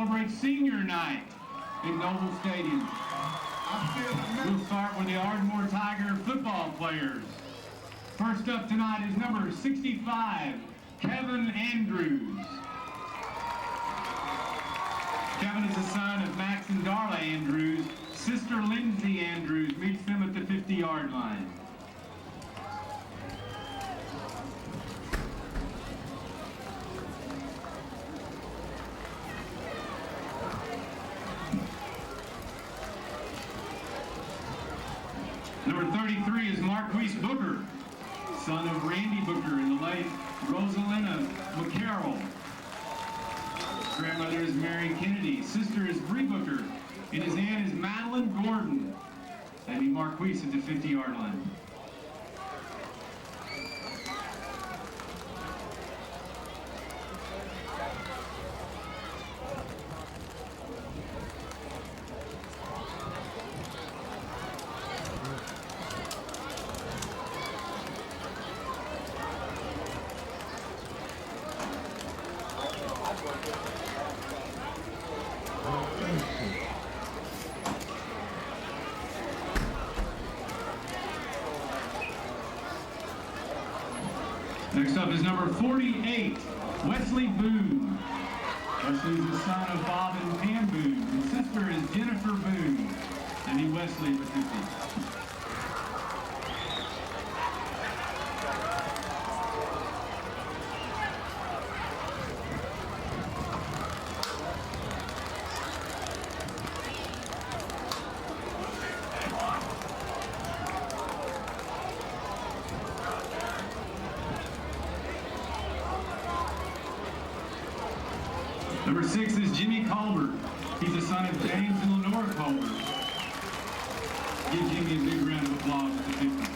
celebrate senior night in Noble Stadium. We'll start with the Ardmore Tiger football players. First up tonight is number 65, Kevin Andrews. Kevin is the son of Max and Darla Andrews. Sister Lindsay Andrews meets them at the 50-yard line. Number 33 is Marquise Booker, son of Randy Booker and the late Rosalina McCarroll. Grandmother is Mary Kennedy, sister is Bree Booker, and his aunt is Madeline Gordon. That'd be Marquise at the 50-yard line. Next up is number 48, Wesley Boone. Wesley is the son of Bob and Pam Boone. His sister is Jennifer Boone. And he Wesley at the 50. Number 6 is Jimmy Colbert. He's the son of James and Lenora Colbert. Give Jimmy a big round of applause at the 50.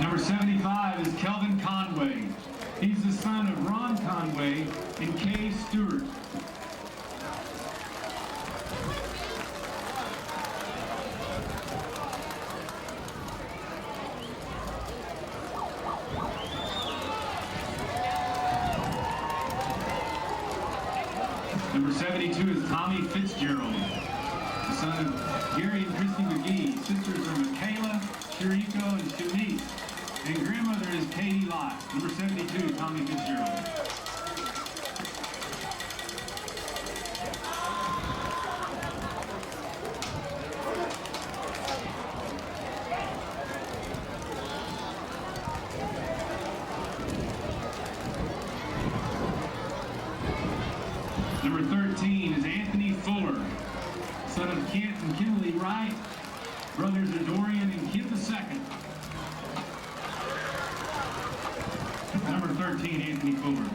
Number 75 is Kelvin Conway. He's the son of Ron Conway and Kay Stewart. Number 72 is Tommy Fitzgerald, the son of Gary and Christy McGee. Sisters are Michaela, Shariko, and Shanice. And grandmother is Katie Lott. Number 72, Tommy Fitzgerald. Number 13 is Anthony Fuller, son of Kent and Kimberly Wright. Brothers are Dorian and Kim II. Number 13, Anthony Fuller.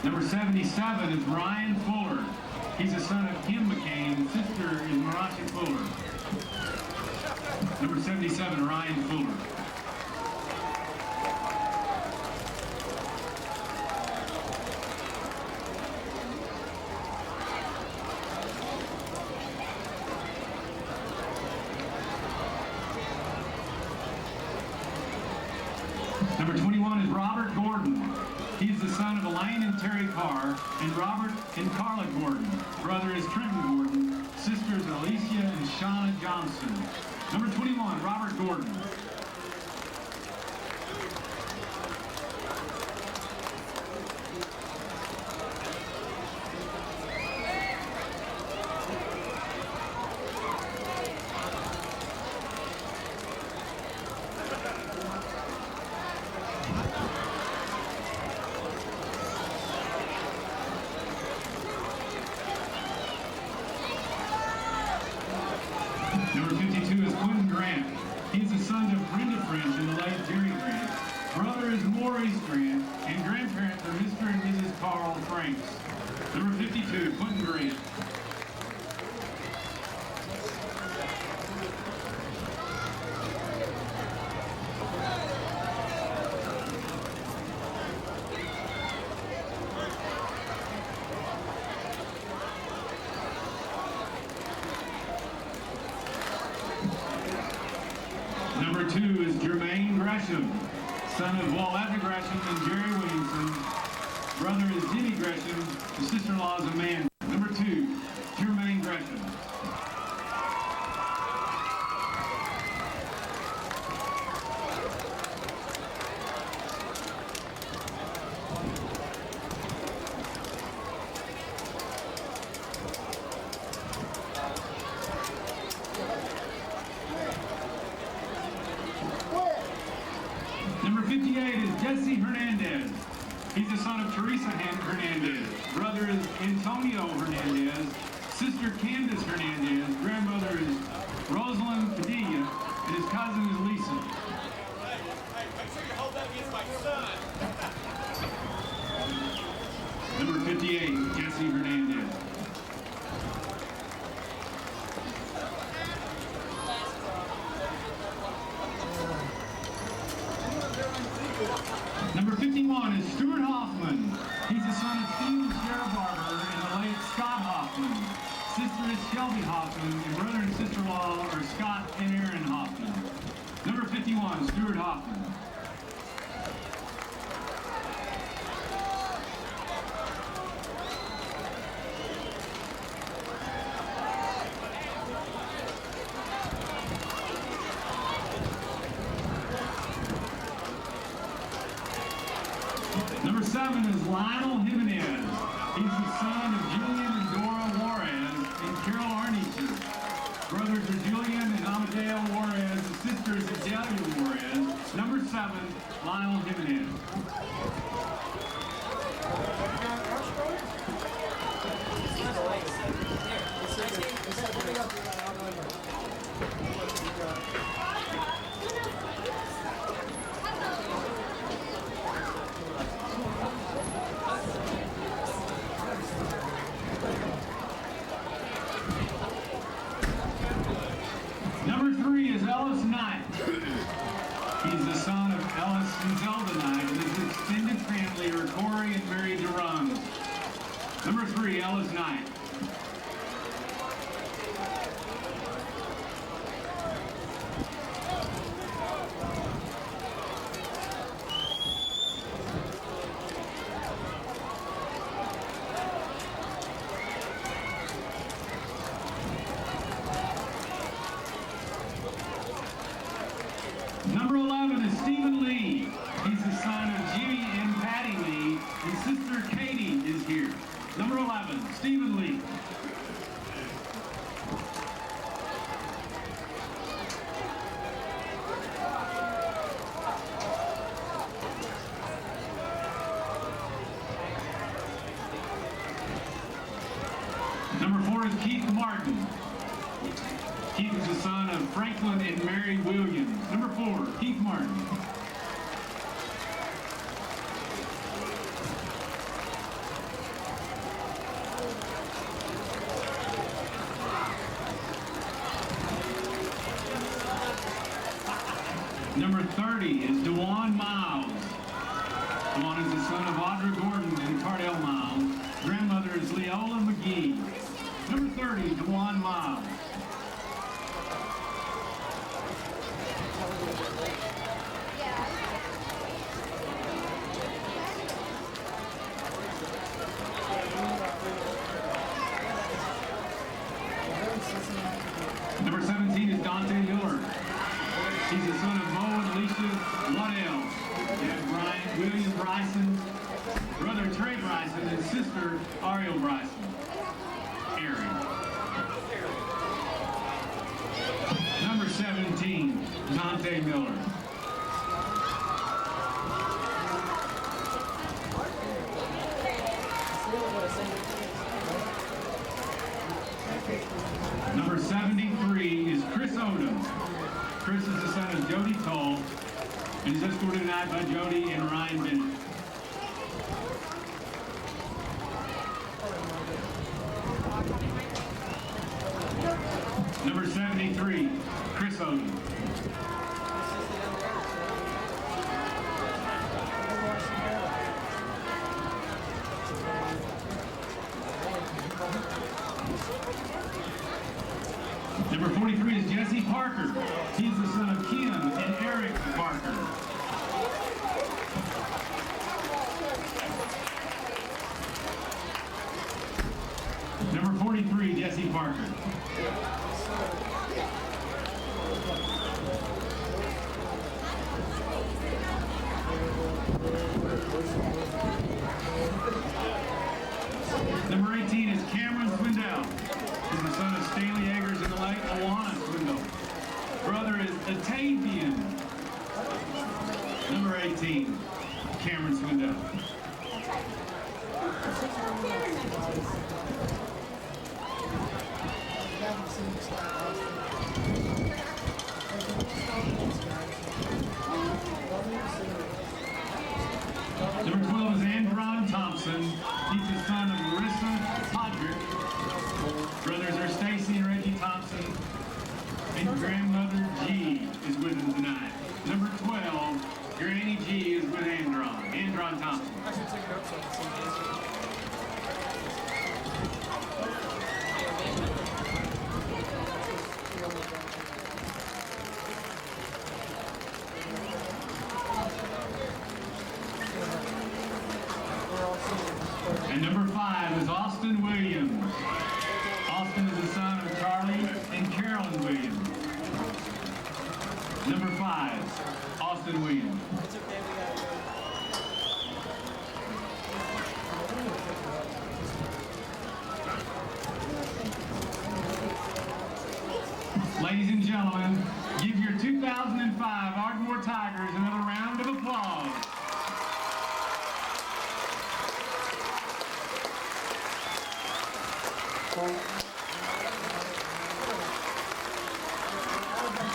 Number 77 is Ryan Fuller. He's the son of Kim McCain, and sister is Marashi Fuller. Number 77, Ryan Fuller. Number 21 is Robert Gordon. He's the son of Elaine and Terry Carr and Robert and Carla Gordon. Brother is Trenton Gordon. Sisters Alicia and Shauna Johnson. Number 21, Robert Gordon. Number 52 is Quentin He's the son of Brenda French and the late Jerry Grant. Brother is Maurice Grant, and grandparents are Mr. and Mrs. Carl Franks. Number 52, Quentin Grant. Number 2 is Jermaine Gresham, son of Walter Gresham and Jerry Williamson. Brother is Jimmy Gresham. The sister-in-law is Amanda. Number 2, Jermaine Gresham. Number 58 is Jesse Hernandez. He's the son of Teresa Hernandez. Brother is Antonio Hernandez. Sister Candace Hernandez. Grandmother is Rosalind Padilla. And his cousin is Lisa. Hey, make sure you hold that against my son. Number 58, Jesse Hernandez. Number 51 is Stuart Hoffman. He's the son of Steve and Sarah Barber and the late Scott Hoffman. Sister is Shelby Hoffman, and brother and sister-in-law are Scott and Aaron Hoffman. Number 51, Stuart Hoffman. Number 7 is Lionel Jimenez. He's the son of Julian and Dora Juarez and Carol Arniches. Brothers are Julian and Amadeo Juarez. The sister is Adelia Juarez. Number 7, Lionel Jimenez. Number 3 is Ellis Knight. He's the son of Ellis and Zelda Knight, and his extended family are Corey and Mary Durand. Number 3, Ellis Knight. Number 11 is Stephen Lee. He's the son of Jimmy and Patty Lee, and sister Katie is here. Number 11, Stephen Lee. Number 4 is Keith Martin. Keith is the son of Franklin and Mary Williams. Number 4, Keith Martin. Number 30 is DeJuan Miles. DeJuan is the son of Audra Gordon and Cardell Miles. Grandmother is Leola McGee. Number 30, DeJuan Miles. Number 17 is Dante Miller. He's the son of Mo and Alicia Waddell. Dad William Bryson, brother Trey Bryson, and sister Ariel Bryson. Aaron. Number 17, Dante Miller. Number 73 is Chris Odom. Chris is the son of Jody Toll, and is escorted tonight by Jody and Ryan Bennett. Number 73, Chris Oden. Number 43 is Jesse Parker. He's the son of Kim and Eric Parker. Number 43, Jesse Parker. Number 18 is Cameron Swindell. He's the son of Stanley Eggers and the late Alana Swindell. Brother is Atavian. Number 18, Cameron Swindell. Number 12 is Andron Thompson. He's the son of Marissa Podrick. Brothers are Stacy and Reggie Thompson. And grandmother G is with him tonight. Number 12, Granny G is with Andron Thompson. And number 5 is Austin Williams. Austin is the son of Charlie and Carolyn Williams. Number 5, Austin Williams. Ladies and gentlemen, give your 2005 Ardmore Tigers another round of applause.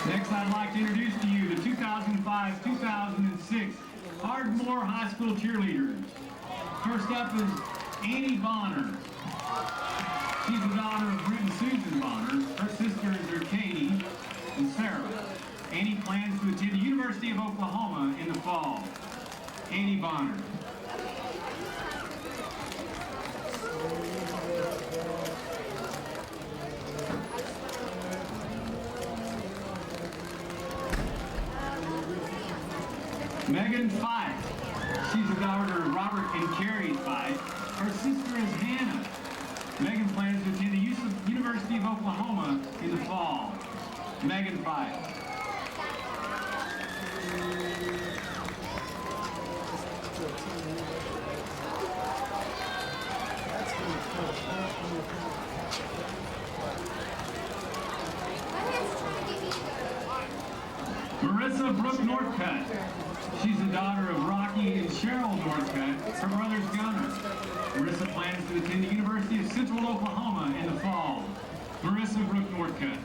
Next, I'd like to introduce to you the 2005-2006 Ardmore High School cheerleaders. First up is Annie Bonner. She's the daughter of Britt and Susan Bonner. Her sisters are Katie and Sarah. Annie plans to attend the University of Oklahoma in the fall. Annie Bonner. Megan Fife. She's the daughter of Robert and Carrie Fife. Her sister is Hannah. Megan plans to attend the University of Oklahoma in the fall. Megan Fife. Marissa Brooke Northcutt. She's the daughter of Rocky and Cheryl Northcutt. Her brother's Gunner. Marissa plans to attend the University of Central Oklahoma in the fall. Marissa Brooke Northcutt.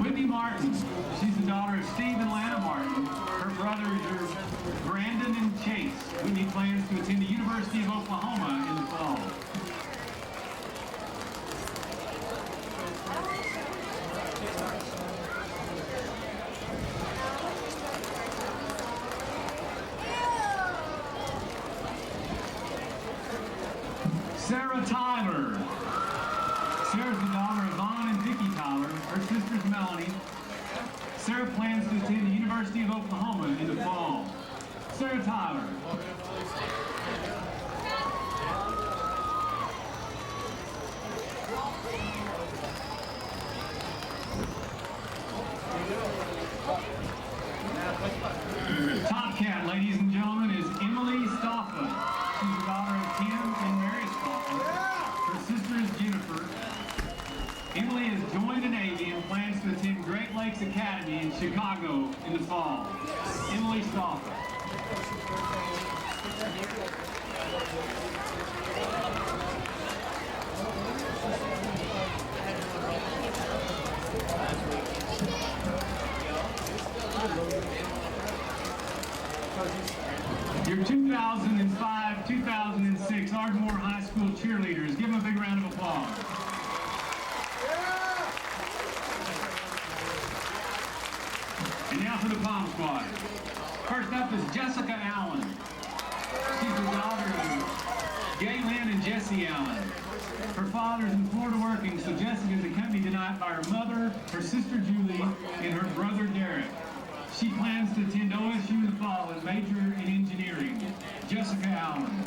Whitney Martin. She's the daughter of Steve and Lana Martin. Her brothers are Brandon and Chase. Whitney plans to attend the University of Oklahoma in the fall. Sarah Tyler. Sarah's the daughter of Vaughn and Vicki Tyler. Her sister's Melanie. Sarah plans to attend the University of Oklahoma in the fall. Sarah Tyler. Top cat, ladies and gentlemen, is Emily Stoffa. She's the daughter of Tim and Mary Stoffa. Her sister is Jennifer. Emily has joined the Navy and plans to attend Great Lakes Academy in Chicago in the fall. Emily Stoffa. your 2005-2006 Ardmore High School cheerleaders. Give them a big round of applause. And now for the Palm Squad. First up is Jessica Allen. She's the daughter of Gaylyn and Jesse Allen. Her father's in Florida working, so Jessica is accompanied tonight by her mother, her sister Julie, and her brother Derek. She plans to attend OSU in the fall and major in engineering. Jessica Allen.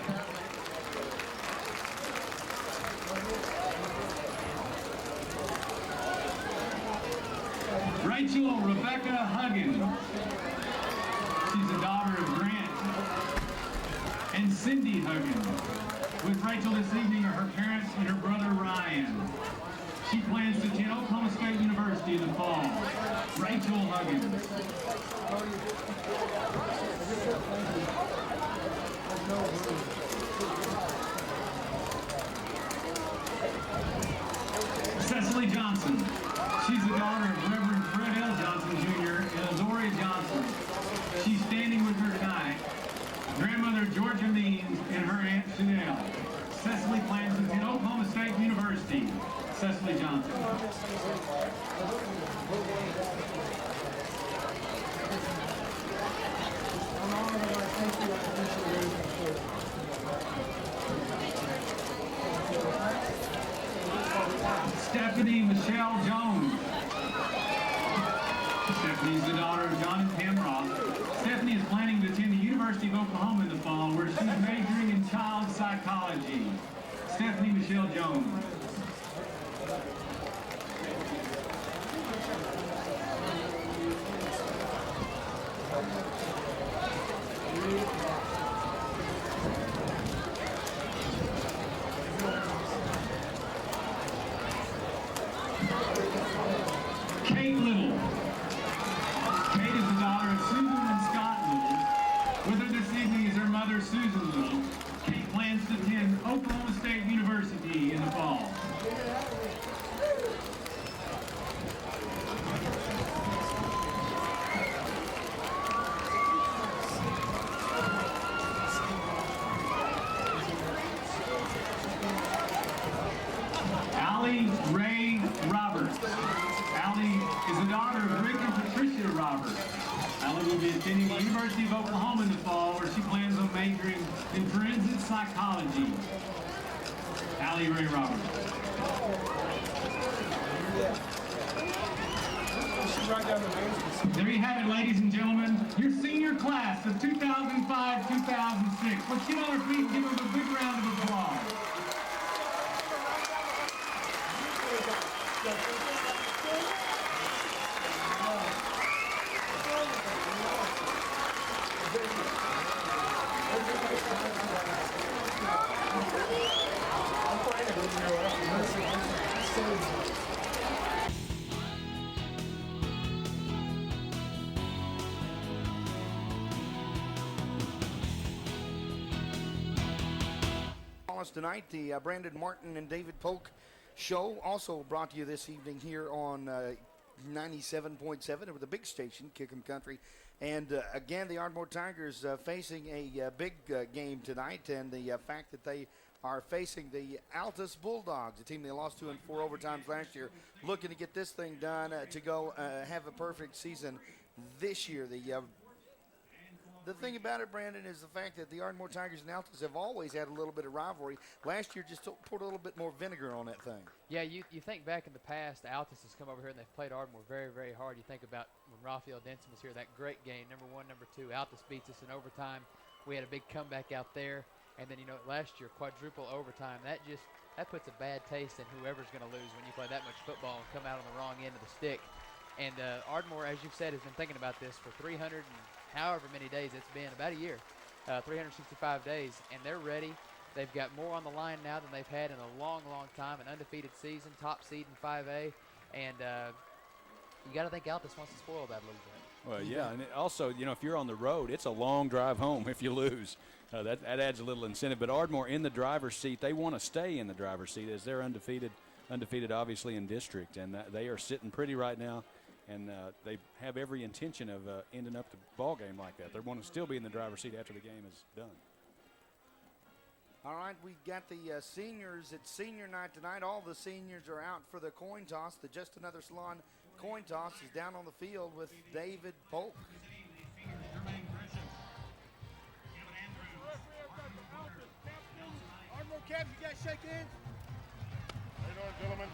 Rachel Rebecca Huggins. She's the daughter of Grant and Cindy Huggins. With Rachel this evening are her parents and her brother Ryan. She plans to attend Oklahoma State University in the fall. Rachel Huggins. Cecily Johnson. She's the daughter of Reverend Fred L. Johnson Jr. and Azoria Johnson. She's standing with her tonight. Grandmother Georgia Means and her Aunt Chanel. Cecily plans to attend Oklahoma State University. Cecily Johnson. Stephanie Michelle Jones. Stephanie's the daughter of John and Pam Ross. Stephanie is planning to attend the University of Oklahoma in the fall, where she's majoring in child psychology. Stephanie Michelle Jones. Kate Little. Kate is the daughter of Susan and Scott Little. With her this evening is her mother, Susan Little. Kate plans to attend Oklahoma State University in the fall. Allie Ray Roberts. Allie is the daughter of Rick and Patricia Roberts. Allie will be attending the University of Oklahoma in the fall, where she plans on majoring in forensic psychology. Allie Ray Roberts. There you have it, ladies and gentlemen. Your senior class of 2005-2006. Let's get on our feet and give them a big round of applause. Tonight, the Brandon Martin and David Polk show, also brought to you this evening here on 97.7 over the big station, Kickham Country. And again, the Ardmore Tigers facing a big game tonight, and the fact that they are facing the Altus Bulldogs, a team they lost to in 4 overtimes last year, looking to get this thing done to go have a perfect season this year. The thing about it, Brandon, is the fact that the Ardmore Tigers and Altus have always had a little bit of rivalry. Last year just poured a little bit more vinegar on that thing. Yeah, you think back in the past, Altus has come over here and they've played Ardmore very, very hard. You think about when Raphael Denson was here, that great game, number 1, number 2. Altus beats us in overtime. We had a big comeback out there. And then, last year, quadruple overtime. That puts a bad taste in whoever's going to lose when you play that much football and come out on the wrong end of the stick. And Ardmore, as you've said, has been thinking about this for 300 and however many days it's been, about a year, 365 days, and they're ready. They've got more on the line now than they've had in a long, long time, an undefeated season, top seed in 5A, and you got to think Altus wants to spoil that a little bit. Well, yeah, and also, if you're on the road, it's a long drive home if you lose. That adds a little incentive. But Ardmore in the driver's seat, they want to stay in the driver's seat as they're undefeated obviously in district, and they are sitting pretty right now. and they have every intention of ending up the ball game like that. They want to still be in the driver's seat after the game is done. All right, we got the seniors. It's senior night tonight. All the seniors are out for the coin toss. The Just Another Salon coin toss is down on the field with David Polk. Ardmore Caps, you guys shake hands? How you doing, gentlemen?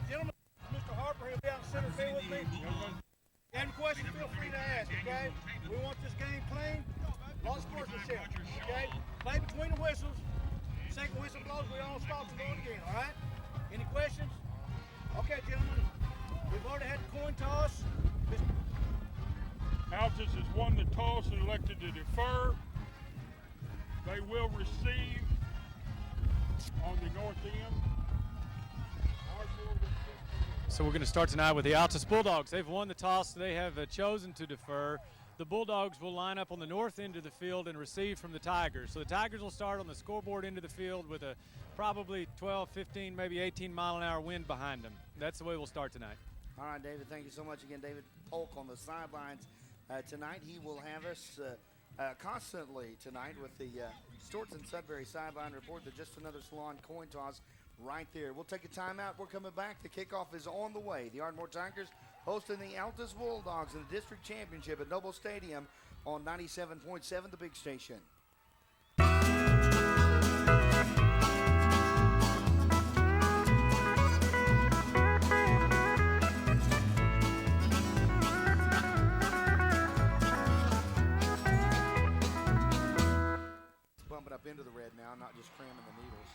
Gentlemen, Mr. Harper, he'll be out in center field with me. If you have any questions, feel free to ask, okay? We want this game clean, a lot of sportsmanship, okay? Play between the whistles. Second whistle blows, we all stop and go again, all right? Any questions? Okay, gentlemen, we've already had the coin toss. Altus has won the toss and elected to defer. They will receive on the north end. So we're going to start tonight with the Altus Bulldogs. They've won the toss. They have chosen to defer. The Bulldogs will line up on the north end of the field and receive from the Tigers. So the Tigers will start on the scoreboard end of the field with a probably 12, 15, maybe 18-mile-an-hour wind behind them. That's the way we'll start tonight. All right, David, thank you so much again. David Polk on the sidelines tonight. He will have us constantly tonight with the Storts and Sudbury sideline report. The Just Another Salon coin toss right there. We'll take a timeout. We're coming back. The kickoff is on the way. The Ardmore Tigers hosting the Altus Bulldogs in the district championship at Noble Stadium on 97.7, the big station. Bump it up into the red now, not just cramming the needles.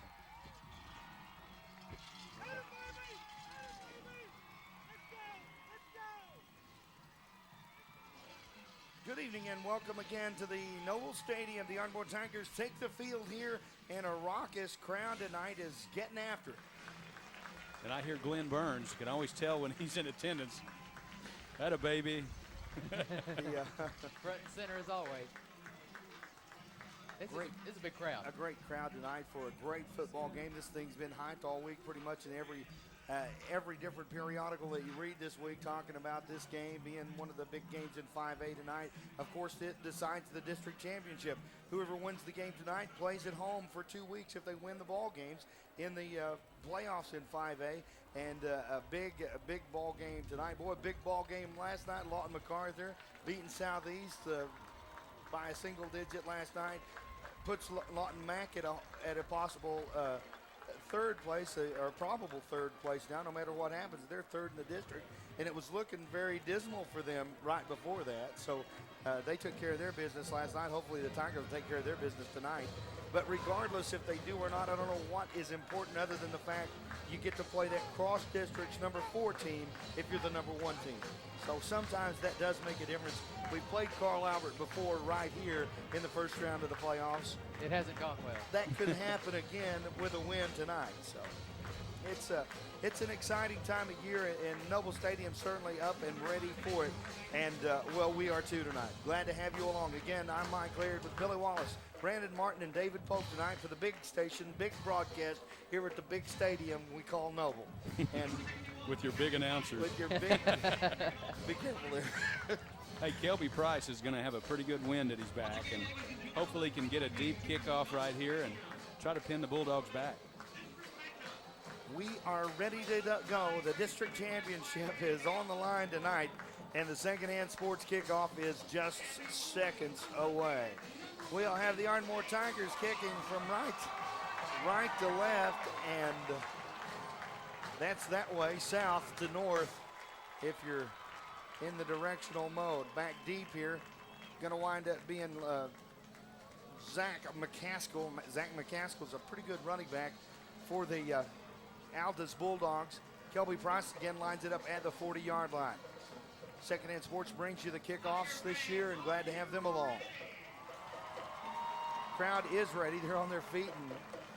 Good evening and welcome again to the Noble Stadium. The Ardmore Tigers take the field here, and a raucous crowd tonight is getting after it. And I hear Glenn Burns. You can always tell when he's in attendance. That a baby. Front and center as always. It's a big crowd. A great crowd tonight for a great football game. This thing's been hyped all week pretty much in every different periodical that you read this week talking about this game being one of the big games in 5A tonight. Of course, it decides the district championship. Whoever wins the game tonight plays at home for 2 weeks if they win the ball games in the playoffs in 5A. And a big ball game tonight. Boy, big ball game last night. Lawton MacArthur beating Southeast by a single digit last night. Puts Lawton Mac at a possible third place, or probable third place now. No matter what happens, they're third in the district, and it was looking very dismal for them right before that. So they took care of their business last night. Hopefully the Tigers will take care of their business tonight. But regardless if they do or not, I don't know what is important other than the fact you get to play that cross-district's number 4 team if you're the number 1 team. So sometimes that does make a difference. We played Carl Albert before right here in the first round of the playoffs. It hasn't gone well. That could happen again with a win tonight. So it's an exciting time of year, and Noble Stadium certainly up and ready for it. And, well, we are too tonight. Glad to have you along. Again, I'm Mike Laird with Billy Wallace, Brandon Martin, and David Polk tonight for the big station, big broadcast here at the big stadium we call Noble. And With your big announcers. with your big, be careful there. Hey, Kelby Price is going to have a pretty good wind at his back, and hopefully he can get a deep kickoff right here and try to pin the Bulldogs back. We are ready to go. The district championship is on the line tonight, and the second-hand sports kickoff is just seconds away. We'll have the Ardmore Tigers kicking from right to left, and that's that way, south to north, if you're in the directional mode. Back deep here, going to wind up being Zach McCaskill. Zach McCaskill's a pretty good running back for the Altus Bulldogs. Kelby Price again lines it up at the 40-yard line. Secondhand Sports brings you the kickoffs this year, and glad to have them along. Crowd is ready. They're on their feet,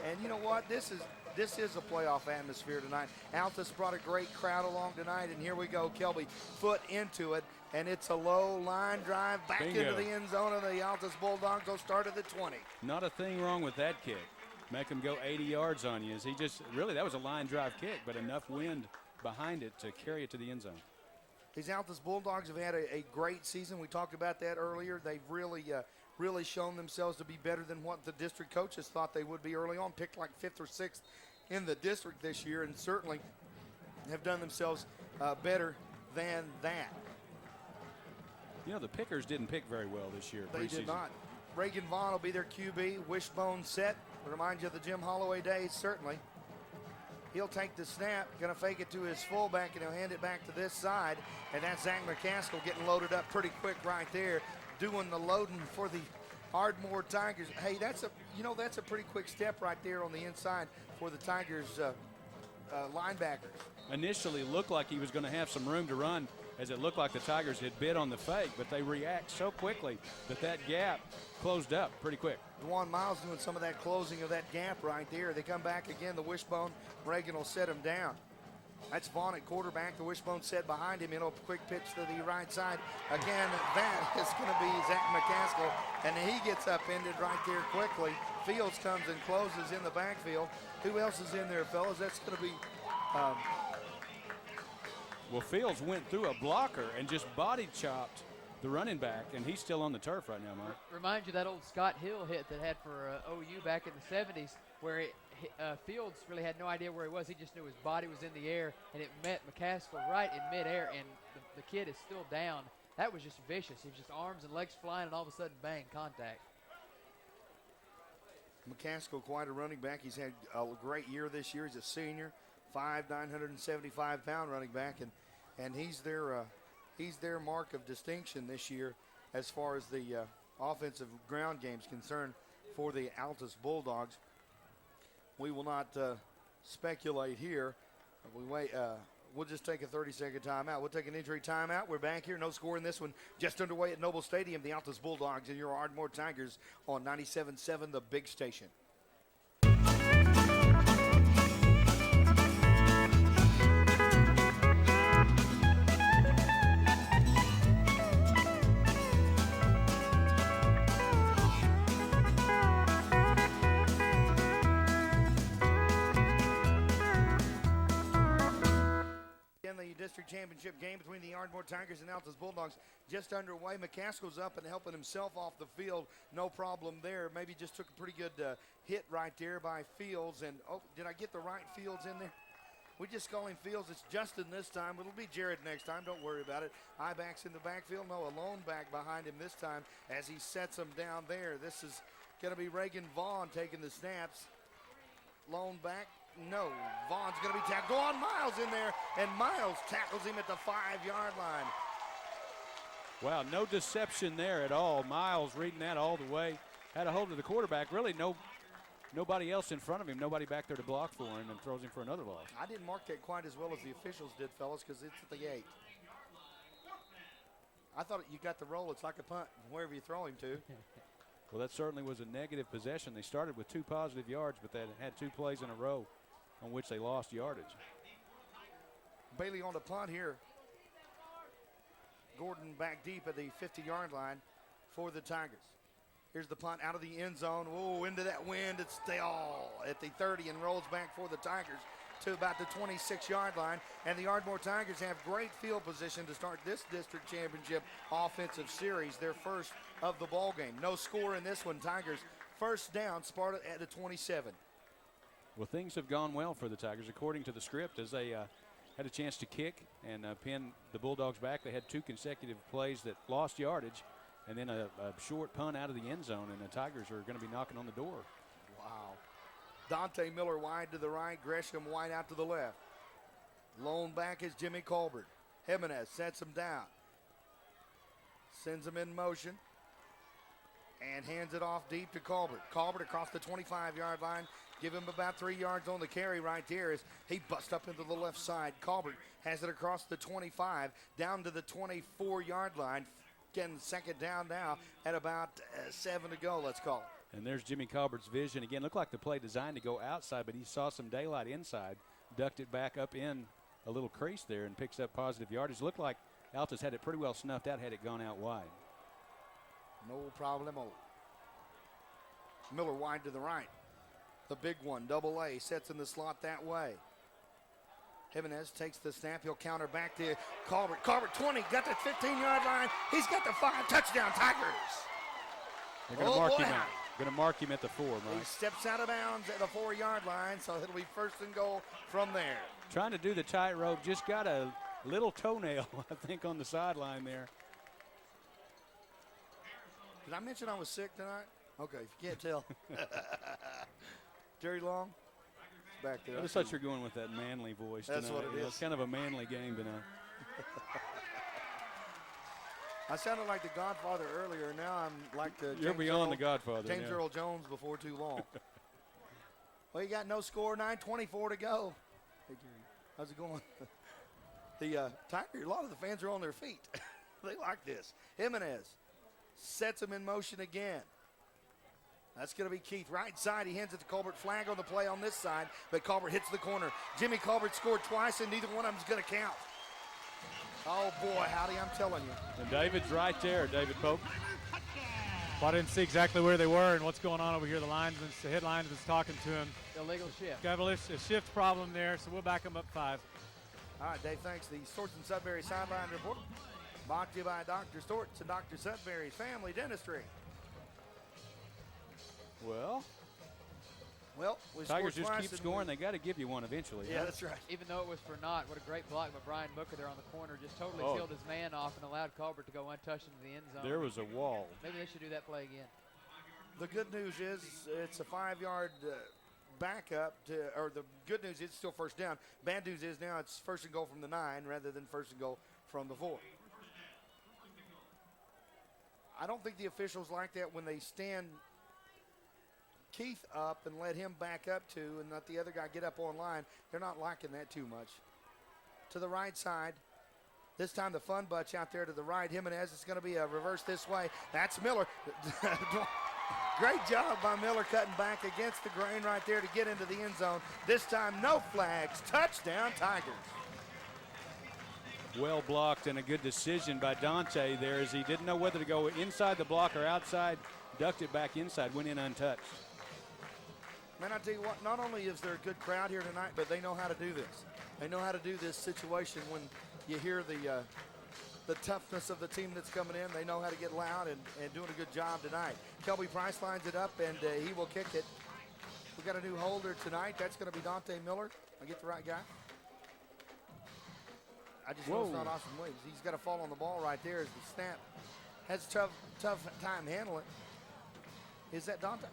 and you know what? This is a playoff atmosphere tonight. Altus brought a great crowd along tonight, and here we go. Kelby foot into it, and it's a low line drive back Bingo. into the end zone of the Altus Bulldogs. They'll start at the 20. Not a thing wrong with that kick. make them go 80 yards on you. As he just really, that was a line drive kick, but enough wind behind it to carry it to the end zone. These Altus Bulldogs have had a great season. We talked about that earlier. They've really shown themselves to be better than what the district coaches thought they would be early on. Picked like 5th or 6th in the district this year, and certainly have done themselves better than that. You know, the Pickers didn't pick very well this year. They did not. Reagan Vaughn will be their QB. Wishbone set. Reminds you of the Jim Holloway days, certainly. He'll take the snap, going to fake it to his fullback, and he'll hand it back to this side. And that's Zach McCaskill getting loaded up pretty quick right there, doing the loading for the Ardmore Tigers. Hey, that's a pretty quick step right there on the inside for the Tigers linebackers. Initially looked like he was going to have some room to run, as it looked like the Tigers had bid on the fake, but they react so quickly that gap closed up pretty quick. DeJuan Miles doing some of that closing of that gap right there. They come back again. The wishbone, Reagan will set him down. That's Vaughn at quarterback. The wishbone set behind him. It'll quick pitch to the right side. Again, that is going to be Zach McCaskill, and he gets upended right there quickly. Fields comes and closes in the backfield. Who else is in there, fellas? That's going to be well, Fields went through a blocker and just body chopped the running back, and he's still on the turf right now, Mike. Reminds you of that old Scott Hill hit that had for OU back in the 70s, where Fields really had no idea where he was. He just knew his body was in the air, and it met McCaskill right in midair, and the kid is still down. That was just vicious. He was just arms and legs flying, and all of a sudden, bang, contact. McCaskill, quite a running back. He's had a great year this year. He's a senior, 5'9", 975-pound running back, and he's their mark of distinction this year as far as the offensive ground game is concerned for the Altus Bulldogs. We will not speculate here. We'll just take a 30-second timeout. We'll take an injury timeout. We're back here. No score in this one. Just underway at Noble Stadium. The Altus Bulldogs and your Ardmore Tigers on 97.7, the big station. District championship game between the Ardmore Tigers and Altus Bulldogs just underway. McCaskill's up and helping himself off the field. No problem there. Maybe just took a pretty good hit right there by Fields. And, oh, did I get the right Fields in there? We just call him Fields. It's Justin this time. It'll be Jared next time. Don't worry about it. I-backs in the backfield. No, a lone back behind him this time as he sets him down there. This is going to be Reagan Vaughn taking the snaps. Lone back. No, Vaughn's going to be tackled. Go on, Miles in there, and Miles tackles him at the 5-yard line. Wow, no deception there at all. Miles reading that all the way. Had a hold of the quarterback. Really nobody else in front of him. Nobody back there to block for him, and throws him for another loss. I didn't mark that quite as well as the officials did, fellas, because it's at the 8. I thought you got the roll. It's like a punt wherever you throw him to. Well, that certainly was a negative possession. They started with 2 positive yards, but they had 2 plays in a row on which they lost yardage. Bailey on the punt here. Gordon back deep at the 50-yard line for the Tigers. Here's the punt out of the end zone. Whoa, into that wind. It's still at the 30 and rolls back for the Tigers to about the 26-yard line. And the Ardmore Tigers have great field position to start this district championship offensive series, their first of the ball game. No score in this one. Tigers first down, Sparta at the 27. Well, things have gone well for the Tigers according to the script as they had a chance to kick and pin the Bulldogs back. They had 2 consecutive plays that lost yardage, and then a short punt out of the end zone, and the Tigers are going to be knocking on the door. Wow. Dante Miller wide to the right, Gresham wide out to the left. Lone back is Jimmy Colbert. Jimenez sets him down. Sends him in motion and hands it off deep to Colbert. Colbert across the 25-yard line. Give him about 3 yards on the carry right there as he busts up into the left side. Colbert has it across the 25 down to the 24-yard line. Getting second down now at about 7 to go, let's call it. And there's Jimmy Colbert's vision. Again, looked like the play designed to go outside, but he saw some daylight inside, ducked it back up in a little crease there and picks up positive yardage. Looked like Altus had it pretty well snuffed out had it gone out wide. No problemo. Miller wide to the right. the big one, double A, sets in the slot that way. Jimenez takes the snap. He'll counter back to Colbert. Colbert 20, got the 15-yard line. He's got the 5. Touchdown, Tigers. They're going to mark him out. Going to mark him at the 4, Mike. He steps out of bounds at the 4-yard line, so it'll be first and goal from there. Trying to do the tightrope, just got a little toenail, I think, on the sideline there. Did I mention I was sick tonight? Okay, if you can't tell. Jerry Long, back there. I just thought you were going with that manly voice tonight. That's what it is. It's kind of a manly game tonight. I sounded like the Godfather earlier. Now I'm like the You're beyond the Godfather. James now. Earl Jones before too long. Well, you got no score, 9:24 to go. Hey, Jerry, how's it going? The Tiger, a lot of the fans are on their feet. They like this. Jimenez sets him in motion again. That's going to be Keith. Right side, he hands it to Colbert. Flag on the play on this side, but Colbert hits the corner. Jimmy Colbert scored twice, and neither one of them is going to count. Oh, boy, howdy, I'm telling you. And David's right there, David Pope. Well, I didn't see exactly where they were and what's going on over here. The head linesman's talking to him. Illegal shift. Got a shift problem there, so we'll back them up 5. All right, Dave, thanks. The Storts and Sudbury Sideline Report brought to you by Dr. Storts and Dr. Sudbury's Family Dentistry. Well, we Tigers scored just twice keep and scoring. They got to give you one eventually. Yeah, that's right. Even though it was for naught, what a great block by Brian Booker there on the corner. Just totally sealed his man off and allowed Colbert to go untouched into the end zone. There was a wall. Maybe they should do that play again. The good news is it's a 5-yard backup, or the good news is it's still first down. Bad news is now it's first and goal from the 9 rather than first and goal from the 4. I don't think the officials like that when they stand Keith up and let him back up too and let the other guy get up on line. They're not liking that too much. To the right side. This time the fun bunch out there to the right. Jimenez, it's going to be a reverse this way. That's Miller. Great job by Miller cutting back against the grain right there to get into the end zone. This time no flags. Touchdown Tigers. Well blocked and a good decision by Dante there as he didn't know whether to go inside the block or outside. Ducked it back inside, went in untouched. Man, I tell you what, not only is there a good crowd here tonight, but they know how to do this. They know how to do this situation when you hear the toughness of the team that's coming in. They know how to get loud and doing a good job tonight. Kelby Price lines it up, and he will kick it. We got a new holder tonight. That's going to be Dante Miller. I get the right guy. I just know it's not Austin Williams. He's got to fall on the ball right there as the snap. Has tough time handling. Is that Dante?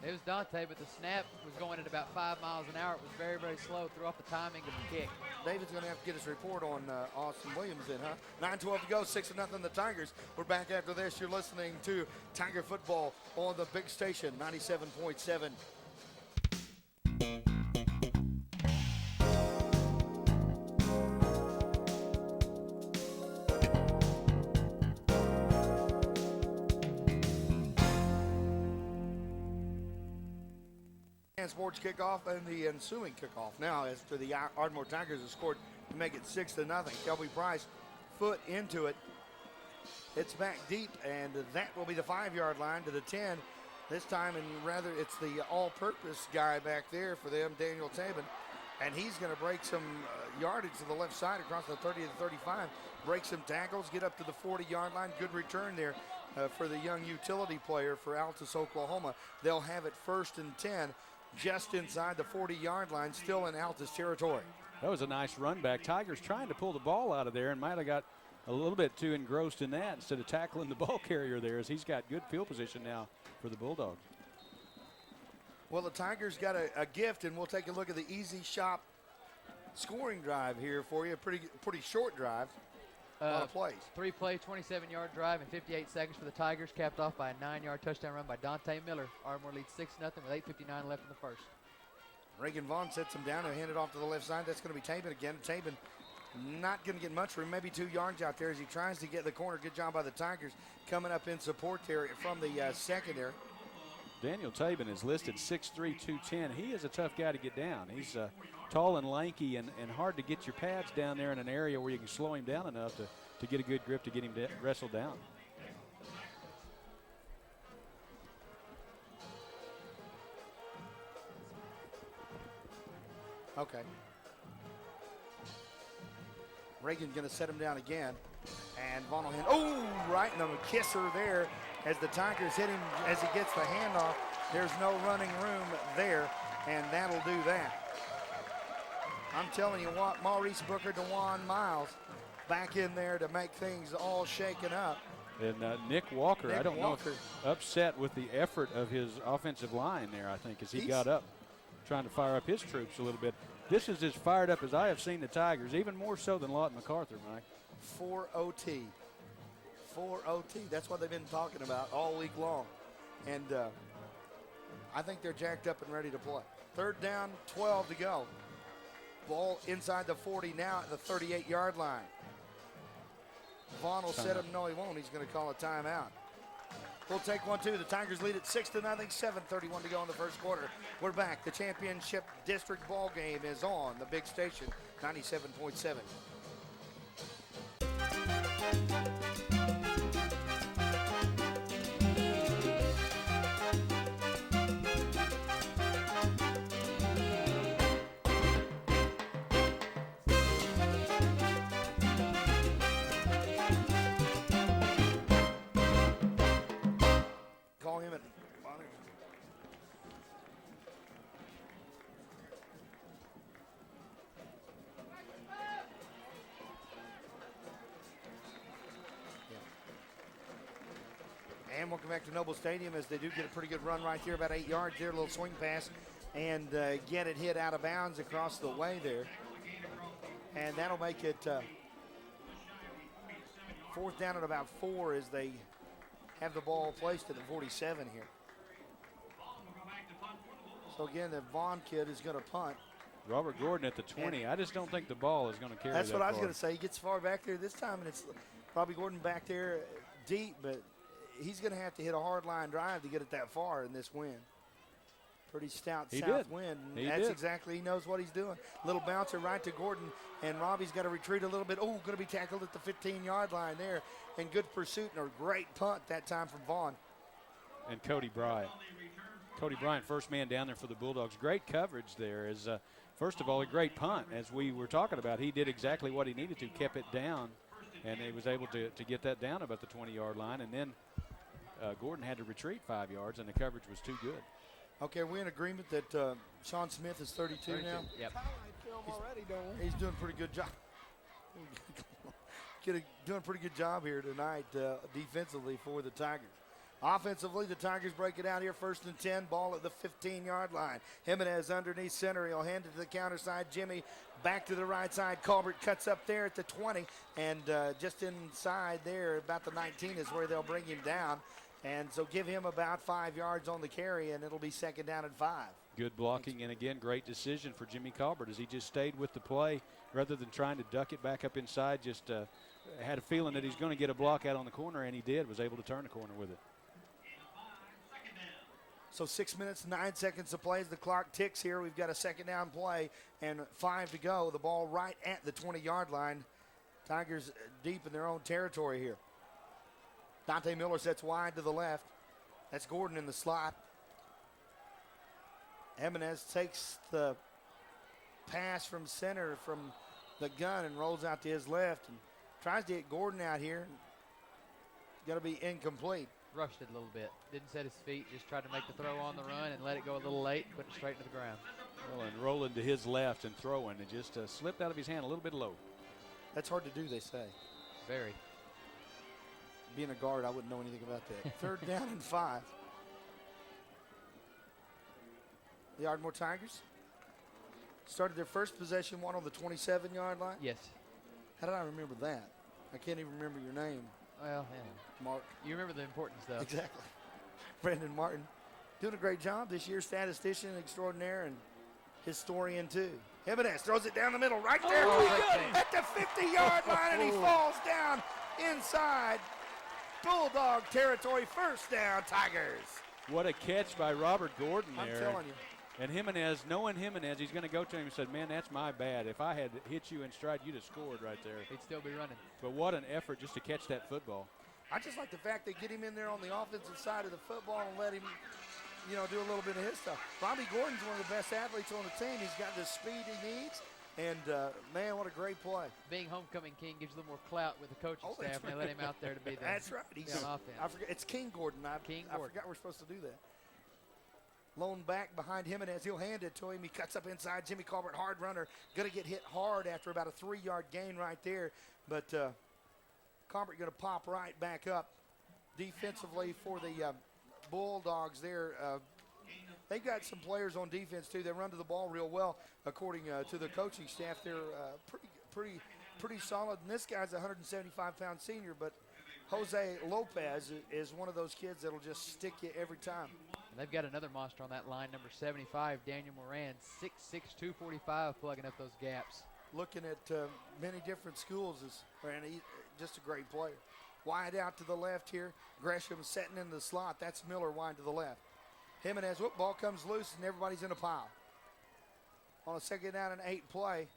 It was Dante, but the snap was going at about 5 miles an hour. It was very, very slow. Threw off the timing of the kick. David's going to have to get his report on Austin Williams then, huh? 9:12 to go, 6-0 the Tigers. We're back after this. You're listening to Tiger Football on the big station, 97.7. Sports kickoff and the ensuing kickoff now as to the Ardmore Tigers have scored to make it 6-0. Kelby Price foot into it. It's back deep, and that will be the 5-yard line to the 10. This time, and rather it's the all-purpose guy back there for them, Daniel Tabin. And he's going to break some yardage to the left side across the 30 to 35. Break some tackles, get up to the 40-yard line. Good return there for the young utility player for Altus, Oklahoma. They'll have it 1st and 10. Just inside the 40-yard line, still in Altus territory. That was a nice run back. Tigers trying to pull the ball out of there and might have got a little bit too engrossed in that instead of tackling the ball carrier there as he's got good field position now for the Bulldogs. Well, the Tigers got a gift, and we'll take a look at the Easy Shop scoring drive here for you. Pretty short drive. A lot of plays. 3-play, 27-yard drive in 58 seconds for the Tigers, capped off by a 9-yard touchdown run by Dante Miller. Ardmore leads 6-0 with 8:59 left in the first. Reagan Vaughn sets him down and hand it off to the left side. That's going to be Tabin again. Tabin not going to get much room, maybe 2 yards out there as he tries to get the corner. Good job by the Tigers coming up in support there from the secondary. Daniel Tabin is listed 6'3", 210. He is a tough guy to get down. He's tall and lanky and hard to get your pads down there in an area where you can slow him down enough to get a good grip to get him wrestled down. Okay. Reagan going to set him down again. And Vaughn will hand, right in the kisser there as the Tigers hit him as he gets the handoff. There's no running room there, and that'll do that. I'm telling you what, Maurice Booker, DeJuan Miles back in there to make things all shaken up. And Nick Walker, I don't know if upset with the effort of his offensive line there, I think, as he got up trying to fire up his troops a little bit. This is as fired up as I have seen the Tigers, even more so than Lawton MacArthur, Mike. 4 OT. 4 OT. That's what they've been talking about all week long. And I think they're jacked up and ready to play. 3rd down, 12 to go. Ball inside the 40 now at the 38-yard line. Vaughn will set him. No, he won't. He's going to call a timeout. We'll take 1-2. The Tigers lead it 6-0. 7:31 to go in the first quarter. We're back. The championship district ball game is on the big station, 97.7. Call him at And welcome back to Noble Stadium as they do get a pretty good run right there, about 8 yards there, a little swing pass, and get it hit out of bounds across the way there. And that'll make it 4th down at about 4 as they have the ball placed at the 47 here. So again, the Vaughn kid is going to punt. Robert Gordon at the 20. I just don't think the ball is going to carry That's that what I was far. going to say. He gets far back there this time, and it's probably Gordon back there deep, but he's going to have to hit a hard line drive to get it that far in this wind. Pretty stout south wind. That's exactly, he knows what he's doing. Little bouncer right to Gordon, and Robbie's got to retreat a little bit. Oh, going to be tackled at the 15-yard line there. And good pursuit and a great punt that time from Vaughn. And Cody Bryant. Cody Bryant, first man down there for the Bulldogs. Great coverage there. As first of all, a great punt. As we were talking about, he did exactly what he needed to, kept it down, and he was able to get that down about the 20-yard line. And then Gordon had to retreat 5 yards, and the coverage was too good. Okay, we're in agreement that Sean Smith is 32 now. Yep. He's doing a pretty good job. Doing a pretty good job here tonight defensively for the Tigers. Offensively, the Tigers break it out here, 1st and 10, ball at the 15-yard line. Jimenez underneath center. He'll hand it to the counter side. Jimmy back to the right side. Colbert cuts up there at the 20, and just inside there, about the 19 is where they'll bring him down. And so give him about 5 yards on the carry, and it'll be 2nd down and 5. Good blocking, and again, great decision for Jimmy Colbert as he just stayed with the play rather than trying to duck it back up inside. Just had a feeling that he's going to get a block out on the corner, and he did, was able to turn the corner with it. So 6 minutes, 9 seconds to play as the clock ticks here. We've got a 2nd down play and 5 to go. The ball right at the 20-yard line. Tigers deep in their own territory here. Dante Miller sets wide to the left. That's Gordon in the slot. Jimenez takes the pass from center from the gun and rolls out to his left and tries to get Gordon out here. Going to be incomplete. Rushed it a little bit. Didn't set his feet. Just tried to make the throw on the run and let it go a little late and put it straight into the ground. Well, and rolling to his left and throwing. It just slipped out of his hand a little bit low. That's hard to do, they say. Very. Being a guard, I wouldn't know anything about that. 3rd down and 5. The Ardmore Tigers started their first possession one on the 27-yard line. Yes. How did I remember that? I can't even remember your name. Well, yeah. Mark. You remember the important stuff. Exactly. Brandon Martin doing a great job this year, statistician extraordinaire and historian too. Jimenez throws it down the middle right there at the 50-yard line, and he falls down inside Bulldog territory. 1st down, Tigers. What a catch by Robert Gordon there. I'm telling you. And Jimenez, knowing Jimenez, he's going to go to him and said, man, that's my bad. If I had hit you in stride, you'd have scored right there. He'd still be running. But what an effort just to catch that football. I just like the fact they get him in there on the offensive side of the football and let him do a little bit of his stuff. Robbie Gordon's one of the best athletes on the team. He's got the speed he needs. And, man, what a great play. Being homecoming king gives you a little more clout with the coaching staff, and they let him out there to be the That's right. be on offense. I forget, it's King Gordon. I forgot we're supposed to do that. Lone back behind Jimenez. He'll hand it to him. He cuts up inside. Jimmy Colbert, hard runner. Going to get hit hard after about a 3-yard gain right there. But Colbert going to pop right back up defensively for the Bulldogs there. They've got some players on defense, too. They run to the ball real well, according to the coaching staff. They're pretty solid. And this guy's a 175-pound senior, but Jose Lopez is one of those kids that'll just stick you every time. And they've got another monster on that line, number 75, Daniel Moran, 6'6", 245, plugging up those gaps. Looking at many different schools, and he's just a great player. Wide out to the left here. Gresham setting in the slot. That's Miller wide to the left. Jimenez, ball comes loose, and everybody's in a pile. On a 2nd down and 8 play.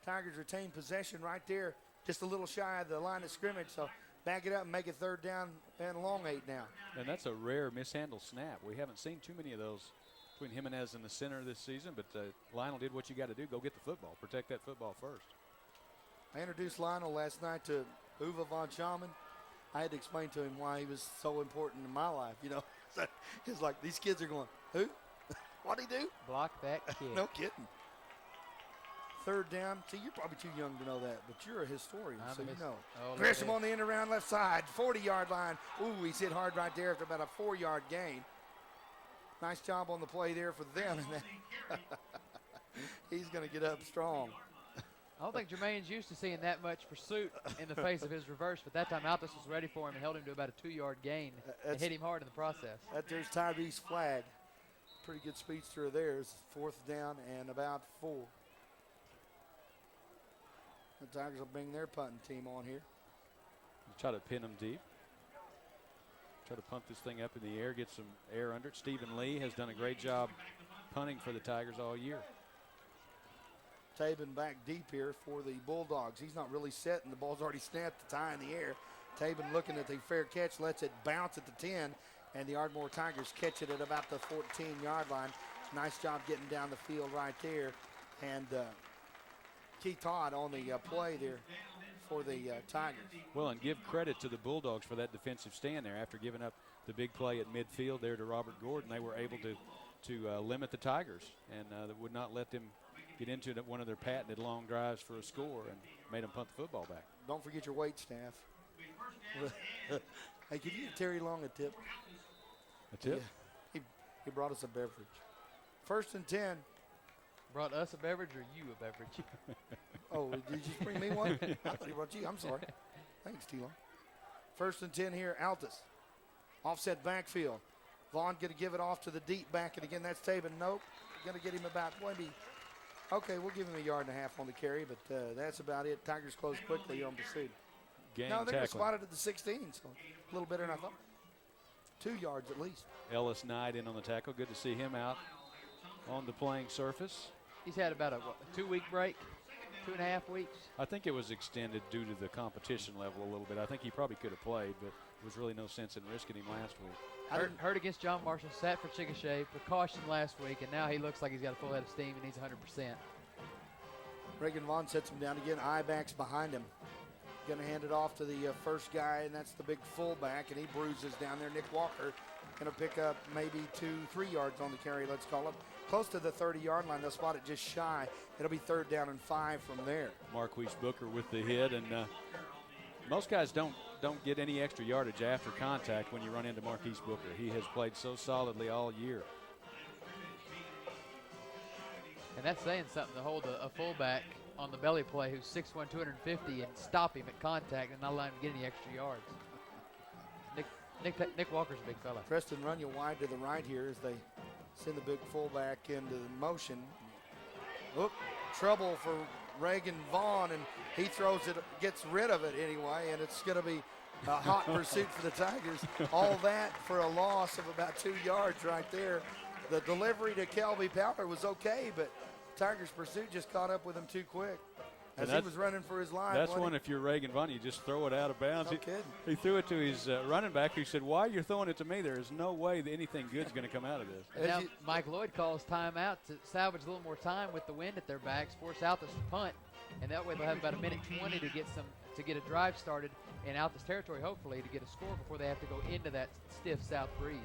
Tigers retain possession right there, just a little shy of the line of scrimmage. So back it up and make it 3rd down and long 8 now. And that's a rare mishandled snap. We haven't seen too many of those between Jimenez and the center this season, but Lionel did what you got to do. Go get the football. Protect that football first. I introduced Lionel last night to Uwe von Schaman. I had to explain to him why he was so important in my life, So it's like, these kids are going, who? What'd he do? Block that kid. No kidding. 3rd down. See, you're probably too young to know that, but you're a historian, so you know. Oh, Gresham on the end around left side, 40-yard line. Ooh, he's hit hard right there after about a 4-yard gain. Nice job on the play there for them. And he's going to get up strong. I don't think Jermaine's used to seeing that much pursuit in the face of his reverse, but that time Altus was ready for him and held him to about a 2-yard gain and hit him hard in the process. There's Tyrese Flagg. Pretty good speedster of theirs. 4th down and about 4. The Tigers will bring their punting team on here. Try to pin them deep. Try to punt this thing up in the air, get some air under it. Stephen Lee has done a great job punting for the Tigers all year. Tabin back deep here for the Bulldogs. He's not really set, and the ball's already snapped. The tie in the air. Tabin looking at the fair catch, lets it bounce at the 10, and the Ardmore Tigers catch it at about the 14-yard line. Nice job getting down the field right there. And Keith Todd on the play there for the Tigers. Well, and give credit to the Bulldogs for that defensive stand there. After giving up the big play at midfield there to Robert Gordon, they were able to limit the Tigers and would not let them get into one of their patented long drives for a score and made them punt the football back. Don't forget your wait staff. Hey, could you give Terry Long a tip? A tip? Yeah, he brought us a beverage. 1st and 10. Brought us a beverage or you a beverage? Oh, did you bring me one? I thought he brought you. I'm sorry. Thanks, T-Long. 1st and 10 here, Altus. Offset backfield. Vaughn going to give it off to the deep back, and again, that's Tabin. Nope. Going to get him about maybe. Okay, we'll give him a 1.5 yards on the carry, but that's about it. Tigers close quickly on pursuit. No, they're spotted at the 16, so a little better than I thought. 2 yards at least. Ellis Knight in on the tackle. Good to see him out on the playing surface. He's had about a 2-week break, 2.5 weeks. I think it was extended due to the competition level a little bit. I think he probably could have played, but there was really no sense in risking him last week. Hurt against John Marshall, sat for Chickasha, precaution last week, and now he looks like he's got a full head of steam and he's 100%. Reagan Vaughn sets him down again. I-backs behind him. Going to hand it off to the first guy, and that's the big fullback, and he bruises down there. Nick Walker going to pick up maybe 2-3 yards on the carry, let's call it. Close to the 30-yard line. They'll spot it just shy. It'll be 3rd down and 5 from there. Marquise Booker with the hit, and most guys don't get any extra yardage after contact when you run into Marquise Booker. He has played so solidly all year. And that's saying something to hold a fullback on the belly play who's 6'1", 250 and stop him at contact and not allow him to get any extra yards. Nick Walker's a big fella. Preston Runyon wide to the right here as they send the big fullback into motion. Oop, trouble for Reagan Vaughn, and he throws it, gets rid of it anyway, and it's going to be a hot pursuit for the Tigers. All that for a loss of about 2 yards right there. The delivery to Kelby Powder was okay, but Tigers' pursuit just caught up with him too quick. as he was running for his life. That's one, if you're Reagan Vaughn, you just throw it out of bounds. No kidding. He threw it to his running back, who said, "Why you're throwing it to me? There is no way that anything good's going to come out of this." And now Mike Lloyd calls timeout to salvage a little more time with the wind at their backs, force Altus to punt, and that way they'll have about a minute 20 to get a drive started in Altus territory, hopefully, to get a score before they have to go into that stiff south breeze.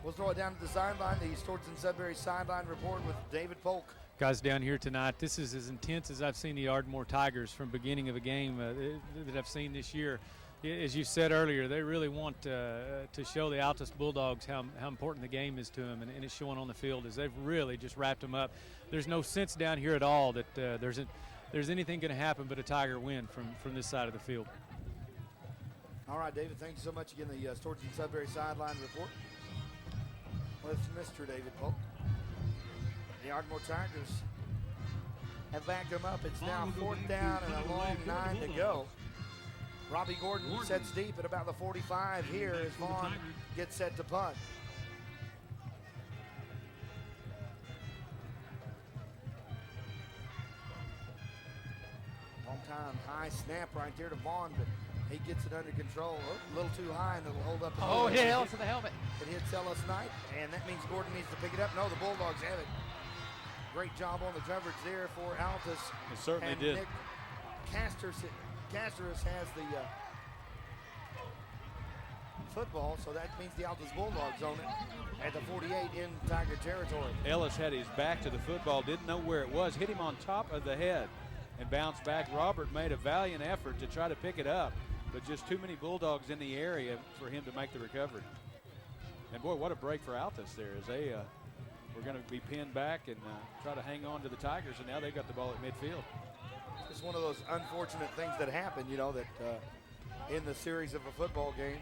We'll throw it down to the sideline. The Storts and Sudbury sideline report with David Polk. Guys down here tonight, this is as intense as I've seen the Ardmore Tigers from beginning of a game that I've seen this year. As you said earlier, they really want to show the Altus Bulldogs how important the game is to them, and it's showing on the field as they've really just wrapped them up. There's no sense down here at all that there's anything going to happen but a Tiger win from this side of the field. All right, David, thank you so much again. The Storts and Sudbury sideline report with Mr. David Polk. The Ardmore Tigers have backed them up. It's now 4th down and a long 9 to go. Robbie Gordon sets deep at about the 45 here as Vaughn gets set to punt. Long time high snap right there to Vaughn, but he gets it under control. A little too high, and it'll hold up. Oh, it hit Ellis in the helmet. It hits Ellis Knight, and that means Gordon needs to pick it up. No, the Bulldogs have it. Great job on the coverage there for Altus. It certainly and did. Nick Casteris has the football, so that means the Altus Bulldogs own it at the 48 in Tiger territory. Ellis had his back to the football, didn't know where it was, hit him on top of the head and bounced back. Robert made a valiant effort to try to pick it up, but just too many Bulldogs in the area for him to make the recovery. And boy, what a break for Altus there as they were going to be pinned back and try to hang on to the Tigers, and now they've got the ball at midfield. It's one of those unfortunate things that happen, you know, that in the series of a football game,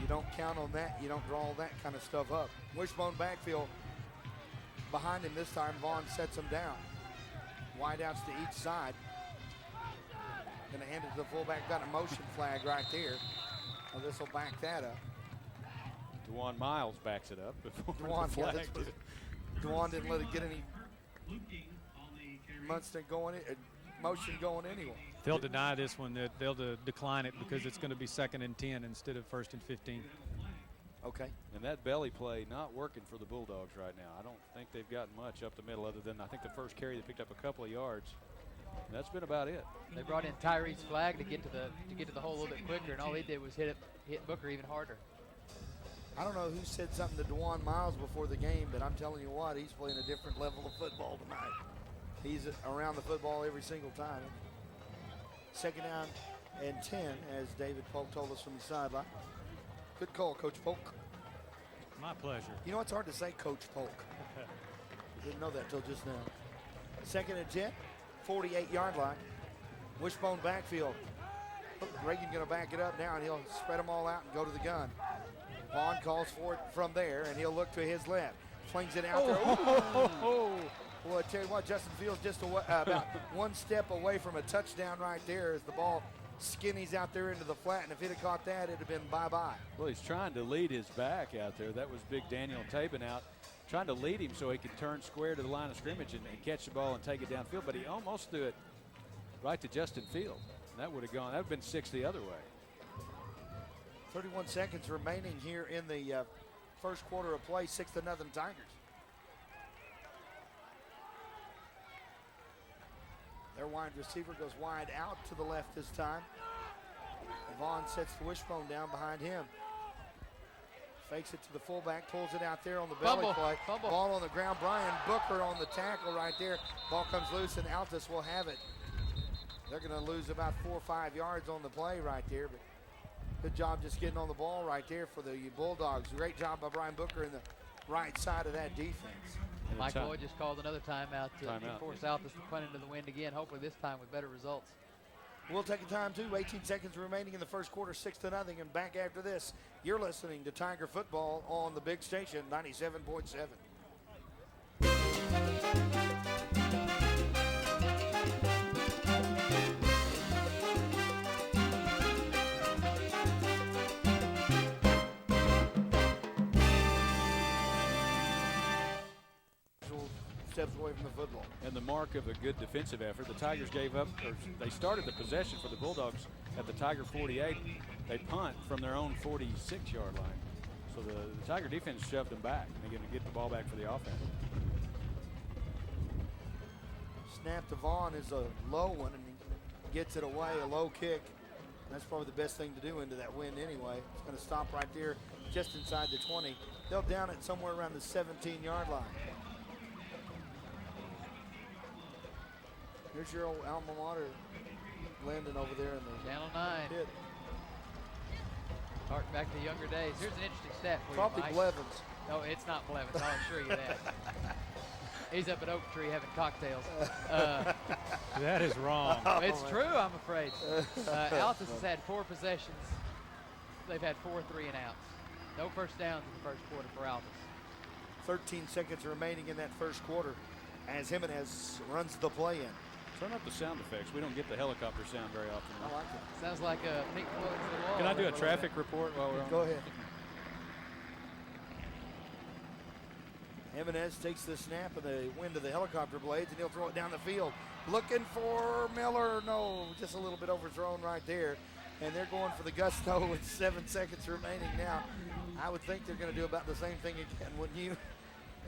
you don't count on that. You don't draw all that kind of stuff up. Wishbone backfield behind him this time. Vaughn sets him down. Wideouts to each side. Going to hand it to the fullback. Got a motion flag right there. Well, this will back that up. DeJuan Miles backs it up before DeJuan, the flag. DeJuan didn't let it get any motion going anyway. They'll deny this one. They'll decline it because it's going to be 2nd and 10 instead of 1st and 15. Okay. And that belly play not working for the Bulldogs right now. I don't think they've gotten much up the middle other than I think the first carry they picked up a couple of yards. And that's been about it. They brought in Tyree's flag to get to the hole a little bit quicker, and all he did was hit Booker even harder. I don't know who said something to DeJuan Miles before the game, but I'm telling you what, he's playing a different level of football tonight. He's around the football every single time. 2nd down and 10, as David Polk told us from the sideline. Good call, Coach Polk. My pleasure. You know, it's hard to say Coach Polk. Didn't know that till just now. 2nd and 10, 48-yard line. Wishbone backfield. Reagan going to back it up now, and he'll spread them all out and go to the gun. Vaughn calls for it from there, and he'll look to his left. Flings it out there. Well, I tell you what, Justin Fields just about one step away from a touchdown right there as the ball skinnies out there into the flat, and if he'd have caught that, it'd have been bye-bye. Well, he's trying to lead his back out there. That was big Daniel Tabin out, trying to lead him so he could turn square to the line of scrimmage and catch the ball and take it downfield, but he almost threw it right to Justin Fields. And that would have gone, that would have been 6 the other way. 31 seconds remaining here in the first quarter of play, 6-0 Tigers. Their wide receiver goes wide out to the left this time. Vaughn sets the wishbone down behind him. Fakes it to the fullback, pulls it out there on the belly play. Ball on the ground. Brian Booker on the tackle right there. Ball comes loose and Altus will have it. They're going to lose about 4 or 5 yards on the play right there, but good job just getting on the ball right there for the Bulldogs. Great job by Brian Booker in the right side of that defense. Mike Lloyd just called another timeout to force Altus to punt into the wind again, hopefully this time with better results. We'll take a time too. 18 seconds remaining in the first quarter, 6-0, and back after this. You're listening to Tiger Football on the big station, 97.7. steps away from the football. And the mark of a good defensive effort, the Tigers gave up, or they started the possession for the Bulldogs at the Tiger 48. They punt from their own 46-yard line. So the Tiger defense shoved them back. They're going to get the ball back for the offense. Snap to Vaughn is a low one, and he gets it away, a low kick. That's probably the best thing to do into that wind anyway. It's going to stop right there just inside the 20. They'll down it somewhere around the 17-yard line. Here's your old alma mater, Landon, over there in the Channel 9. pit. Hark back to younger days. Here's an interesting stat for Probably you, Mike. Blevins. No, it's not Blevins. I'll assure you that. He's up at Oak Tree having cocktails. That is wrong. It's true, I'm afraid. Altus has had 4 possessions. They've had 4 3-and-outs. No first downs in the first quarter for Altus. 13 seconds remaining in that first quarter as Jimenez runs the play in. Turn up the sound effects. We don't get the helicopter sound very often. I like it. Sounds like a Pink Floyd to the wall. Can I do a traffic report while we're on? Go ahead. Jimenez takes the snap of the wind of the helicopter blades, and he'll throw it down the field. Looking for Miller. No, just a little bit overthrown right there. And they're going for the gusto with 7 seconds remaining now. I would think they're going to do about the same thing again, wouldn't you?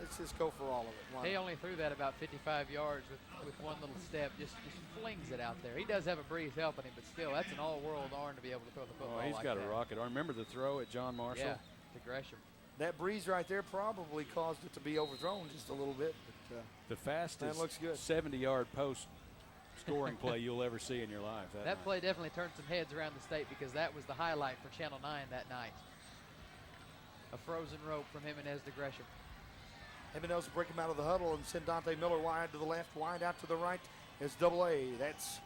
Let's just go for all of it. Why He not? only threw that about 55 yards with one little step, just flings it out there. He does have a breeze helping him, but still, that's an all-world arm to be able to throw the football Oh, he's like got that. a rocket. I remember the throw at John Marshall. Yeah, to Gresham. That breeze right there probably caused it to be overthrown just a little bit. But, The fastest looks good. 70-yard post scoring play you'll ever see in your life. That play definitely turned some heads around the state because that was the highlight for Channel 9 that night. A frozen rope from Jimenez to Gresham. Jimenez break him out of the huddle and send Dante Miller wide to the left, wide out to the right. It's double A. That's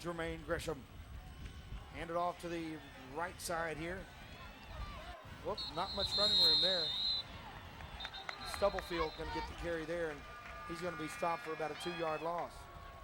Jermaine Gresham. Hand it off to the right side here. Whoop, not much running room there. Stubblefield going to get the carry there, and he's going to be stopped for about a 2-yard loss.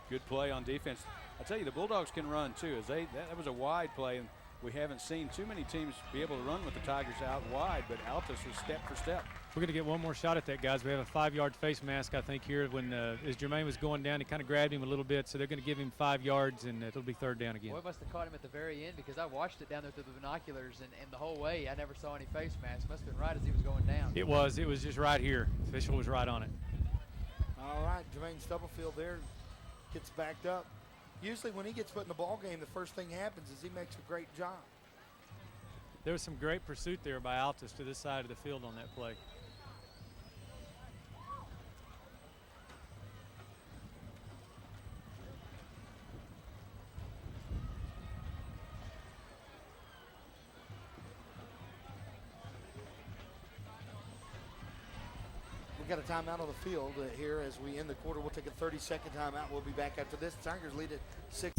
Good play on defense. I tell you, the Bulldogs can run too. That was a wide play, and we haven't seen too many teams be able to run with the Tigers out wide, but Altus was step for step. We're going to get one more shot at that, guys. We have a 5-yard face mask, I think, here. When as Jermaine was going down, he kind of grabbed him a little bit, so they're going to give him 5 yards, and it'll be 3rd down again. Boy, must have caught him at the very end because I watched it down there through the binoculars, and the whole way I never saw any face masks. Must have been right as he was going down. It was just right here. Official was right on it. All right, Jermaine Stubblefield there gets backed up. Usually when he gets put in the ball game, the first thing happens is he makes a great job. There was some great pursuit there by Altus to this side of the field on that play. We got a timeout on the field here as we end the quarter. We'll take a 30-second timeout. We'll be back after this. Tigers lead at 6.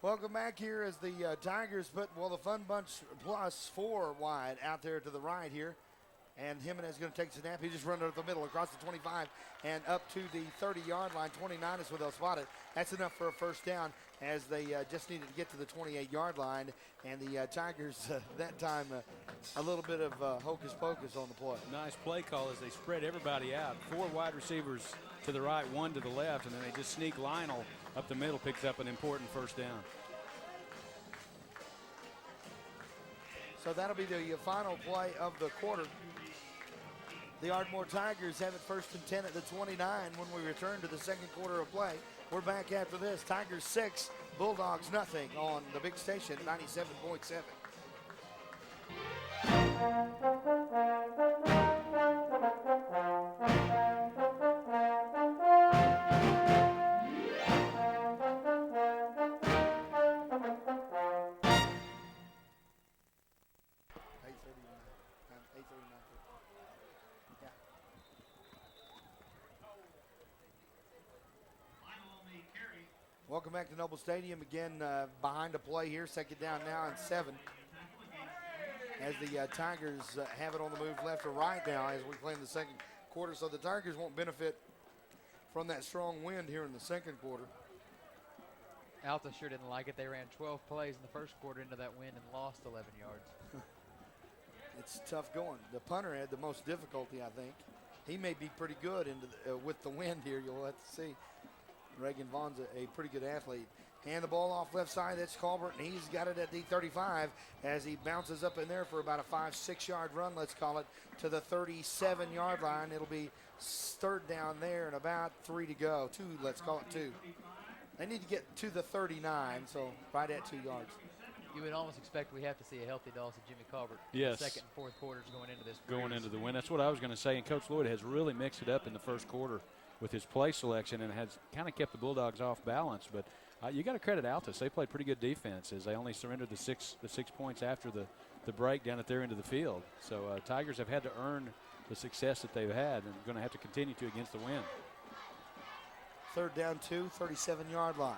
Welcome back here as the Tigers put, the Fun Bunch plus 4 wide out there to the right here. And Jimenez is going to take the snap. He just run it up the middle across the 25 and up to the 30-yard line. 29 is where they'll spot it. That's enough for a first down as they just needed to get to the 28-yard line. And the Tigers, that time, a little bit of hocus pocus on the play. Nice play call as they spread everybody out. 4 wide receivers to the right, 1 to the left, and then they just sneak Lionel up the middle, picks up an important first down. So that'll be the final play of the quarter. The Ardmore Tigers have it 1st and 10 at the 29 when we return to the second quarter of play. We're back after this. Tigers 6, Bulldogs nothing on the big station, 97.7. Welcome back to Noble Stadium. Again, behind the play here. Second down now and 7. as the Tigers have it on the move left or right now as we play in the second quarter. So the Tigers won't benefit from that strong wind here in the second quarter. Altus sure didn't like it. They ran 12 plays in the first quarter into that wind and lost 11 yards. It's tough going. The punter had the most difficulty, I think. He may be pretty good with the wind here. You'll have to see. Reagan Vaughn's a pretty good athlete. Hand the ball off left side. That's Colbert, and he's got it at the 35 as he bounces up in there for about a 5-6 yard run, let's call it, to the 37-yard line. It'll be third down there and about 3 to go. 2, let's call it 2. They need to get to the 39, so right at 2 yards. You would almost expect we have to see a healthy dose of Jimmy Colbert. Yes. Second and fourth quarters going into this. Going into the win. That's what I was going to say. And Coach Lloyd has really mixed it up in the first quarter with his play selection and has kind of kept the Bulldogs off balance. But you got to credit Altus. They played pretty good defense as they only surrendered the six points after the break down at their end of the field. So Tigers have had to earn the success that they've had and going to have to continue to against the wind. Third down 2, 37-yard line.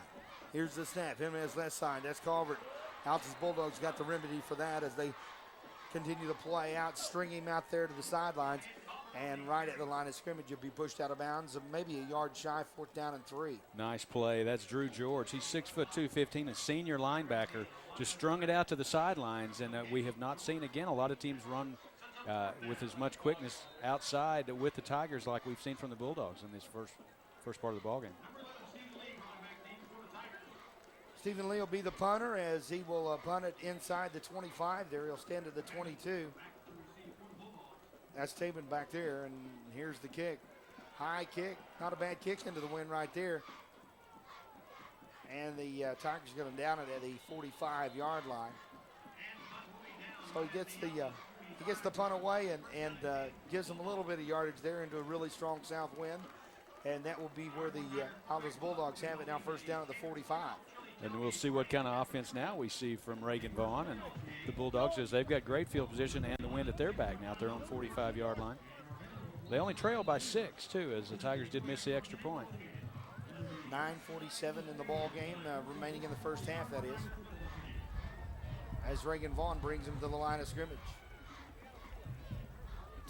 Here's the snap. Him as left side. That's Colbert. Altus Bulldogs got the remedy for that as they continue to play out, string him out there to the sidelines, and right at the line of scrimmage, you'll be pushed out of bounds, maybe a yard shy, 4th down and 3. Nice play. That's Drew George. He's 6'2", 215, a senior linebacker. Just strung it out to the sidelines, and we have not seen, again, a lot of teams run with as much quickness outside with the Tigers like we've seen from the Bulldogs in this first part of the ballgame. Stephen Lee will be the punter as he will punt it inside the 25 there. He'll stand at the 22. That's Tabin back there, and here's the kick. High kick, not a bad kick into the wind right there. And the Tigers going to down it at the 45-yard line. So he gets the punt away and gives them a little bit of yardage there into a really strong south wind. And that will be where the Altus Bulldogs have it now, first down at the 45. And we'll see what kind of offense now we see from Reagan Vaughn and the Bulldogs as they've got great field position and the wind at their back now at their own 45-yard line. They only trail by 6, too, as the Tigers did miss the extra point. 9:47 in the ball game, remaining in the first half, that is. As Reagan Vaughn brings him to the line of scrimmage.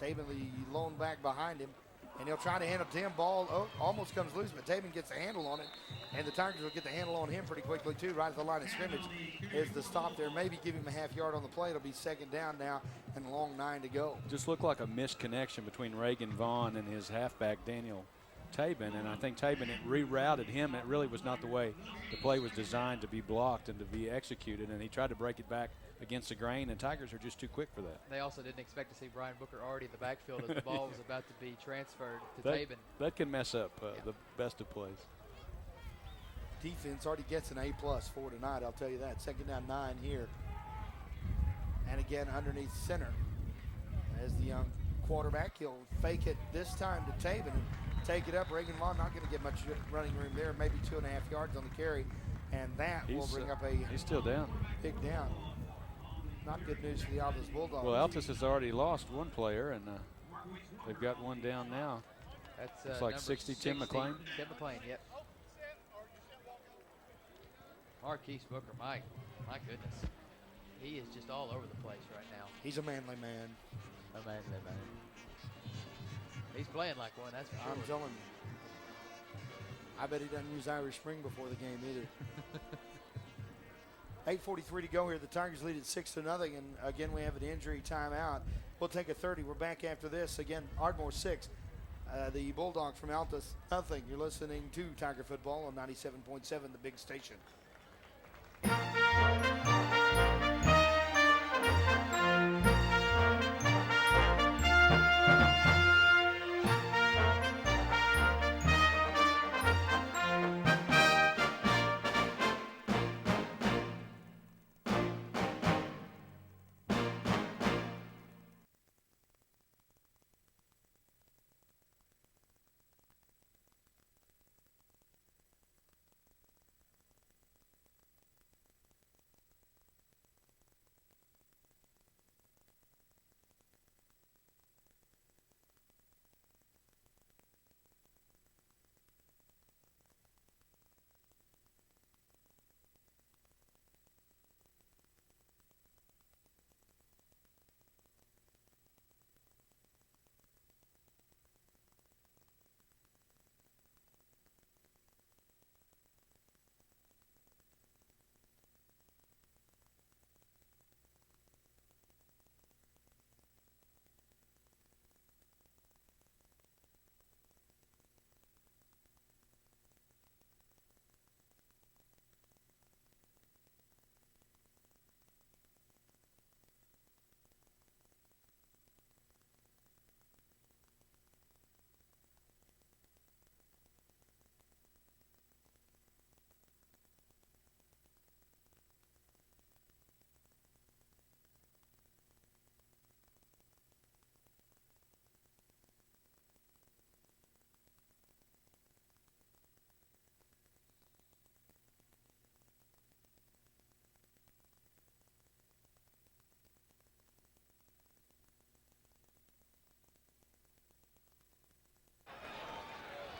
Tabin, the lone back behind him. And he'll try to hand it to him. Ball almost comes loose, but Tabin gets the handle on it. And the Tigers will get the handle on him pretty quickly, too, right at the line of scrimmage. Is the stop there. Maybe give him a half yard on the play. It'll be second down now and a long 9 to go. Just looked like a misconnection between Reagan Vaughn and his halfback, Daniel Tabin. And I think Tabin, it rerouted him. It really was not the way the play was designed to be blocked and to be executed. And he tried to break it back against the grain, and Tigers are just too quick for that. They also didn't expect to see Brian Booker already in the backfield as the ball was about to be transferred to Tabin. That can mess up the best of plays. Defense already gets an A+ for tonight, I'll tell you that. Second down 9 here. And again, underneath center. As the young quarterback, he'll fake it this time to Tabin and take it up. Reagan Vaughn not going to get much running room there, maybe 2.5 yards on the carry. And that will bring up a he's still down. Big down. Not good news for the Altus Bulldogs. Well, Altus has already lost one player, and they've got one down now. That's it's like 60, Tim McClain. Tim McClain, yep. Marquise Booker, my goodness. He is just all over the place right now. He's a manly man. A manly man. He's playing like one, that's for sure. I'm telling you. I bet he doesn't use Irish Spring before the game either. 8:43 to go here. The Tigers lead at 6-0, and again we have an injury timeout. We'll take a 30. We're back after this. Again, Ardmore 6. The Bulldogs from Altus, nothing. You're listening to Tiger Football on 97.7, the big station.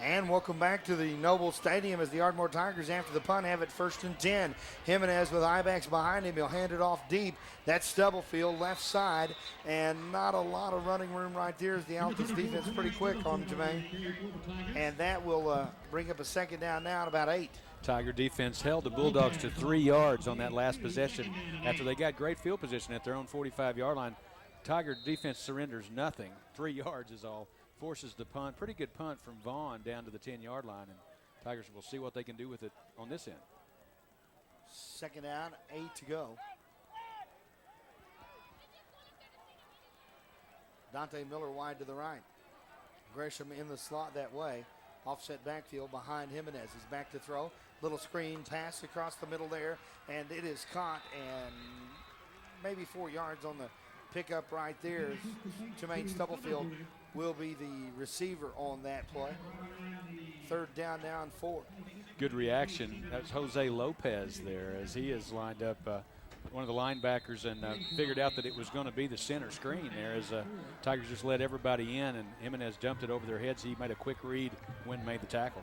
And welcome back to the Noble Stadium as the Ardmore Tigers, after the punt, have it 1st and 10. Jimenez with I-backs behind him. He'll hand it off deep. That's Stubblefield, left side, and not a lot of running room right there as the Altus defense pretty quick on Jermaine. And that will bring up a 2nd down now at about 8. Tiger defense held the Bulldogs to 3 yards on that last possession after they got great field position at their own 45-yard line. Tiger defense surrenders nothing. 3 yards is all. Forces the punt. Pretty good punt from Vaughn down to the 10-yard line, and Tigers will see what they can do with it on this end. 2nd down, 8 to go. Dante Miller wide to the right. Gresham in the slot that way. Offset backfield behind Jimenez. He's back to throw. Little screen pass across the middle there, and it is caught, and maybe 4 yards on the pickup right there. Jermaine Stubblefield will be the receiver on that play. 3rd down now and 4. Good reaction. That's Jose Lopez there as he is lined up, one of the linebackers, and figured out that it was going to be the center screen there as Tigers just let everybody in, and Jimenez dumped it over their heads. He made a quick read when made the tackle.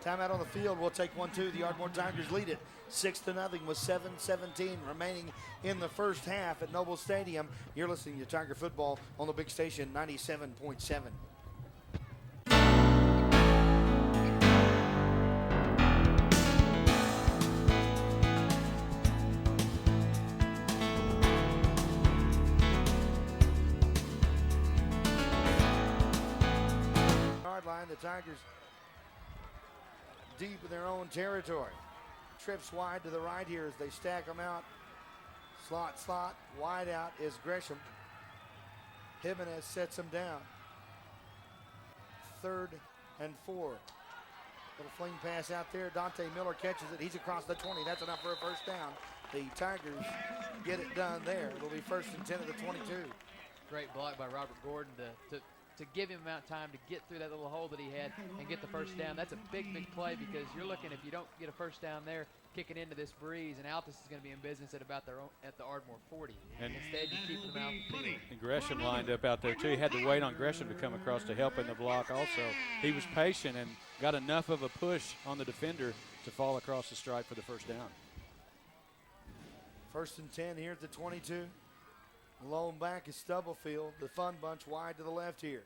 Timeout on the field. We'll take 1-2. The Ardmore Tigers lead it 6-0 with 7:17 remaining in the first half at Noble Stadium. You're listening to Tiger Football on the big station 97.7. Yard line, the Tigers deep in their own territory. Trips wide to the right here as they stack them out. Slot, wide out is Gresham. Jimenez sets him down. 3rd and 4. Little fling pass out there. Dante Miller catches it. He's across the 20. That's enough for a 1st down. The Tigers get it done there. It'll be 1st and 10 at the 22. Great block by Robert Gordon to give him amount of time to get through that little hole that he had and get the 1st down. That's a big play, because you're looking, if you don't get a 1st down there, kicking into this breeze, and Altus is going to be in business at about at the Ardmore 40. And instead, you keep them out the field. And Gresham lined up out there too. He had to wait on Gresham to come across to help in the block also. He was patient and got enough of a push on the defender to fall across the stripe for the 1st down. 1st and 10 here at the 22. Lone back is Stubblefield. The fun bunch wide to the left here.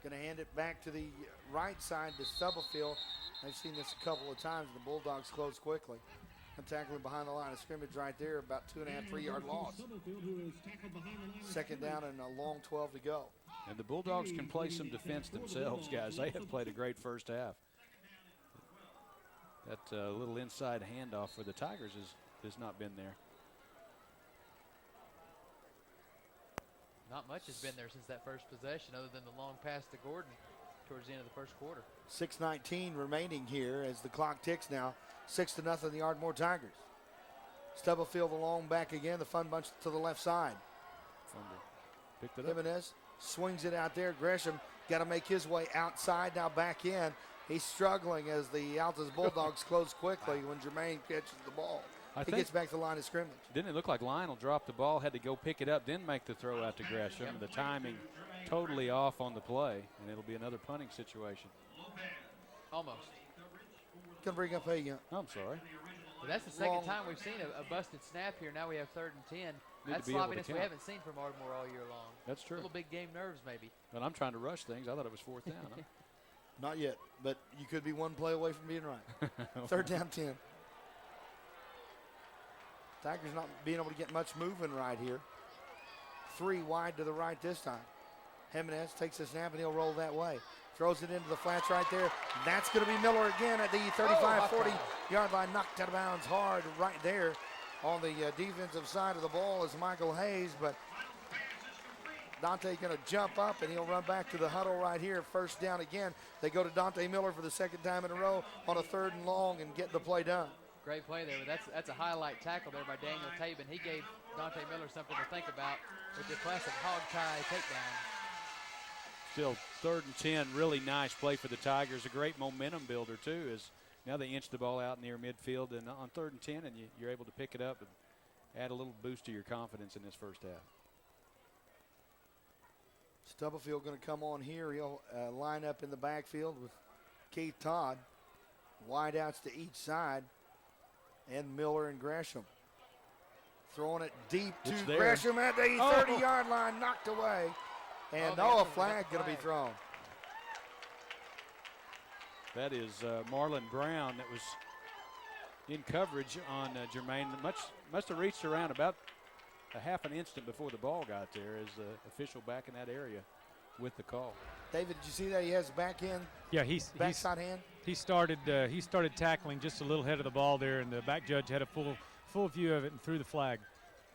Going to hand it back to the right side to Stubblefield. I've seen this a couple of times. The Bulldogs close quickly. And tackling behind the line of scrimmage right there, about 2.5, 3-yard loss. 2nd down and a long 12 to go. And the Bulldogs can play some defense themselves, guys. They have played a great 1st half. That little inside handoff for the Tigers has not been there. Not much has been there since that 1st possession, other than the long pass to Gordon towards the end of the 1st quarter. 6:19 remaining here as the clock ticks now. 6-0 the Ardmore Tigers. Stubblefield along back again. The fun bunch to the left side. Picked it up. Jimenez swings it out there. Gresham got to make his way outside, now back in. He's struggling as the Altus Bulldogs close quickly when Jermaine catches the ball. He gets back to the line of scrimmage. Didn't it look like Lionel dropped the ball, had to go pick it up, then make the throw out to Gresham? Yep. The timing totally off on the play, and it'll be another punting situation. Almost. Can bring up a. I'm sorry. But that's the second time we've seen a busted snap here. Now we have 3rd and 10. That's sloppiness we haven't seen from Ardmore all year long. That's true. Little big game nerves, maybe. But I'm trying to rush things. I thought it was 4th down. Huh? Not yet, but you could be one play away from being right. 3rd down 10. Tigers not being able to get much moving right here. 3 wide to the right this time. Jimenez takes the snap and he'll roll that way. Throws it into the flats right there. That's going to be Miller again at the 35, 40-yard line. Knocked out of bounds hard right there on the defensive side of the ball is Michael Hayes, but Dante going to jump up and he'll run back to the huddle right here. 1st down again. They go to Dante Miller for the 2nd time in a row on a 3rd and long and get the play done. Great play there. That's a highlight tackle there by Daniel Tabin. He gave Dante Miller something to think about with the classic hog tie takedown. Still 3rd and 10, really nice play for the Tigers. A great momentum builder too, as now they inch the ball out near midfield, and on 3rd and 10, and you're able to pick it up and add a little boost to your confidence in this 1st half. Stubblefield going to come on here. He'll line up in the backfield with Keith Todd. Wide outs to each side. And Miller and Gresham. Throwing it deep to Gresham at the 30-yard line, knocked away. And a flag going to be thrown. That is Marlon Brown that was in coverage on Jermaine. Must have reached around about a half an instant before the ball got there as the official back in that area with the call. David, did you see that he has back end? Yeah, backside hand. He started tackling just a little head of the ball there, and the back judge had a full view of it and threw the flag.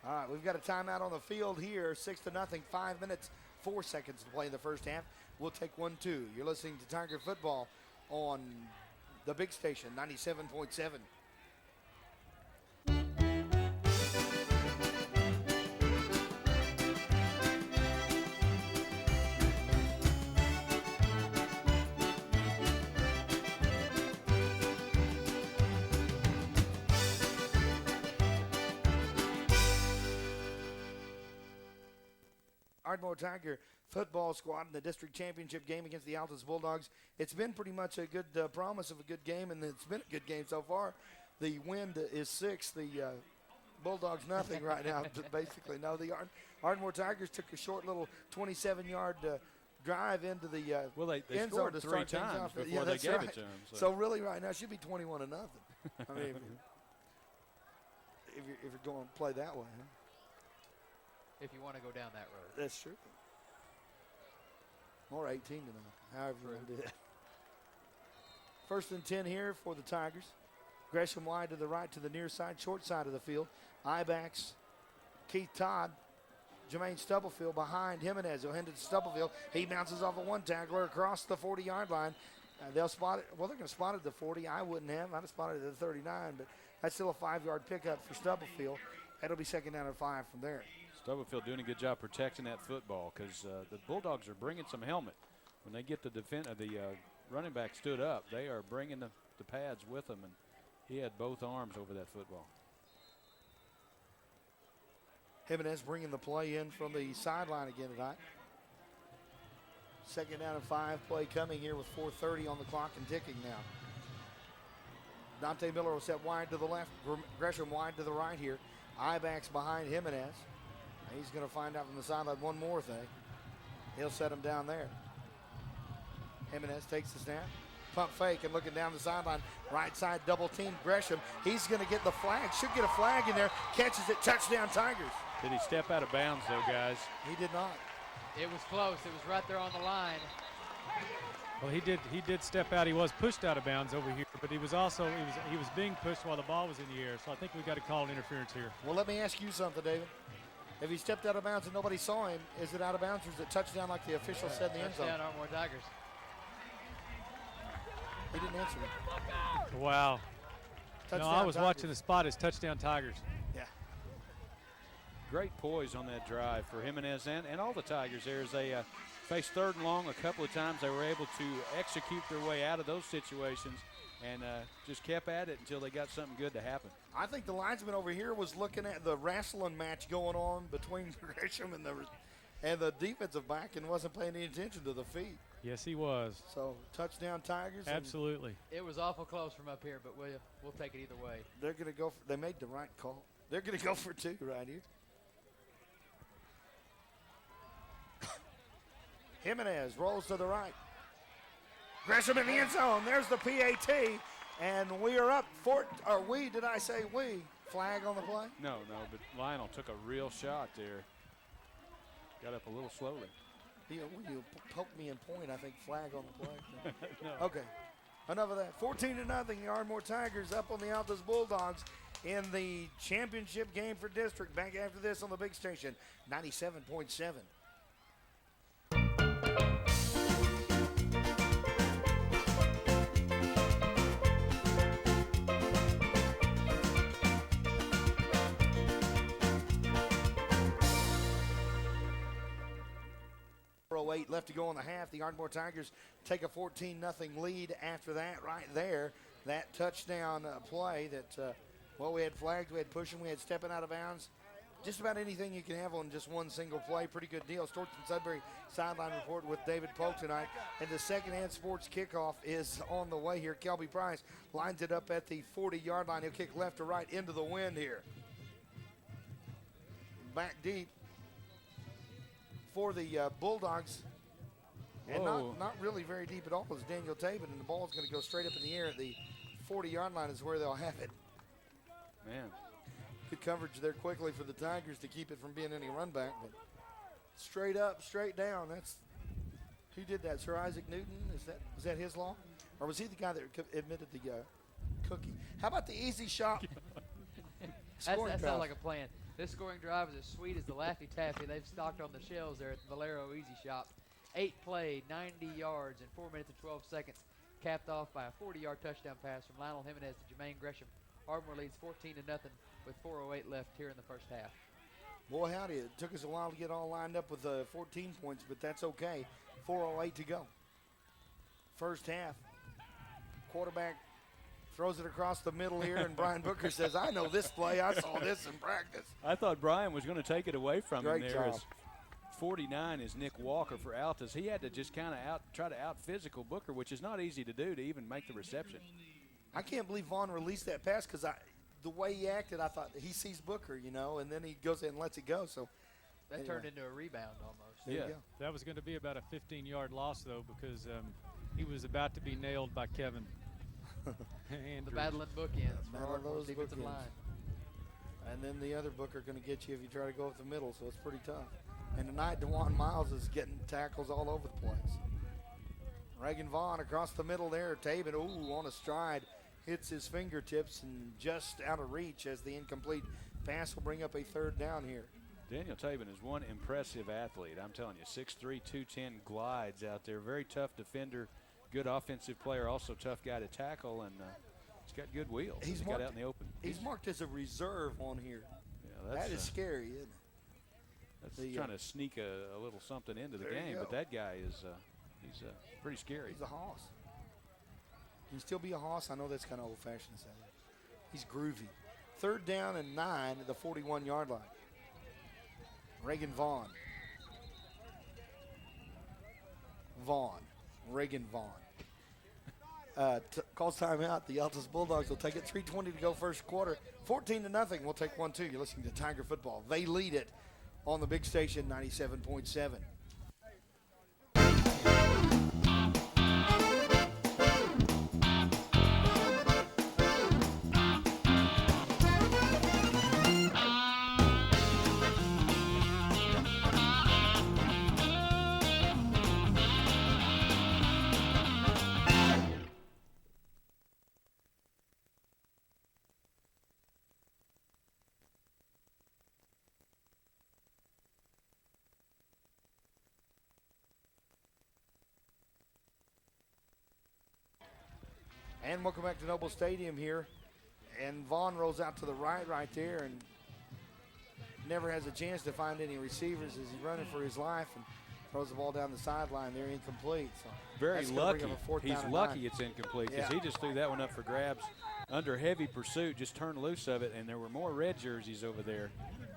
All right, we've got a timeout on the field here, 6-0, 5 minutes, 4 seconds to play in the first half. We'll take 1-2. You're listening to Tiger Football on the big station, 97.7. Ardmore Tiger football squad in the district championship game against the Altus Bulldogs. It's been pretty much a good promise of a good game, and it's been a good game so far. The wind is 6. The Bulldogs nothing right now, basically. No, the Ardmore Tigers took a short little 27-yard drive into the they end zone scored to 3 start things times off. before they gave it to them. So really right now it should be 21-0. I mean, if you're going to play that way, huh? If you want to go down that road. That's true. Or 18-0, however you want to do that. 1st and 10 here for the Tigers. Gresham wide to the right to the near side, short side of the field. I-backs, Keith Todd, Jermaine Stubblefield behind Jimenez. He'll hand it to Stubblefield. He bounces off of one tackler across the 40-yard line. They'll spot it. Well, they're going to spot it at the 40. I wouldn't have. I'd have spotted it at the 39, but that's still a 5-yard pickup for Stubblefield. That'll be 2nd down and 5 from there. Stubblefield doing a good job protecting that football because the Bulldogs are bringing some helmet. When they get the running back stood up, they are bringing the pads with them, and he had both arms over that football. Jimenez bringing the play in from the sideline again tonight. 2nd down and 5 play coming here with 4:30 on the clock and ticking now. Dante Miller will set wide to the left. Gresham wide to the right here. I-backs behind Jimenez. He's going to find out from the sideline one more thing. He'll set him down there. Jimenez takes the snap. Pump fake and looking down the sideline. Right side double team Gresham. He's going to get the flag. Should get a flag in there. Catches it. Touchdown Tigers. Did he step out of bounds though, guys? He did not. It was close. It was right there on the line. Well, he did step out. He was pushed out of bounds over here, but he was being pushed while the ball was in the air. So I think we got to call an interference here. Well, let me ask you something, David. If he stepped out of bounds and nobody saw him, is it out of bounds or is it touchdown like the official said in the end zone? Touchdown, Ardmore Tigers. He didn't answer me. Wow. Touchdown No, I was Tigers. watching the spot as touchdown Tigers. Yeah. Great poise on that drive for Jimenez and all the Tigers there as they faced 3rd and long a couple of times. They were able to execute their way out of those situations and just kept at it until they got something good to happen. I think the linesman over here was looking at the wrestling match going on between Gresham and the defensive back and wasn't paying any attention to the feet. Yes, he was. So touchdown Tigers. Absolutely. It was awful close from up here, but we'll take it either way. They're going to go. They made the right call. They're going to go for 2 right here. Jimenez rolls to the right. Gresham in the end zone. There's the PAT. And we are up. Flag on the play? No, but Lionel took a real shot there. Got up a little slowly. You poked me in point, I think flag on the play. No. Okay. Enough of that. 14-0. The Ardmore Tigers up on the Altus Bulldogs in the championship game for district. Back after this on the big station, 97.7. Left to go in the half. The Ardmore Tigers take a 14-0 lead after that right there. That touchdown play that, we had flags, we had pushing, we had stepping out of bounds. just about anything you can have on just one single play. Pretty good deal. Storton Sudbury sideline report with David Polk tonight. And the second-hand sports kickoff is on the way here. Kelby Price lines it up at the 40-yard line. He'll kick left to right into the wind here. Back deep for the Bulldogs. And not really very deep at all is Daniel Tabin, and the ball is going to go straight up in the air at the 40-yard line is where they'll have it. Man. Good coverage there quickly for the Tigers to keep it from being any run back, but straight up, straight down. That's who did that? Sir Isaac Newton? Was that his law, or was he the guy that admitted the cookie? How about the easy shot? That sounds like a plan. This scoring drive is as sweet as the Laffy Taffy they've stocked on the shelves there at the Valero Easy Shop. 8 play, 90 yards in 4 minutes and 12 seconds, capped off by a 40-yard touchdown pass from Lionel Jimenez to Jermaine Gresham. Ardmore leads 14-0 with 4:08 left here in the first half. Boy, howdy, it took us a while to get all lined up with 14 points, but that's okay. 4:08 to go. First half. Quarterback throws it across the middle here, and Brian Booker says, I know this play. I saw this in practice. I thought Brian was going to take it away from him there. Job. As 49 is Nick Walker for Altus. He had to just kind of try to out-physical Booker, which is not easy to do to even make the reception. I can't believe Vaughn released that pass because the way he acted, I thought he sees Booker, and then he goes in and lets it go. So that turned into a rebound almost. There you go. That was going to be about a 15-yard loss, though, because he was about to be nailed by Kevin. The battling bookends for Ardmore's defensive line. And then the other Booker going to get you if you try to go up the middle, so it's pretty tough. And tonight, DeJuan Miles is getting tackles all over the place. Reagan Vaughn across the middle there. Tabin, on a stride, hits his fingertips and just out of reach as the incomplete pass will bring up a third down here. Daniel Tabin is one impressive athlete. I'm telling you, 6'3", 210, glides out there. Very tough defender, good offensive player, also tough guy to tackle, and he's got good wheels. He's got out in the open. He's marked as a reserve on here. Yeah, that is scary, isn't it? That's trying to sneak a little something into the game, but that guy is he's pretty scary. He's a hoss. Can you still be a hoss? I know that's kind of old-fashioned to say. He's groovy. Third down and 9 at the 41-yard line. Reagan Vaughn. Reagan Vaughn. Calls timeout. The Altus Bulldogs will take it. 3:20 to go first quarter. 14-0. We'll take 1-2. You're listening to Tiger Football. They lead it on the big station, 97.7. And welcome back to Noble Stadium here. And Vaughn rolls out to the right there and never has a chance to find any receivers as he's running for his life and throws the ball down the sideline there incomplete. So very lucky. He's lucky 9. It's incomplete because he just threw that one up for grabs under heavy pursuit, just turned loose of it, and there were more red jerseys over there.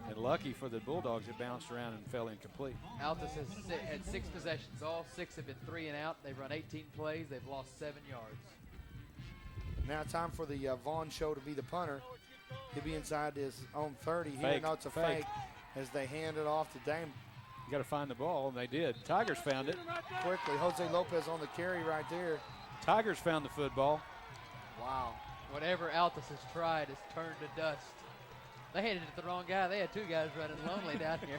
And lucky for the Bulldogs, it bounced around and fell incomplete. Altus has had 6 possessions. All 6 have been 3 and out. They've run 18 plays. They've lost 7 yards. Now time for the Vaughn show to be the punter. He'll be inside his own 30. Fake. Here, no, it's a fake as they hand it off to Dame. You got to find the ball, and they did. Tigers found it. Quickly, Jose Lopez on the carry right there. Tigers found the football. Wow. Whatever Altus has tried has turned to dust. They handed it to the wrong guy. They had 2 guys running lonely down here.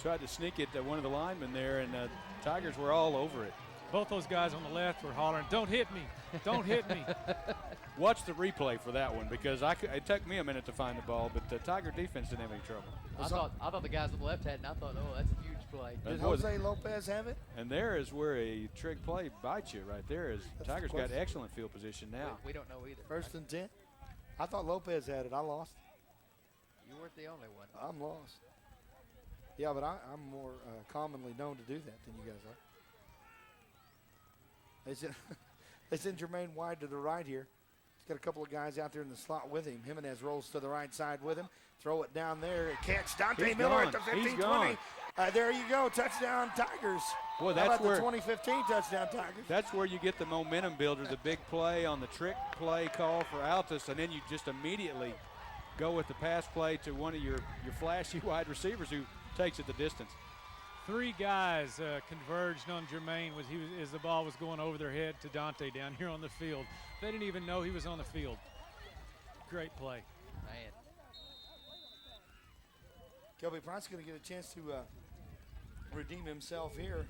Tried to sneak it to one of the linemen there, and Tigers were all over it. Both those guys on the left were hollering, "Don't hit me! Don't hit me!" Watch the replay for that one because it took me a minute to find the ball, but the Tiger defense didn't have any trouble. I thought the guys on the left had, and I thought, oh, that's a huge play. Did Jose Lopez have it? And there is where a trick play bites you right there. Tigers got excellent field position now. We don't know either. First and 10. I thought Lopez had it. I lost. You weren't the only one. I'm lost. Yeah, but I'm more commonly known to do that than you guys are. They send Jermaine wide to the right here. got a couple of guys out there in the slot with him. Jimenez rolls to the right side with him. Throw it down there. Catch Dante He's Miller gone. at the He's 15-20. gone. There you go. Touchdown, Tigers. Boy, How that's about where the 2015 touchdown, Tigers? that's where you get the momentum builder, the big play on the trick play call for Altus, and then you just immediately go with the pass play to one of your flashy wide receivers who takes it the distance. 3 guys converged on Jermaine as the ball was going over their head to Dante down here on the field. They didn't even know he was on the field. Great play. Man. Kelby Price going to get a chance to redeem himself here.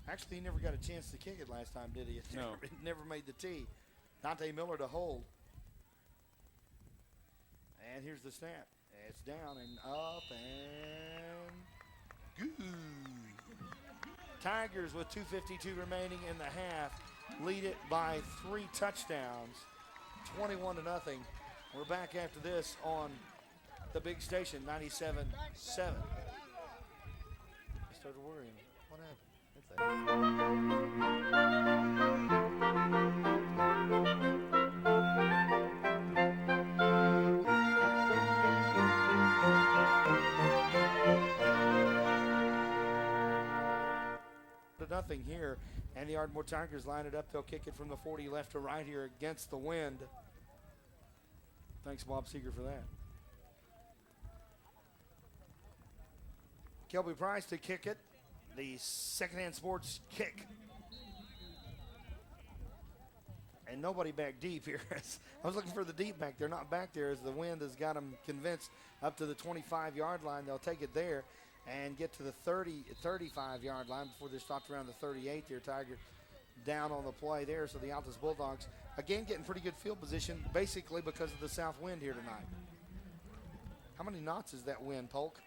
Actually, he never got a chance to kick it last time, did he? It No. never made the tee. Dante Miller to hold. And here's the snap. It's down and up and good. Tigers with 2:52 remaining in the half lead it by 3 touchdowns, 21-0. We're back after this on the big station, 97.7. I started worrying. What happened? Nothing here, and the Ardmore Tigers line it up. They'll kick it from the 40 left to right here against the wind. Thanks, Bob Seeger, for that. Kelby Price to kick it. The Secondhand Sports kick. And nobody back deep here. I was looking for the deep back. They're not back there as the wind has got them convinced up to the 25-yard line. They'll take it there and get to the 35-yard line before they're stopped around the 38 there. Tiger down on the play there. So the Altus Bulldogs, again, getting pretty good field position, basically because of the south wind here tonight. How many knots is that wind, Polk?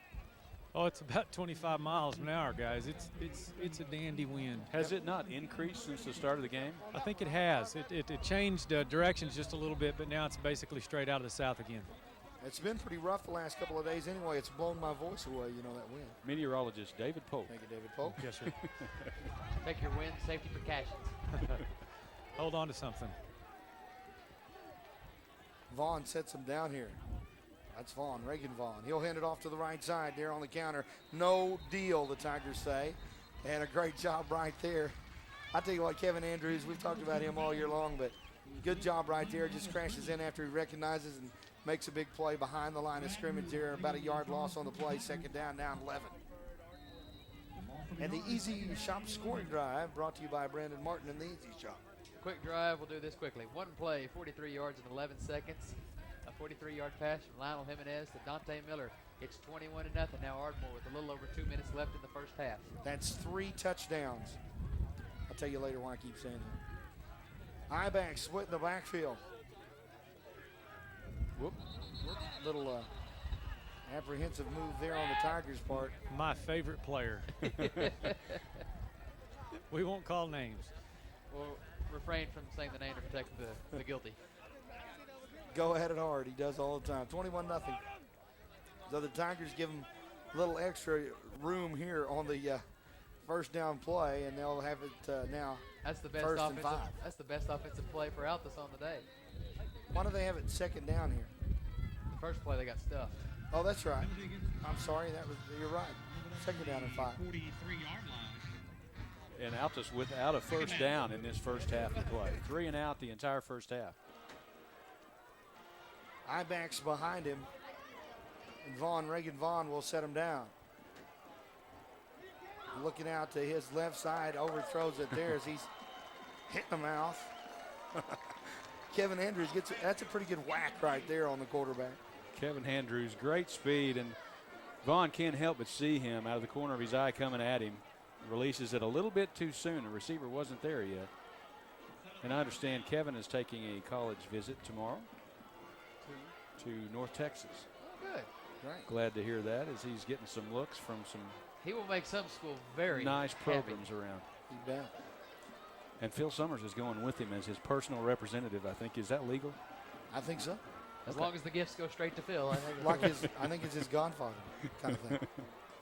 Oh, it's about 25 miles an hour, guys. It's a dandy wind. Has it not increased since the start of the game? I think it has. It changed directions just a little bit, but now it's basically straight out of the south again. It's been pretty rough the last couple of days anyway. It's blown my voice away, you know, that wind. Meteorologist David Polk. Thank you, David Polk. Yes, sir. Take your wind safety precautions. Hold on to something. Vaughn sets him down here. That's Vaughn, Reagan Vaughn. He'll hand it off to the right side there on the counter. No deal, the Tigers say. And a great job right there. I tell you what, Kevin Andrews, we've talked about him all year long, but good job right there. Just crashes in after he recognizes and makes a big play behind the line of scrimmage there. About a yard loss on the play. Second down, 11. And the Easy Shop scoring drive brought to you by Brandon Martin and the Easy Shop. Quick drive. We'll do this quickly. One play, 43 yards in 11 seconds. A 43-yard pass from Lionel Jimenez to Dante Miller. It's 21-0 now. Ardmore with a little over 2 minutes left in the first half. That's 3 touchdowns. I'll tell you later why I keep saying it. I-back split in the backfield. Whoop. Little apprehensive move there on the Tigers' part. My favorite player. We won't call names. We'll refrain from saying the name to protect the guilty. Go at it hard. He does all the time. 21-0. So the Tigers give him a little extra room here on the first down play, and they'll have it now. That's the best First and offensive. 5. That's the best offensive play for Altus on the day. Why do they have it second down here? The first play they got stuffed. Oh, that's right. I'm sorry. You're right. Second down and 5. 43-yard line. And Altus without a first down in this first half of play. 3 and out the entire first half. I-backs behind him. And Reagan Vaughn will set him down. Looking out to his left side, overthrows it there as he's hitting the mouth. Kevin Andrews gets it. That's a pretty good whack right there on the quarterback. Kevin Andrews, great speed, and Vaughn can't help but see him out of the corner of his eye coming at him. Releases it a little bit too soon. The receiver wasn't there yet. And I understand Kevin is taking a college visit tomorrow to North Texas. Oh, good. Right. Glad to hear that as he's getting some looks from some He will make some school very nice happy. programs around. You bet. And Phil Summers is going with him as his personal representative, I think. Is that legal? I think so. As long as the gifts go straight to Phil. I think I think it's his godfather kind of thing.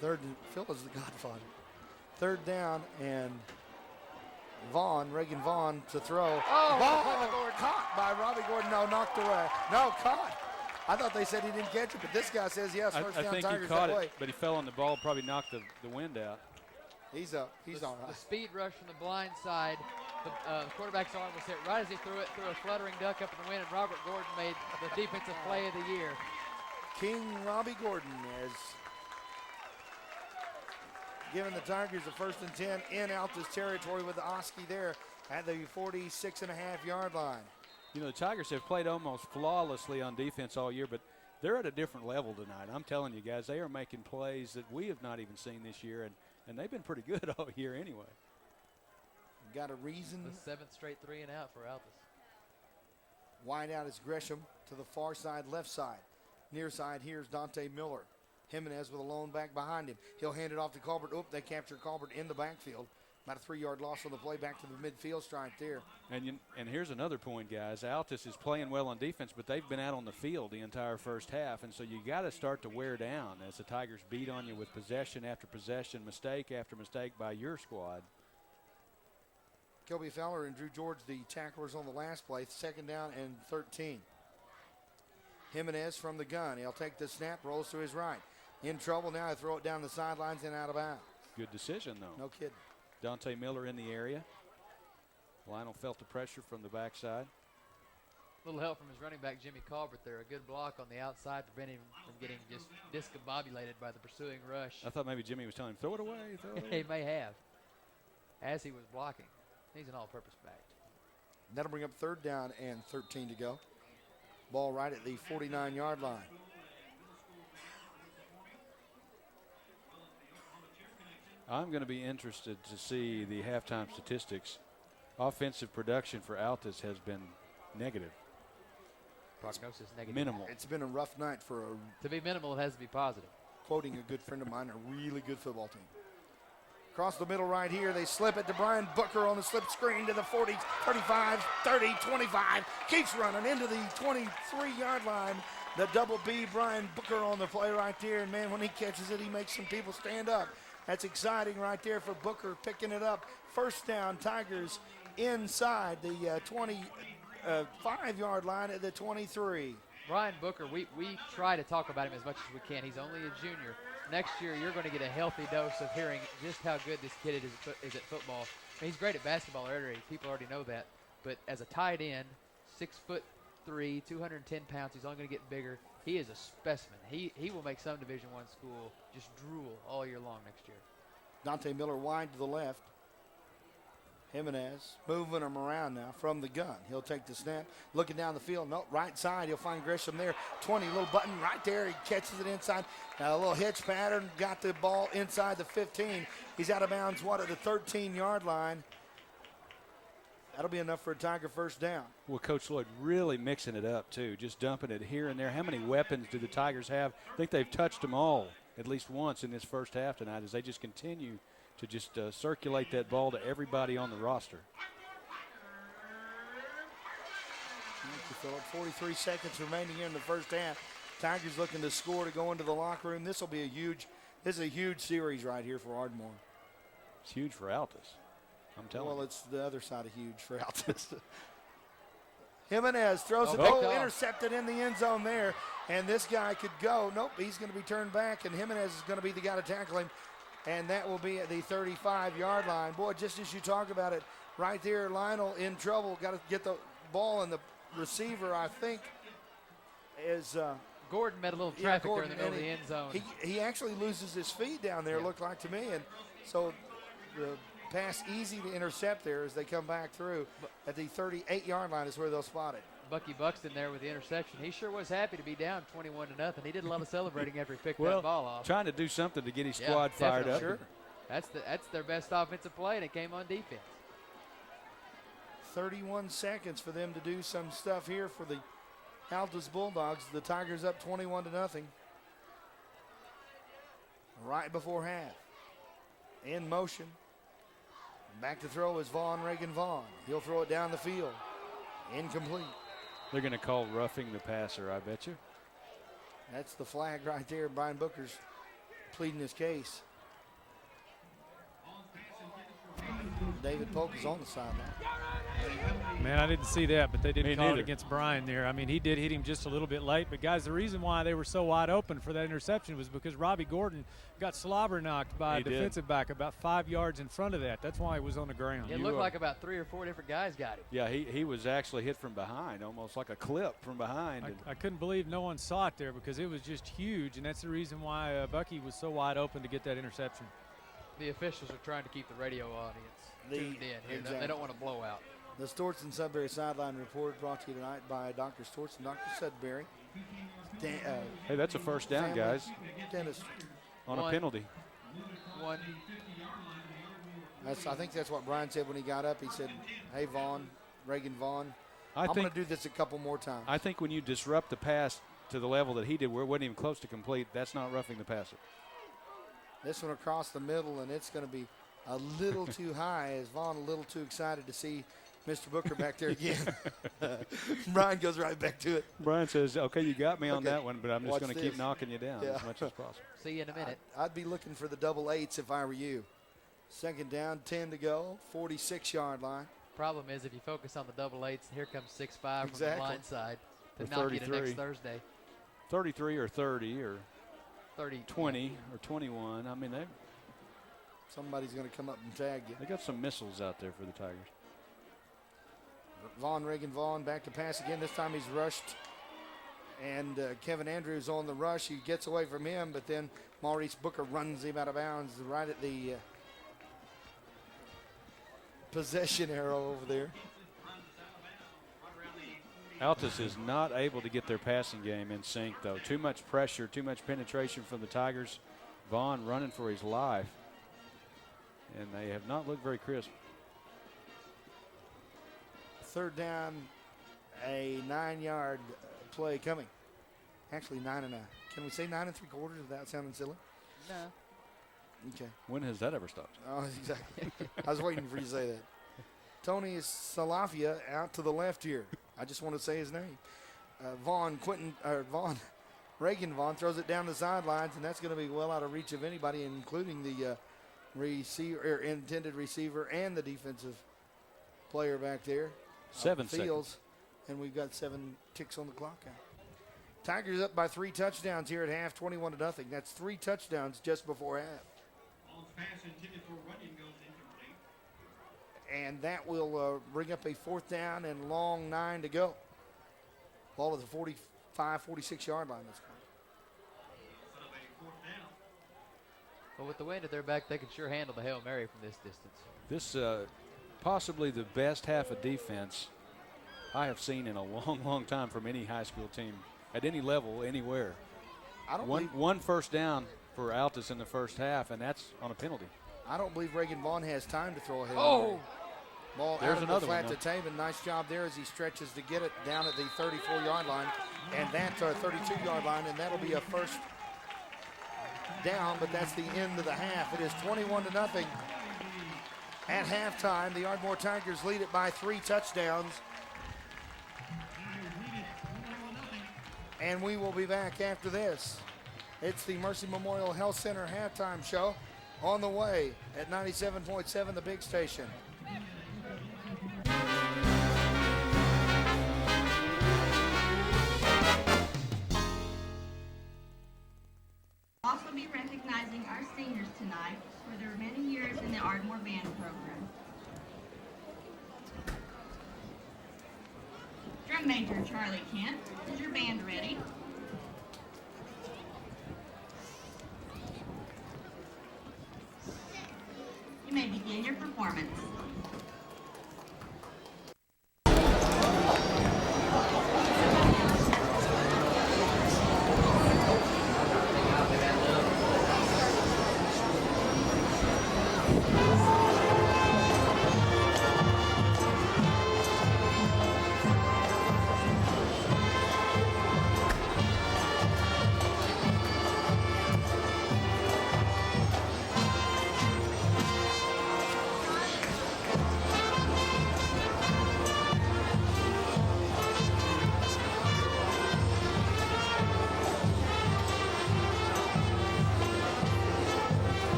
Phil is the godfather. Third down and Reagan Vaughn to throw. Oh, Ball caught by Robbie Gordon. No, knocked away. No, caught. I thought they said he didn't catch it, but this guy says yes. First I down, think Tigers he caught that way. it, but he fell on the ball, probably knocked the wind out. He's up. He's all The right. speed rush from the blind side. The quarterback's arm was hit right as he threw it through a fluttering duck up in the wind, and Robert Gordon made the defensive play of the year. King Robbie Gordon has given the Tigers a 1st and 10 in Altus territory with the Oski there at the 46.5-yard line. You know, the Tigers have played almost flawlessly on defense all year, but they're at a different level tonight. I'm telling you guys, they are making plays that we have not even seen this year, and they've been pretty good all year anyway. Got a reason. The 7th straight 3 and out for Altus. Wide out is Gresham to the far side, left side. Near side, here's Dante Miller. Jimenez with a lone back behind him. He'll hand it off to Colbert. Oop, they capture Colbert in the backfield. About a 3-yard loss on the play back to the midfield stripe there. And here's another point, guys. Altus is playing well on defense, but they've been out on the field the entire first half, and so you got to start to wear down as the Tigers beat on you with possession after possession, mistake after mistake by your squad. Kobe Fowler and Drew George, the tacklers on the last play. 2nd down and 13. Jimenez from the gun. He'll take the snap, rolls to his right. In trouble now. I throw it down the sidelines and out of bounds. Good decision, though. No kidding. Dante Miller in the area. Lionel felt the pressure from the backside. Little help from his running back, Jimmy Colbert there. A good block on the outside, preventing him from getting just discombobulated by the pursuing rush. I thought maybe Jimmy was telling him, throw it away, throw it away. He may have, as he was blocking. He's an all-purpose back. That'll bring up 3rd down and 13 to go. Ball right at the 49-yard line. I'm going to be interested to see the halftime statistics. Offensive production for Altus has been negative. Prognosis negative. Minimal. It's been a rough night for To be minimal, it has to be positive. quoting a good friend of mine, a really good football team. Across the middle right here, they slip it to Brian Booker on the slip screen to the 40, 35, 30, 25. Keeps running into the 23-yard line. The double B, Brian Booker on the play right there. And, man, when he catches it, he makes some people stand up. That's exciting right there for Booker picking it up. 1st down, Tigers inside the 25-yard line at the 23. Brian Booker, we try to talk about him as much as we can. He's only a junior. Next year, you're going to get a healthy dose of hearing just how good this kid is at football. I mean, he's great at basketball already. People already know that. But as a tight end, 6'3", 210 pounds, he's only going to get bigger. He is a specimen. He will make some Division I school just drool all year long next year. Dante Miller wide to the left. Jimenez moving him around now from the gun. He'll take the snap. Looking down the field. No, right side. He'll find Gresham there. 20, little button right there. He catches it inside. Now a little hitch pattern. Got the ball inside the 15. He's out of bounds, at the 13-yard line. That'll be enough for a Tiger 1st down. Well, Coach Lloyd really mixing it up, too, just dumping it here and there. How many weapons do the Tigers have? I think they've touched them all at least once in this first half tonight as they just continue to just circulate that ball to everybody on the roster. Thank you, Philip. 43 seconds remaining here in the first half. Tigers looking to score to go into the locker room. This is a huge series right here for Ardmore. It's huge for Altus. I'm telling you. Well, it's the other side of huge for Altus. Jimenez throws it. Intercepted in the end zone there. And this guy could go. Nope, he's going to be turned back, and Jimenez is going to be the guy to tackle him. And that will be at the 35-yard line. Boy, just as you talk about it, right there, Lionel in trouble. Got to get the ball, and the receiver, I think, is Gordon met a little traffic there in the middle of the end zone. He actually loses his feet down there, looked like to me. And so the pass easy to intercept there as they come back through. At the 38-yard line is where they'll spot it. Bucky Buxton there with the interception. He sure was happy to be down 21-0. He did a lot of celebrating after he picked that ball off. Trying to do something to get his squad fired up. Sure. That's their best offensive play, and it came on defense. 31 seconds for them to do some stuff here for the Altus Bulldogs. The Tigers up 21-0. Right before half. In motion. Back to throw is Reagan Vaughn. He'll throw it down the field. Incomplete. They're going to call roughing the passer, I bet you. That's the flag right there. Brian Booker's pleading his case. David Polk is on the sideline. Man, I didn't see that, but they didn't Me call it neither. against Brian there. I mean, he did hit him just a little bit late. But, guys, the reason why they were so wide open for that interception was because Robbie Gordon got slobber knocked by a He did. defensive back about 5 yards in front of that. That's why he was on the ground. It looked like about 3 or 4 different guys got him. Yeah, he was actually hit from behind, almost like a clip from behind. And I couldn't believe no one saw it there because it was just huge, and that's the reason why Bucky was so wide open to get that interception. The officials are trying to keep the radio audience tuned in here. Exactly. They don't want to blow out. The Stortson Sudbury Sideline Report brought to you tonight by Dr. Stortson, Dr. Sudbury. hey, that's a first down, family guys, Dentist. on a penalty. One. I think that's what Brian said when he got up. He said, hey, Vaughn, Reagan Vaughn, I'm going to do this a couple more times. I think when you disrupt the pass to the level that he did, where it wasn't even close to complete, that's not roughing the passer. This one across the middle, and it's going to be a little too high as Vaughn a little too excited to see Mr. Booker back there again. Brian goes right back to it. Brian says, okay, you got me on Okay, that one, but I'm just watch going to keep this. knocking you down Yeah. as much as possible. See you in a minute. I'd be looking for the double eights if I were you. Second down, 10 to go, 46-yard line. Problem is, if you focus on the double eights, here comes 6'5" from Exactly. the line side to Or knock you to 33. next Thursday. 33 or 30 or 30. 20 or 21. I mean, Somebody's going to come up and tag you. they got some missiles out there for the Tigers. Reagan Vaughn back to pass again. This time he's rushed. And Kevin Andrews on the rush. He gets away from him, but then Maurice Booker runs him out of bounds right at the possession arrow over there. Altus is not able to get their passing game in sync, though. Too much pressure, too much penetration from the Tigers. Vaughn running for his life. And they have not looked very crisp. Third down, a 9-yard play coming. Actually, 9 and a. Can we say 9 3/4 without sounding silly? No. Okay. When has that ever stopped? Oh, exactly. I was waiting for you to say that. Tony Salafia out to the left here. I just want to say his name. Reagan Vaughn throws it down the sidelines, and that's going to be well out of reach of anybody, including the intended receiver and the defensive player back there. 7 Fields, seconds. and we've got 7 ticks on the clock now. Tigers up by 3 touchdowns here at half, 21-0. That's 3 touchdowns just before half. And that will bring up a 4th down and long 9 to go. Ball at the 45, 46-yard line this time. But with the wind at their back, they can sure handle the Hail Mary from this distance. This possibly the best half of defense I have seen in a long, long time from any high school team at any level, anywhere. One first down for Altus in the first half, and that's on a penalty. I don't believe Reagan Vaughn has time to throw a Hail Mary. Ball There's out of another the flat one, to Taven. Nice job there as he stretches to get it down at the 34-yard line. And that's our 32-yard line, and that'll be a first down, but that's the end of the half. It is 21-0. At halftime, the Ardmore Tigers lead it by 3 touchdowns. And we will be back after this. It's the Mercy Memorial Health Center halftime show on the way at 97.7, the big station. Also be recognizing our seniors tonight for their many years in the Ardmore Band program. Drum Major Charlie Kent, is your band ready? You may begin your performance.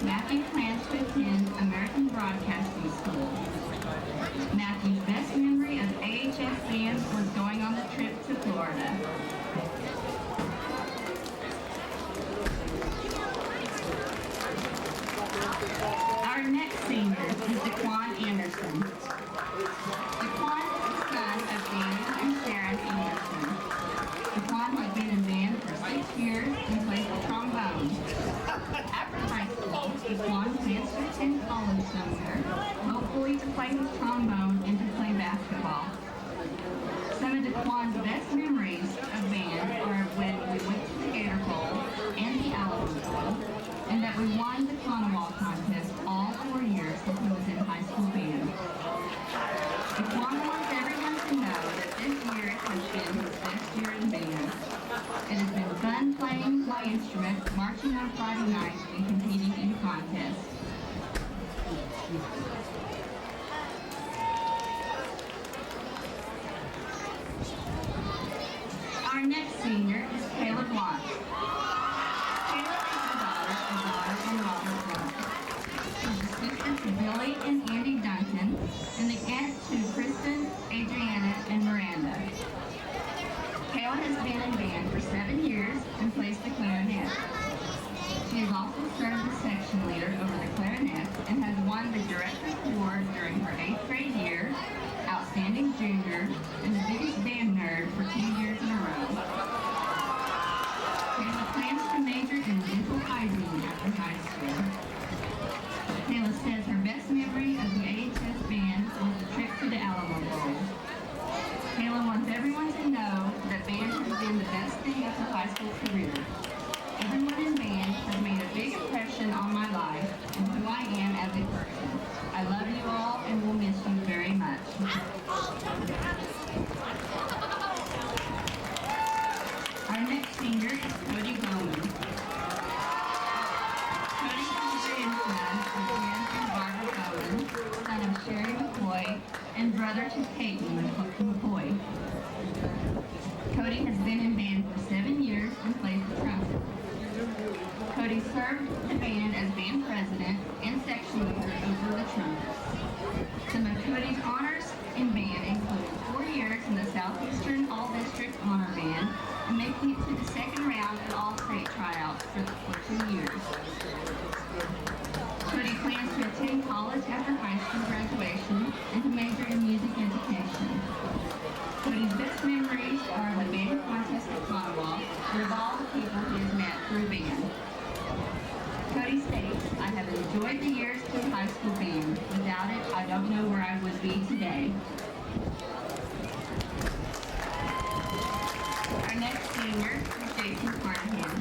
Matthew plans to attend American Broadcasting School. Matthew's best memory of AHS band was going on the trip to Florida. Our next senior is Daquan Anderson. Daquan is the son of Danny and Sharon Anderson. Daquan has been in band for 6 years and plays the trombone. After high school, Daquan plans to attend college somewhere, hopefully to play his trombone and to play basketball. Some of Daquan's best memories of band are when we went to the Gator Bowl and the Altus Bowl, and that we won the Conowall contest all 4 years since he was in high school band. Daquan wants everyone to know that this year has been his best year in band. It has been fun playing my instrument, marching on Friday nights, and competing in contests. Our next senior is Caleb Blunt. Caleb is the daughter of Robert and Robert Blunt. She's the sister to Billy and Andy Duncan, and the aunt to Kristen, Adriana, and Miranda. Kayla has been in band for 7 years and plays the clarinet. She has also served as section leader over the clarinet and has won the Director's Award during her 8th grade year, Outstanding Junior, and the biggest band nerd for 2 years in a row. Kayla plans to major in dental hygiene after high school. Kayla says her best memory of the AHS band was the trip to the Alamo Bowl. Kayla wants everyone to know that band has been the best thing of her high school career. Everyone in band has made a big impression on my life and who I am as a person. I love you all and will miss you very much. Our next senior is Cody Bowman. Cody is the grandson of Jen and Barbara Bowman, son of Sherry McCoy, and brother to Peyton McCoy. Cody has been in band for 7 years and plays the trumpet. Cody served the band as band president and section leader over the trumpets. Some of Cody's honors in band include 4 years in the Southeastern All-District Honor Band and making it to the second round at All-State tryouts for 2 years. Cody plans to attend college after high school graduation and to major in music education. Cody's best memories are the band contest at Conowall and of all the people he has met through band. Cody states, I have enjoyed the years through high school band. Without it, I don't know where I would be today. Our next senior is Jason Carnahan.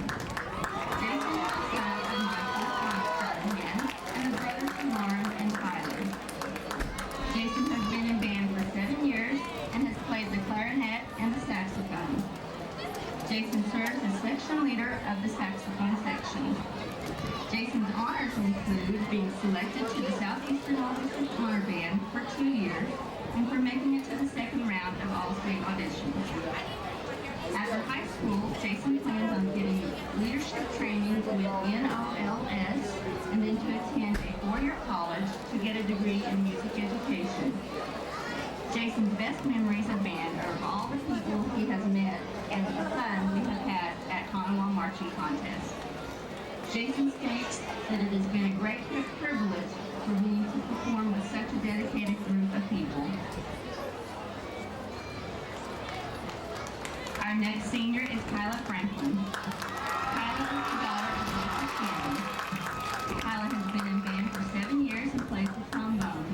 Jason is the son of Michael Carnahan and the brothers of Lauren and Tyler. Jason has been in band for 7 years and has played the clarinet and the saxophone. Jason serves as section leader of the saxophone section. Jason's honors include being selected to the Southeastern All-District Honor Band for 2 years and for making it to the second round of All-State auditions. After high school, Jason plans on getting leadership training with NOLS and then to attend a 4-year college to get a degree in music education. Jason's best memories of band are of all the people he has met and the fun we have had at Conowall Marching Contest. Jason states that it has been a great privilege for me to perform with such a dedicated group of people. Our next senior is Kyla Franklin. Kyla is the daughter of Lisa Cannon. Kyla has been in band for 7 years and plays the trombone.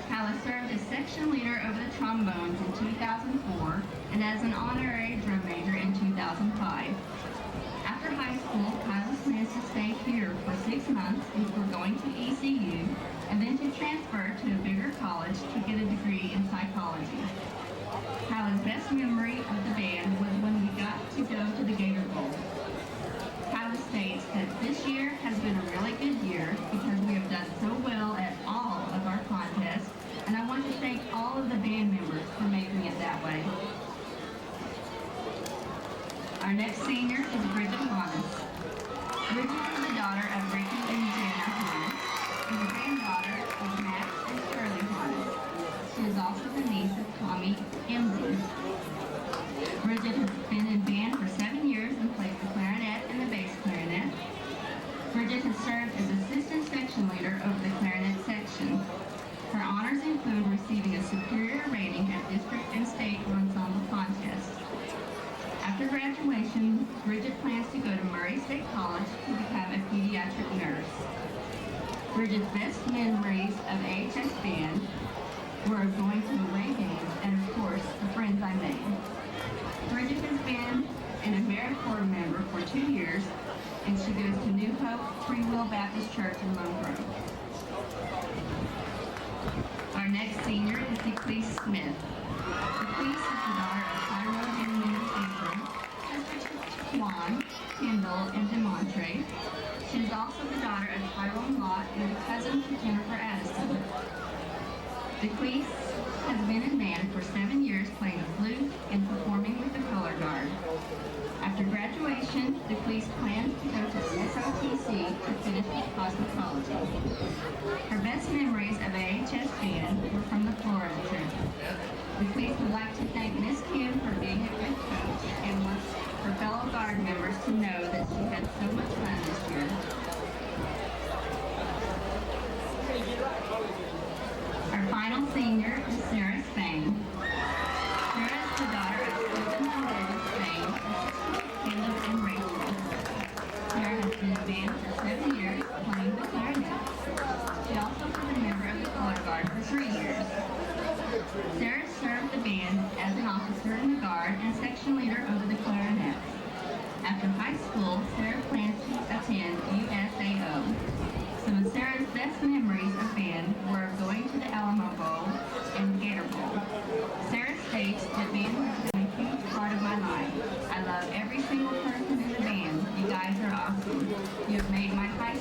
Kyla served as section leader over the trombones in 2004 and as an honorary drum major in 2005. After high school, Kyla plans to stay here for 6 months before going Bridget's best memories of AHS band were of going to away games and, of course, the friends I made. Bridget has been an AmeriCorps member for 2 years, and she goes to New Hope Free Will Baptist Church in Lone Grove. Our next senior is Declease Smith. Declease is the daughter of Tyrone and Linda Fisher, sisters to Juan, Kendall, and DeMontre. She is also the daughter of Tyrone Lott and a cousin to Jennifer Addison. Declease has been in band for 7 years, playing the flute and performing with the color guard. After graduation, Declease plans to go to the SOTC to finish cosmetology. Her best memories of AHS band were from the Florida trip. Declease would like to thank Miss Kim for being a good coach and wants her fellow guard members to know that she had so much fun this year. Our final senior is Sarah Spain. Sarah is the daughter of Susan and David Spain, Caleb and Rachel. Sarah has been in band for 7 years, playing the clarinet. She also was a member of the color guard for 3 years. Sarah served the band as an officer in the guard and section leader over the clarinet. After high school, Sarah plans to attend USAO. Some of Sarah's best memories of band were of going to the Alamo Bowl and Gator Bowl. Sarah states that band has been a huge part of my life. I love every single person in the band. You guys are awesome. You have made my high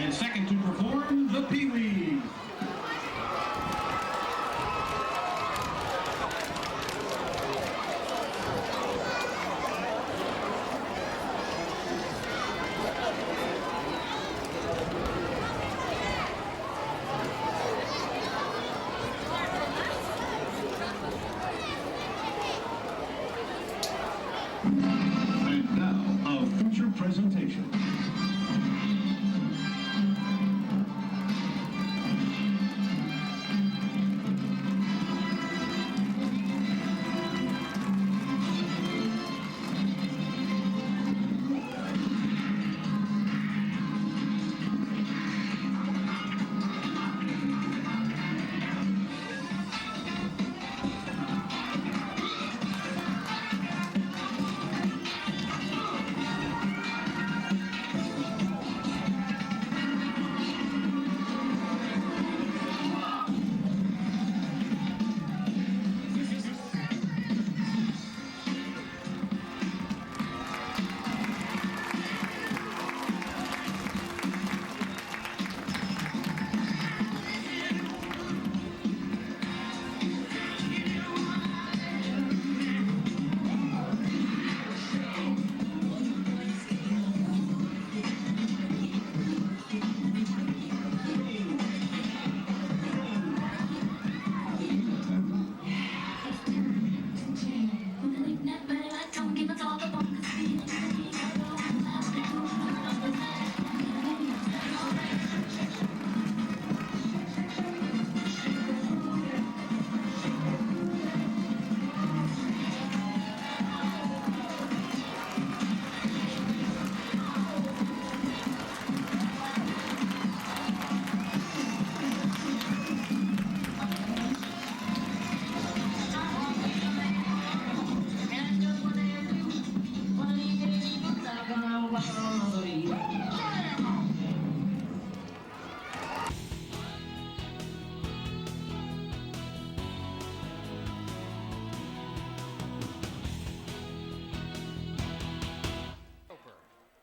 And second to perform, the Pee-wees. And now, a feature presentation.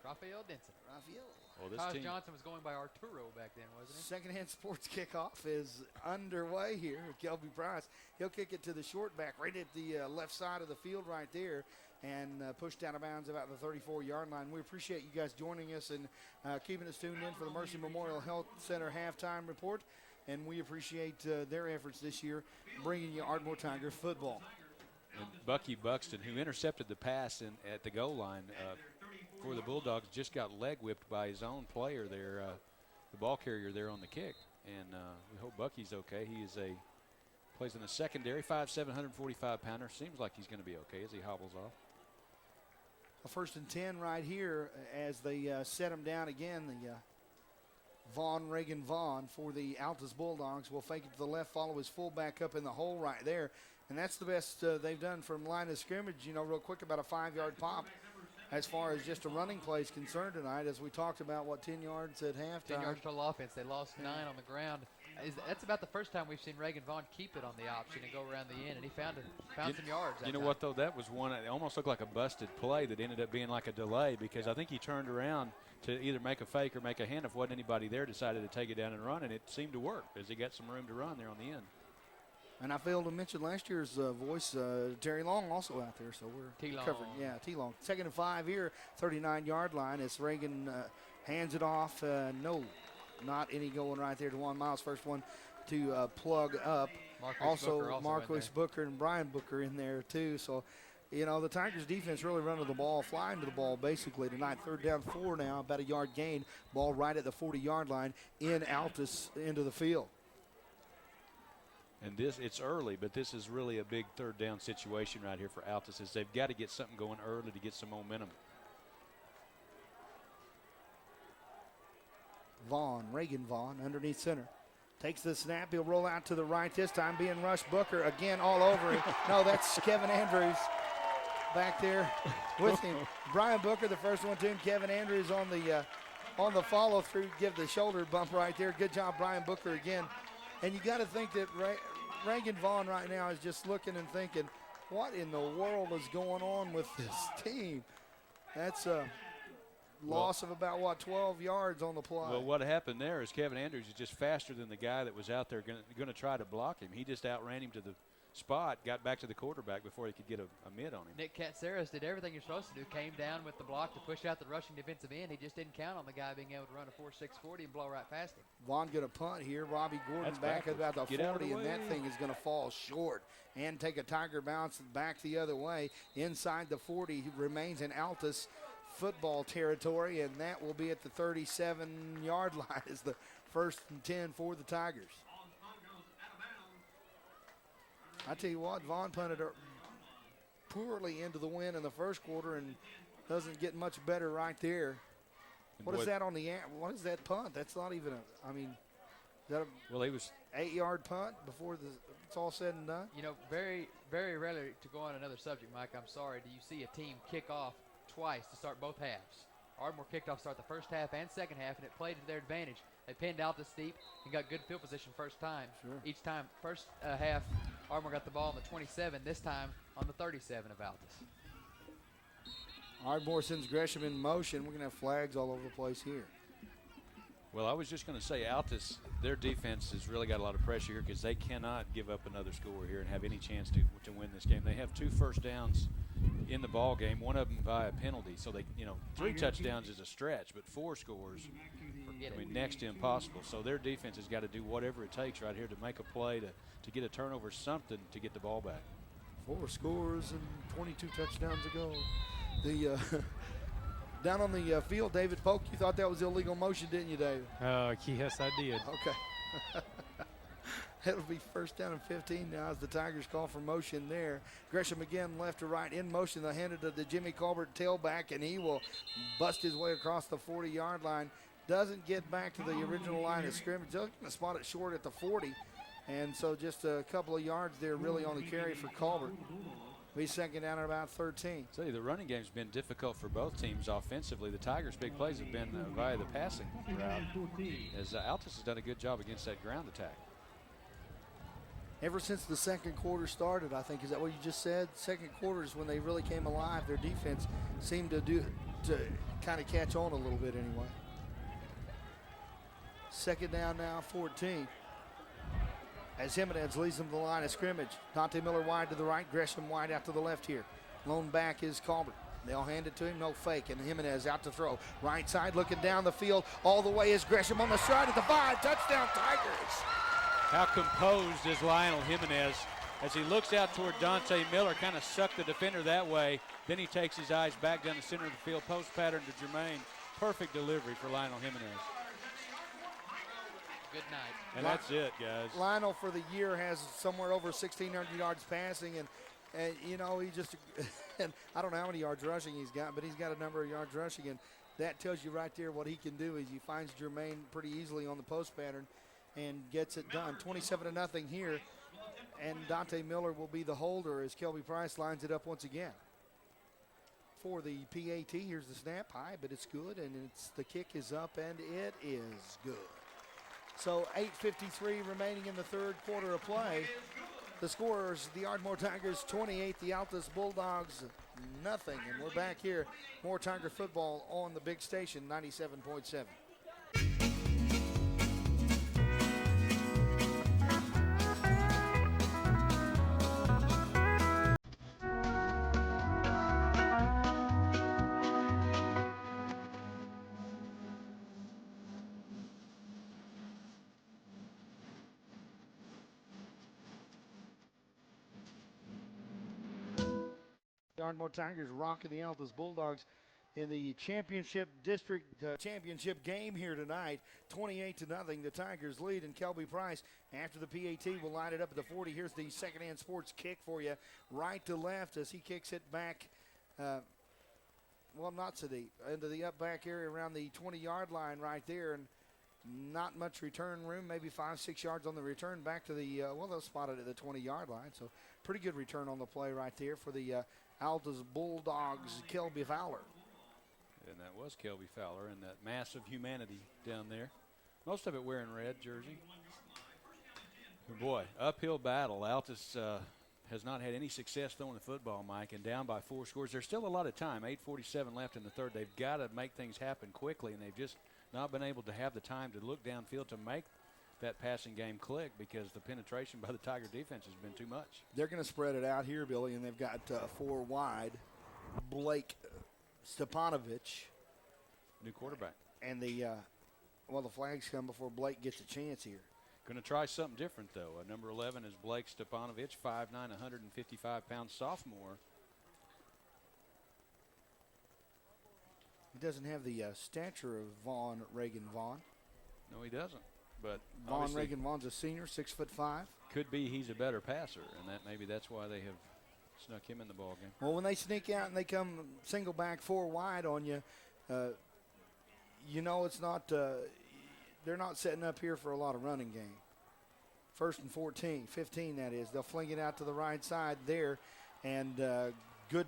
Raphael Denson. Raphael. Well, this Taj team, Johnson was going by Arturo back then, wasn't he? Secondhand sports kickoff is underway here. Kelby Price, he'll kick it to the short back right at the left side of the field right there and push down of bounds about the 34-yard line. We appreciate you guys joining us and keeping us tuned in for the Mercy Memorial Health Center halftime report. And we appreciate their efforts this year bringing you Ardmore Tiger football. and Bucky Buxton, who intercepted the pass at the goal line for the Bulldogs, just got leg whipped by his own player there, the ball carrier there on the kick. And we hope Bucky's okay. He is plays in the secondary, 5'7", 145-pounder. Seems like he's going to be okay as he hobbles off. A 1st and 10 right here as they set him down again. The Reagan Vaughn for the Altus Bulldogs will fake it to the left, follow his fullback up in the hole right there. And that's the best they've done from line of scrimmage. You know, real quick, about a 5-yard pop as far as just a running play is concerned tonight, as we talked about, 10 yards at halftime. 10 yards total offense. They lost 9 on the ground. That's about the first time we've seen Reagan Vaughn keep it on the option and go around the end, and he found some yards. You know what, though? That was one, it almost looked like a busted play that ended up being like a delay, because I think he turned around to either make a fake or make a handoff. Wasn't anybody there, decided to take it down and run, and it seemed to work as he got some room to run there on the end. And I failed to mention last year's voice, Terry Long, also out there, so we're covered. Yeah, T-Long. 2nd and 5 here, 39-yard line as Reagan hands it off. No, not any going right there to Juan Miles. First one to plug up. Marquise Booker and Brian Booker in there too. So, you know, the Tigers defense really running the ball, flying to the ball basically tonight. 3rd down 4 now, about a yard gain. Ball right at the 40-yard line in Altus into the field. And it's early, but this is really a big 3rd down situation right here for Altus, as they've got to get something going early to get some momentum. Reagan Vaughn, underneath center. Takes the snap. He'll roll out to the right this time, being rushed. Booker again all over him. No, that's Kevin Andrews back there with him. Brian Booker, the first one to him. Kevin Andrews on the follow through, give the shoulder bump right there. Good job, Brian Booker again. And you got to think that Reagan Vaughn right now is just looking and thinking, what in the world is going on with this team? That's loss of about, what, 12 yards on the play. Well, what happened there is Kevin Andrews is just faster than the guy that was out there going to try to block him. He just outran him to the spot, got back to the quarterback before he could get a mid on him. Nick Katsaris did everything you're supposed to do, came down with the block to push out the rushing defensive end. He just didn't count on the guy being able to run a 4.640 and blow right past him. Vaughn going to punt here. Robbie Gordon That's back at backwards. about the Get out of 40, the and that way. thing is going to fall short and take a Tiger bounce back the other way. Inside the 40, he remains in Altus football territory, and that will be at the 37-yard line as the 1st and 10 for the Tigers. I tell you what, Vaughn punted poorly into the win in the first quarter and doesn't get much better right there. And What boy, is that on the – what is that punt? That's not even a – I mean, is that a well, he was 8-yard punt before it's all said and done? You know, very, very rarely, to go on another subject, Mike, I'm sorry, do you see a team kick off twice to start both halves. Ardmore kicked off start the first half and second half, and it played to their advantage. They pinned Altus deep and got good field position first time. Sure. Each time, first half, Ardmore got the ball on the 27, this time on the 37 of Altus. Ardmore sends Gresham in motion. We're going to have flags all over the place here. Well, I was just going to say, Altus, their defense has really got a lot of pressure here because they cannot give up another score here and have any chance to win this game. They have 2 first downs in the ball game, one of them by a penalty. So they, 3 touchdowns is a stretch, but 4 scores, I mean, next to impossible. So their defense has got to do whatever it takes right here to make a play, to get a turnover, something to get the ball back. 4 scores and 22 touchdowns ago. The down on the field, David Polk, you thought that was illegal motion, didn't you, David? Yes, I did. Okay. It'll be 1st down and 15 now as the Tigers call for motion there. Gresham again left to right in motion. They handed to the Jimmy Colbert tailback, and he will bust his way across the 40-yard line. Doesn't get back to the original line of scrimmage. Just going to spot it short at the 40. And so just a couple of yards there really on the carry for Colbert. Be 2nd down at about 13. So the running game's been difficult for both teams offensively. The Tigers' big plays have been via the passing route, as Altus has done a good job against that ground attack. Ever since the second quarter started, I think, is that what you just said? Second quarter is when they really came alive. Their defense seemed to kind of catch on a little bit anyway. 2nd down now, 14. As Jimenez leads them to the line of scrimmage. Dante Miller wide to the right, Gresham wide out to the left here. Lone back is Colbert. They'll hand it to him, no fake, and Jimenez out to throw. Right side looking down the field all the way is Gresham on the stride at the 5. Touchdown Tigers. How composed is Lionel Jimenez as he looks out toward Dante Miller, kind of sucked the defender that way. Then he takes his eyes back down the center of the field, post pattern to Jermaine. Perfect delivery for Lionel Jimenez. Good night. And that's it, guys. Lionel for the year has somewhere over 1,600 yards passing, and he just and I don't know how many yards rushing he's got, but he's got a number of yards rushing, and that tells you right there what he can do is he finds Jermaine pretty easily on the post pattern and gets it done. 27-0 here, and Dante Miller will be the holder as Kelby Price lines it up once again. For the PAT, here's the snap high, but it's good, and the kick is up, and it is good. So 8:53 remaining in the 3rd quarter of play. The scorers, the Ardmore Tigers 28, the Altus Bulldogs nothing. And we're back here, more Tiger football on the big station, 97.7. The Ardmore Tigers rocking the Altus Bulldogs in the championship district championship game here tonight. 28-0. The Tigers lead, and Kelby Price after the PAT will line it up at the 40. Here's the second-hand sports kick for you, right to left as he kicks it back. Not so deep into the up back area around the 20-yard line right there, and not much return room, maybe 5-6 yards on the return back to the they'll spot it at the 20-yard line. So pretty good return on the play right there for the Altus Bulldogs, Kelby Fowler. And that was Kelby Fowler and that massive humanity down there. Most of it wearing red jersey. Boy, uphill battle. Altus has not had any success throwing the football, Mike, and down by 4 scores. There's still a lot of time, 8:47 left in the third. They've got to make things happen quickly, and they've just not been able to have the time to look downfield to make that passing game click because the penetration by the Tiger defense has been too much. They're going to spread it out here, Billy, and they've got 4 wide. Blake Stepanovich. New quarterback. And the flags come before Blake gets a chance here. Going to try something different, though. Number 11 is Blake Stepanovich, 5'9", 155-pound sophomore. He doesn't have the stature of Vaughn Reagan Vaughn. No, he doesn't. But Vaughn Reagan Vaughn's a senior, 6'5". Could be he's a better passer, and maybe that's why they have snuck him in the ball game. Well, when they sneak out and they come single back 4 wide on you, you know it's not. They're not setting up here for a lot of running game. 1st and 15 that is. They'll fling it out to the right side there, and good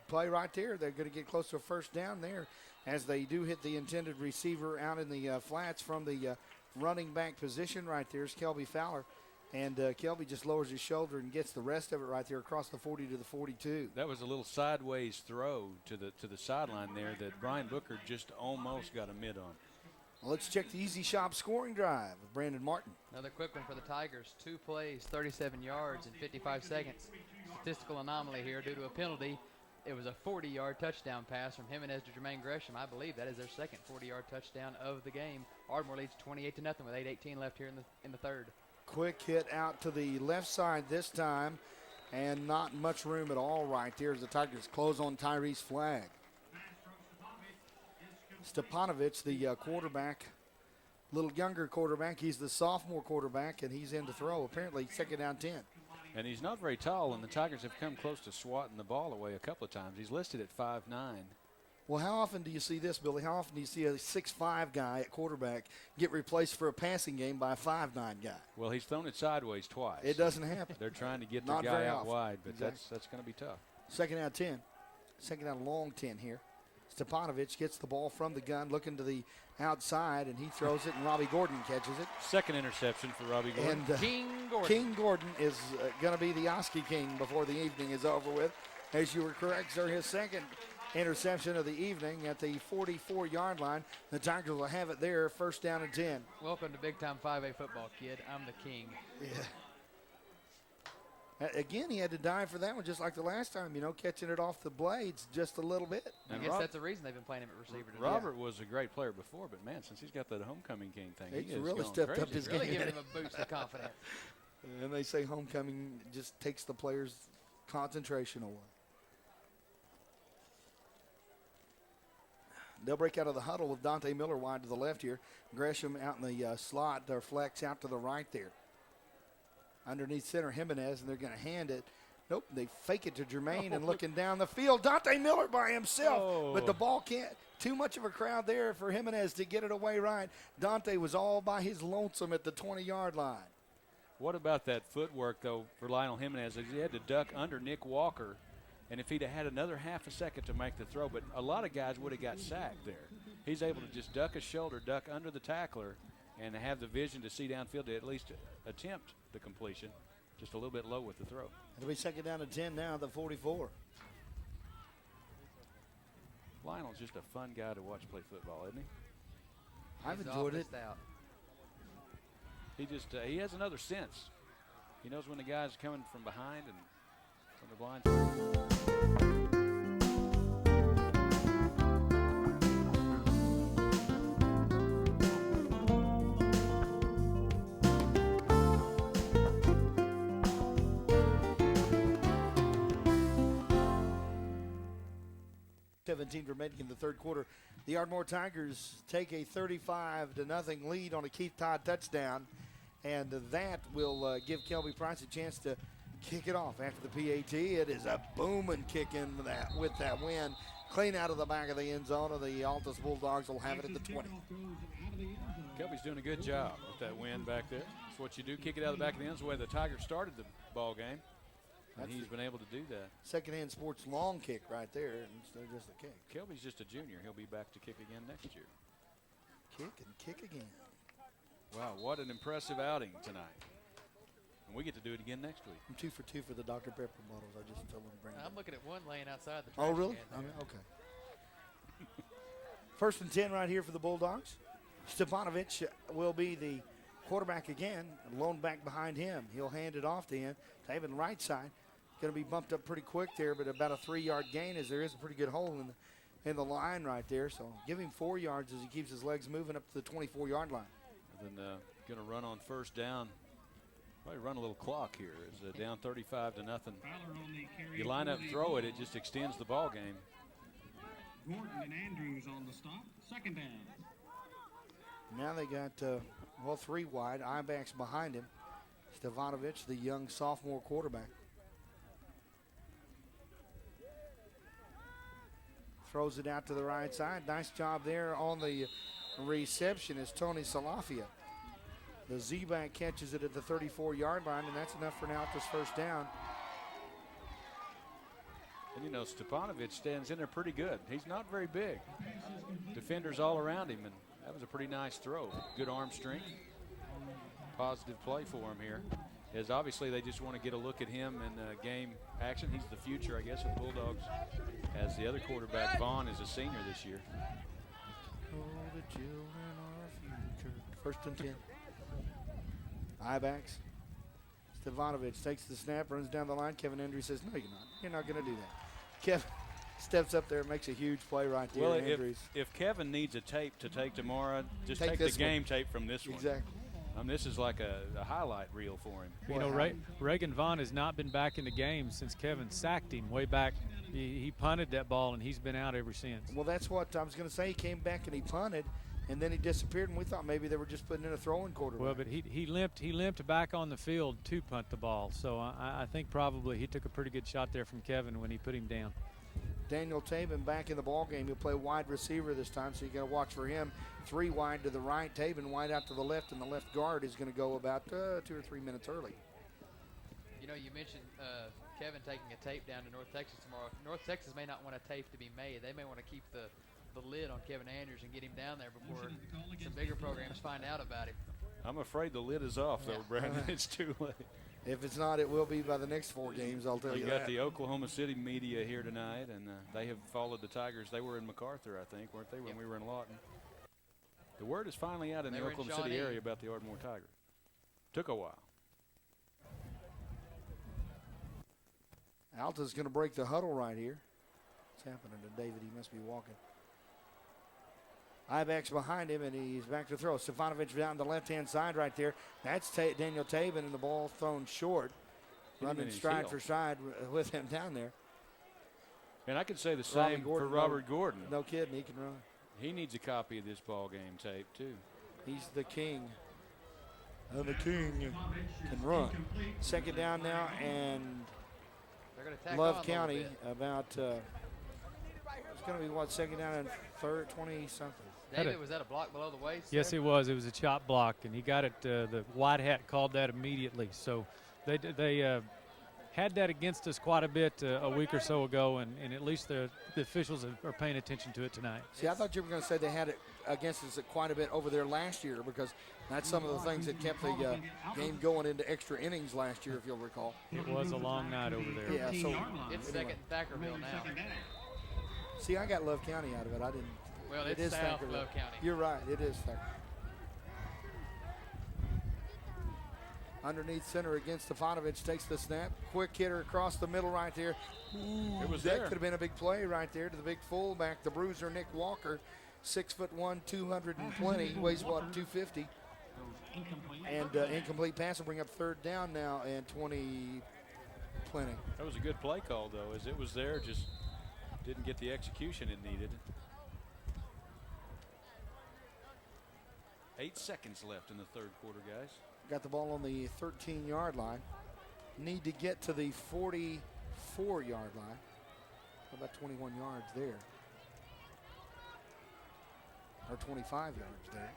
play right there. They're going to get close to a first down there as they do hit the intended receiver out in the flats from the running back position right there is Kelby Fowler. And Kelby just lowers his shoulder and gets the rest of it right there across the 40 to the 42. That was a little sideways throw to the sideline there that Brian Booker just almost got a mid on. Well, let's check the Easy Shop scoring drive with Brandon Martin. Another quick one for the Tigers. 2 plays, 37 yards in 55 seconds. Statistical anomaly here due to a penalty. It was a 40-yard touchdown pass from Jimenez to Jermaine Gresham. I believe that is their second 40-yard touchdown of the game. Ardmore leads 28-0 with 8:18 left here in the third. Quick hit out to the left side this time, and not much room at all right there as the Tigers close on Tyrese Flagg. Stepanovich, the quarterback, little younger quarterback. He's the sophomore quarterback, and he's in to throw. Apparently, 2nd down 10. And he's not very tall, and the Tigers have come close to swatting the ball away a couple of times. He's listed at 5'9". Well, how often do you see this, Billy? How often do you see a 6'5" guy at quarterback get replaced for a passing game by a 5'9" guy? Well, he's thrown it sideways twice. It doesn't happen. They're trying to get the Not guy very out often. wide, but Exactly. that's going to be tough. 2nd down 10. 2nd down long 10 here. Stepanovich gets the ball from the gun, looking to the outside, and he throws it, and Robbie Gordon catches it. Second interception for Robbie Gordon. And King Gordon. King Gordon is going to be the Oski King before the evening is over with. As you were correct, sir, his second interception of the evening at the 44-yard line. The Tigers will have it there, 1st down and 10. Welcome to big-time 5A football, kid. I'm the king. Yeah. Again, he had to dive for that one just like the last time, catching it off the blades just a little bit. I guess that's the reason they've been playing him at receiver today. Robert was a great player before, but, man, since he's got that homecoming king thing, He's he has really gone stepped crazy. up his Really game. giving him a boost of confidence. And they say homecoming just takes the players' concentration away. They'll break out of the huddle with Dante Miller wide to the left here. Gresham out in the slot, or flex out to the right there. Underneath center, Jimenez, and they're going to hand it. Nope, they fake it to Jermaine and looking down the field. Dante Miller by himself, but the ball can't. Too much of a crowd there for Jimenez to get it away right. Dante was all by his lonesome at the 20-yard line. What about that footwork, though, for Lionel Jimenez? He had to duck under Nick Walker, and if he'd have had another half a second to make the throw, but a lot of guys would have got sacked there. He's able to just duck his shoulder, duck under the tackler, and have the vision to see downfield to at least attempt the completion. Just a little bit low with the throw. It'll be 2nd down and 10 now at the 44. Lionel's just a fun guy to watch play football, isn't he? I've He's enjoyed all it. missed out. He has another sense. He knows when the guy's coming from behind and from the blind. 17 remaining in the third quarter. The Ardmore Tigers take a 35-0 lead on a Keith Todd touchdown, and that will give Kelby Price a chance to kick it off after the PAT. It is a booming kick in with that win. Clean out of the back of the end zone, and the Altus Bulldogs will have it at the 20. Kelby's doing a good job with that win back there. That's what you do, kick it out of the back of the end. That's the way the Tigers started the ball game. And he's been able to do that. Secondhand Sports long kick right there instead of just a kick. Kelby's just a junior. He'll be back to kick again next year. Kick and kick again. Wow, what an impressive outing tonight. And we get to do it again next week. I'm 2 for 2 for the Dr. Pepper bottles. I just told them to bring them. I'm looking at one laying outside the Oh, trash really? can there. Okay. First and 10 right here for the Bulldogs. Stefanovic will be the quarterback again. Lone back behind him. He'll hand it off to him. Taven right side. Going to be bumped up pretty quick there, but about a 3-yard gain as there is a pretty good hole in the line right there. So give him 4 yards as he keeps his legs moving up to the 24-yard line. And then going to run on first down. Probably run a little clock here. It's down 35-0. You line up, throw it, it just extends the ball game. Gordon and Andrews on the stop. Second down. Now they got, 3 wide. I-backs behind him. Stefanovic, the young sophomore quarterback. Throws it out to the right side. Nice job there on the reception is Tony Salafia. The Z-back catches it at the 34-yard line, and that's enough for an Altus first down. And, you know, Stefanovic stands in there pretty good. He's not very big. Defenders all around him, and that was a pretty nice throw. Good arm strength. Positive play for him here. As obviously they just want to get a look at him in game action. He's the future, I guess, of the Bulldogs. As the other quarterback, Vaughn, is a senior this year. Oh, the children are our future. First and 10. I-backs. Stefanovic takes the snap, runs down the line. Kevin Andrews says, no, you're not. You're not going to do that. Kevin steps up there and makes a huge play right there. Well, if Kevin needs a tape to take tomorrow, just take the game tape from this one. Exactly. This is like a highlight reel for him. You know, Reagan Vaughn has not been back in the game since Kevin sacked him way back. He punted that ball, and he's been out ever since. Well, that's what I was going to say. He came back and he punted, and then he disappeared, and we thought maybe they were just putting in a throwing quarterback. Well, but he limped back on the field to punt the ball. So I think probably he took a pretty good shot there from Kevin when he put him down. Daniel Taven back in the ball game. He'll play wide receiver this time, so you got to watch for him. 3 wide to the right, Taven wide out to the left, and the left guard is going to go about 2 or 3 minutes early. You know, you mentioned Kevin taking a tape down to North Texas tomorrow. North Texas may not want a tape to be made. They may want to keep the lid on Kevin Andrews and get him down there before some bigger programs find out about him. I'm afraid the lid is off, though, Brandon. It's too late. If it's not, it will be by the next 4 games, I'll tell you We that. got the Oklahoma City media here tonight, and they have followed the Tigers. They were in MacArthur, I think, weren't they, when we were in Lawton? The word is finally out in the Oklahoma City area about the Ardmore Tigers. Took a while. Alta's going to break the huddle right here. What's happening to David? He must be walking. I-backs behind him, and he's back to throw. Stefanovic down the left-hand side right there. That's Daniel Taven, and the ball thrown short. Running stride for stride with him down there. And I could say the same for Robert Gordon. No kidding, he can run. He needs a copy of this ball game tape, too. He's the king. And the king can run. Second down now, and Love County about, it's going to be what, second down and third, 20-something. David, was that a block below the waist? Yes, it was. It was a chop block, and he got it. The white hat called that immediately. So they had that against us quite a bit a week or so ago, and at least the officials are paying attention to it tonight. See, I thought you were going to say they had it against us quite a bit over there last year, because that's some of the things that kept the game going into extra innings last year, if you'll recall. It was a long night over there. Yeah, so it's second Thackerville now. See, I got Love County out of it. I didn't. Well, it is South Thackerville. Love County. You're right. It is Thackerville. Underneath center against Stefanovic, takes the snap. Quick hitter across the middle right there. Ooh, it was that there. Could have been a big play right there to the big fullback, the bruiser Nick Walker, 6'1", 220, weighs what, 250. And incomplete pass will bring up third down now and 20 plenty. That was a good play call, though, as it was there, just didn't get the execution it needed. 8 seconds left in the third quarter, guys. Got the ball on the 13-yard line. Need to get to the 44-yard line. About 21 yards there. Or 25 yards there.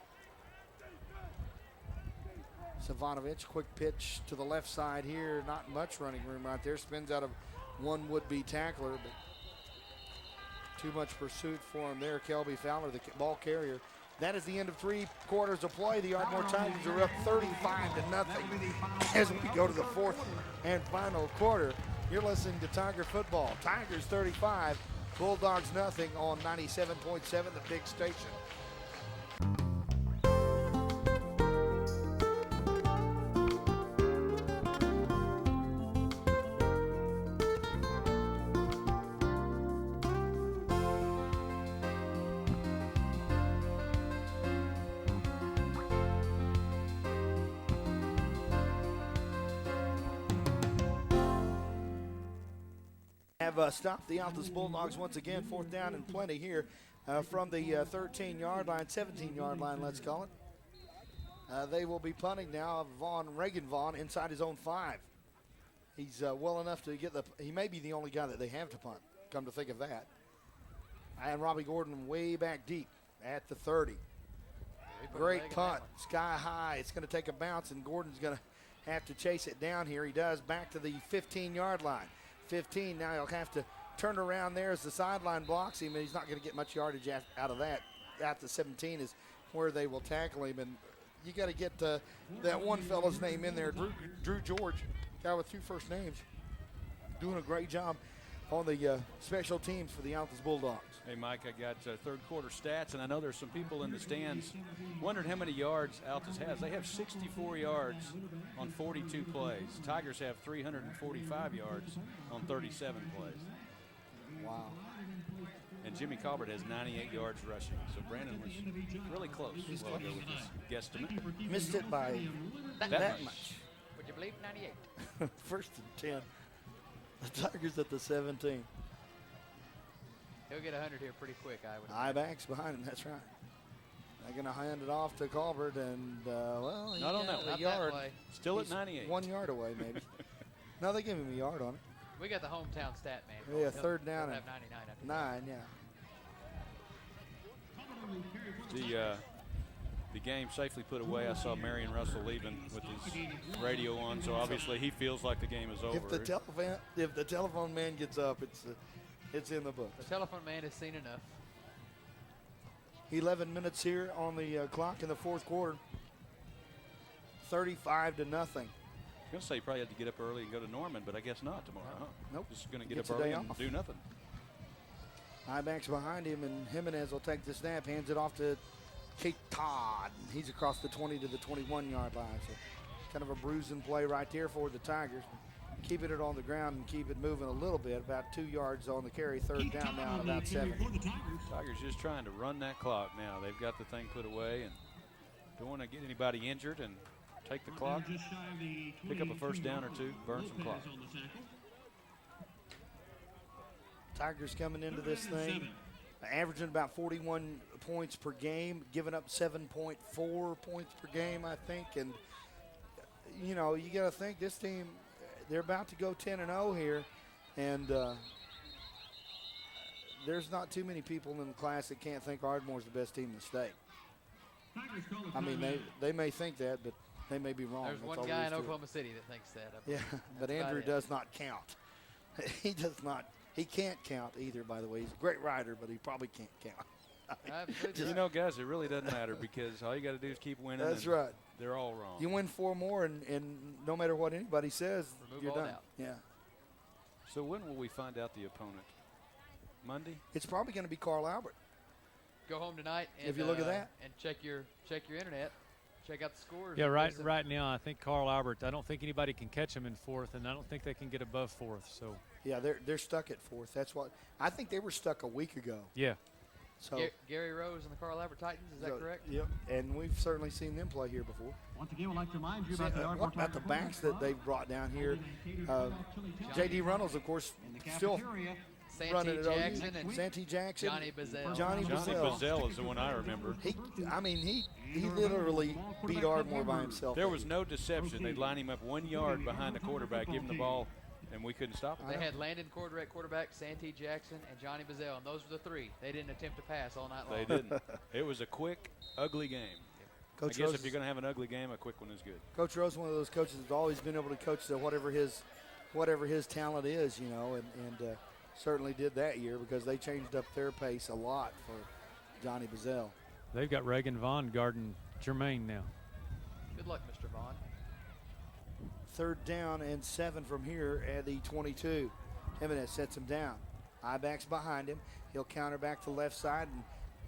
Stefanovic, quick pitch to the left side here. Not much running room right there. Spins out of one would-be tackler, but too much pursuit for him there. Kelby Fowler, the ball carrier, That is the end of 3 quarters of play. The Ardmore Tigers are up 35-0 as we go to the 4th and final quarter. You're listening to Tiger Football. Tigers 35, Bulldogs nothing on 97.7, the big station. Have stopped the Altus Bulldogs once again, 4th down and plenty here from the 13-yard line, 17-yard line, let's call it. They will be punting now. Reagan Vaughn inside his own 5. He's well enough to get he may be the only guy that they have to punt, come to think of that. And Robbie Gordon way back deep at the 30. Great punt, sky high. It's going to take a bounce, and Gordon's going to have to chase it down here. He does, back to the 15-yard line. 15, now he'll have to turn around there as the sideline blocks him, and he's not going to get much yardage out of that. At the 17 is where they will tackle him, and you got to get that one fellow's name in there, Drew George, guy with 2 first names, doing a great job on the special teams for the Altus Bulldogs. Hey, Mike, I got third quarter stats, and I know there's some people in the stands wondering how many yards Altus has. They have 64 yards on 42 plays. Tigers have 345 yards on 37 plays. Wow. And Jimmy Colbert has 98 yards rushing. So Brandon was really close while ago with his guesstimate. Missed it by that much. Would you believe 98? 1st and 10. The Tigers at the 17. He'll get 100 here pretty quick, I would. I-backs behind him, that's right. They're going to hand it off to Colbert, and, well, he not on got that a yard. Still at He's 98. 1 yard away, maybe. No, they give him a yard on it. We got the hometown stat man. Yeah, 3rd down He'll and have 99 after 9, yeah. The game safely put away. I saw Marion Russell leaving with his radio on, so obviously he feels like the game is over. If the telephone man gets up, it's in the book. The telephone man has seen enough. 11 minutes here on the clock in the 4th quarter. 35-0. I was going to say you probably had to get up early and go to Norman, but I guess not tomorrow. Huh? Nope. Just going to get Gets up a early day and off. do nothing. I-backs behind him, and Jimenez will take the snap, hands it off to Kate Todd. He's across the 20 to the 21-yard line. So kind of a bruising play right there for the Tigers. Keeping it on the ground and keep it moving a little bit, about 2 yards on the carry, 3rd down now at about 7. Tigers just trying to run that clock now. They've got the thing put away and don't want to get anybody injured and take the clock, pick up a 1st down or 2, burn some clock. Tigers coming into this thing, averaging about 41 points per game, giving up 7.4 points per game, I think. And, you know, you got to think this team, they're about to go 10-0 here, and there's not too many people in the class that can't think Ardmore's the best team in the state. I mean, they may think that, but they may be wrong. There's That's one all guy there is in to it. Oklahoma City that thinks that. Yeah, but That's Andrew about it. does not count. He does not. He can't count either, by the way. He's a great rider, but he probably can't count. Absolutely. You know, guys, it really doesn't matter because all you got to do is keep winning. That's right. They're all wrong. You win 4 more, and no matter what anybody says, Remove you're all done. doubt. Yeah. So when will we find out the opponent? Monday? It's probably going to be Carl Albert. Go home tonight and If you look at that. and check your internet, check out the scores. Yeah, right. Listen. Right now, I think Carl Albert. I don't think anybody can catch him in 4th, and I don't think they can get above 4th. So Yeah, they're stuck at 4th. That's what I think they were stuck a week ago. yeah, So Gary Rose and the Carl Albert Titans. Is that correct? Yep. And we've certainly seen them play here before. Once again, we'd like to remind you See, about the Ardmore what about the Tiger backs that they've brought down here? J.D. Reynolds, of course, still cafeteria. running Santee it. Jackson and Santee Jackson, Johnny Bazell. Johnny Johnny Bazell. Bazell is the one I remember. He literally beat Ardmore by himself. There was no deception. They'd line him up 1 yard behind the quarterback, give him the ball, and we couldn't stop him. They had Landon Cordray at quarterback, Santee Jackson, and Johnny Bazell, and those were the 3. They didn't attempt to pass all night long. They didn't. It was a quick, ugly game. Coach I guess Rose if you're going to have an ugly game, a quick one is good. Coach Rose, one of those coaches that's always been able to coach to whatever his talent is, you know, and certainly did that year because they changed up their pace a lot for Johnny Bazell. They've got Reagan Vaughn guarding Jermaine now. Good luck, Mr. Vaughn. 3rd down and 7 from here at the 22. Jimenez sets him down. I-backs behind him. He'll counter back to left side, and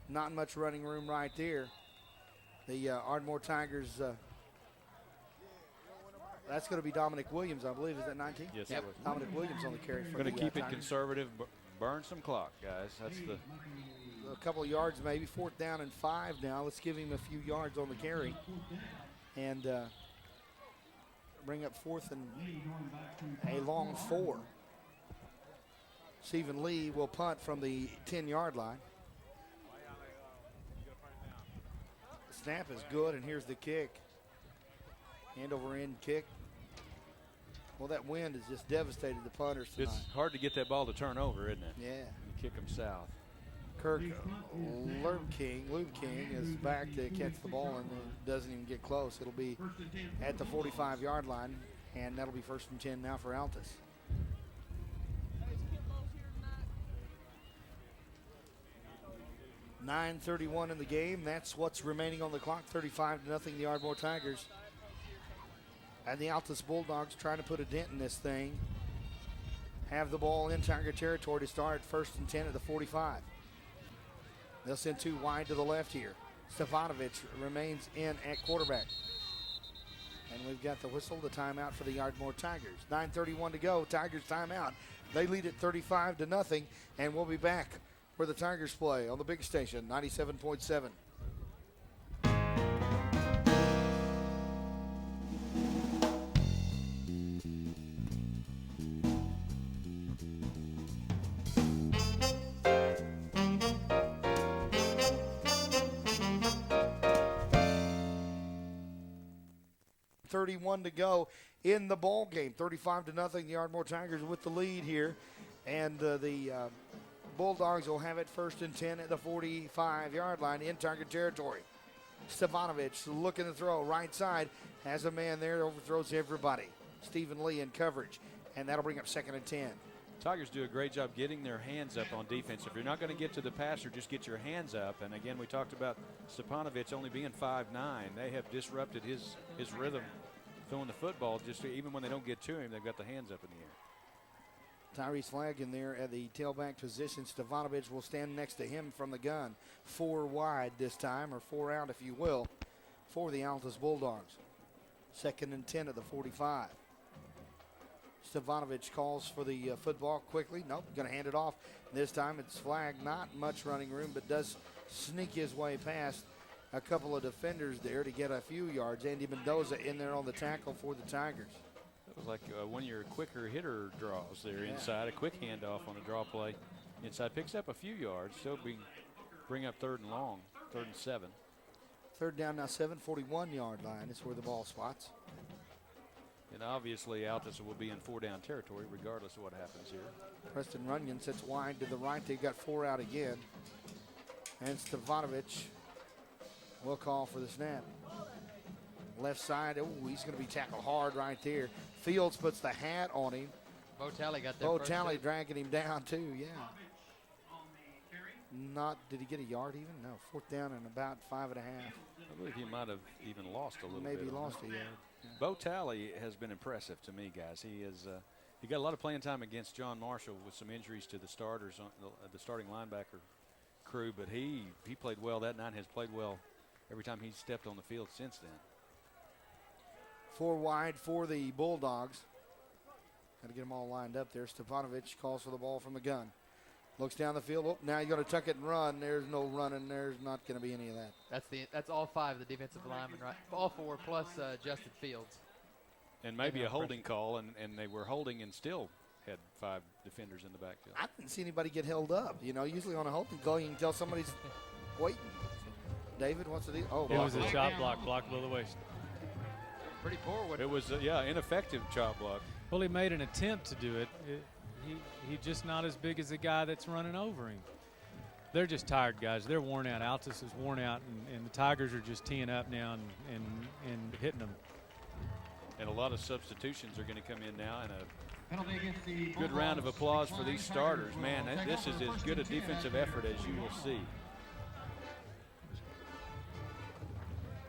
not much running room right there. The Ardmore Tigers, that's going to be Dominic Williams, I believe. Is that 19? Yes, Yep. it was. Dominic Williams on the carry. We're going to keep it conservative, burn some clock, guys. That's the A couple of yards maybe. 4th down and 5 now. Let's give him a few yards on the carry. And bring up 4th and a long 4. Stephen Lee will punt from the 10-yard line. The snap is good, and here's the kick. Hand over end kick. Well, that wind has just devastated the punters tonight. It's hard to get that ball to turn over, isn't it? Yeah. You kick them south. Kirk Lube King is back to catch the ball and doesn't even get close. It'll be at the 45-yard line, and that'll be 1st and 10 now for Altus. .9:31 in the game. That's what's remaining on the clock. 35-0 the Ardmore Tigers. And the Altus Bulldogs trying to put a dent in this thing. Have the ball in Tiger territory to start 1st and 10 at the 45. They'll send 2 wide to the left here. Stefanovic remains in at quarterback. And we've got the whistle, the timeout for the Ardmore Tigers. 9:31 to go. Tigers timeout. They lead at 35-0, and we'll be back where the Tigers play on the big station, 97.7. .31 to go in the ball game. 35-0. The Ardmore Tigers with the lead here, and the Bulldogs will have it 1st and 10 at the 45-yard line in Tiger territory. Stefanovic looking to throw right side, has a man there, overthrows everybody. Stephen Lee in coverage, and that'll bring up 2nd and 10. Tigers do a great job getting their hands up on defense. If you're not going to get to the passer, just get your hands up. And again, we talked about Stepanovic only being 5'9". They have disrupted his rhythm throwing the football. Just even when they don't get to him, they've got the hands up in the air. Tyrese Flagg in there at the tailback position. Stefanovic will stand next to him from the gun. 4 wide this time, or 4 out if you will, for the Altus Bulldogs. 2nd and 10 at the 45. Stefanovic calls for the football quickly. Nope, going to hand it off. This time it's Flagg. Not much running room, but does sneak his way past a couple of defenders there to get a few yards. Andy Mendoza in there on the tackle for the Tigers. It was like one of your quicker hitter draws there inside. A quick handoff on a draw play inside. Picks up a few yards. Still bring up 3rd and long, 3rd and 7. 3rd down now, 41-yard line is where the ball spots. And obviously Altus will be in 4-down territory regardless of what happens here. Preston Runyon sits wide to the right. They've got 4 out again. And Stefanovic will call for the snap. Left side, oh, he's going to be tackled hard right there. Fields puts the hat on him. Bo Talley got there. Bo Talley dragging him down too, yeah. Did he get a yard even? No, 4th down and about 5.5. I believe he might have even lost a little bit. Maybe lost a yard. Yeah. Bo Talley has been impressive to me, guys. He got a lot of playing time against John Marshall with some injuries to the starters, on the starting linebacker crew, but he played well that night, has played well every time he's stepped on the field since then. 4 wide for the Bulldogs. Got to get them all lined up there. Stefanovic calls for the ball from the gun. Looks down the field. Oh, now you got to tuck it and run. There's no running. There's not going to be any of that. That's all 5 of the defensive linemen, right? All 4 plus Justin Fields. And maybe a holding call, and they were holding and still had 5 defenders in the backfield. I didn't see anybody get held up. You know, usually on a holding call, you can tell somebody's waiting. David, what's the deal? Oh, it was a chop block below the waist. Pretty poor. It was, ineffective chop block. Well, he made an attempt to do it. He's just not as big as the guy that's running over him. They're just tired, guys. They're worn out. Altus is worn out, and the Tigers are just teeing up now and hitting them. And a lot of substitutions are going to come in now, and a good round of applause for these starters. Man, this is as good a defensive effort as you will see.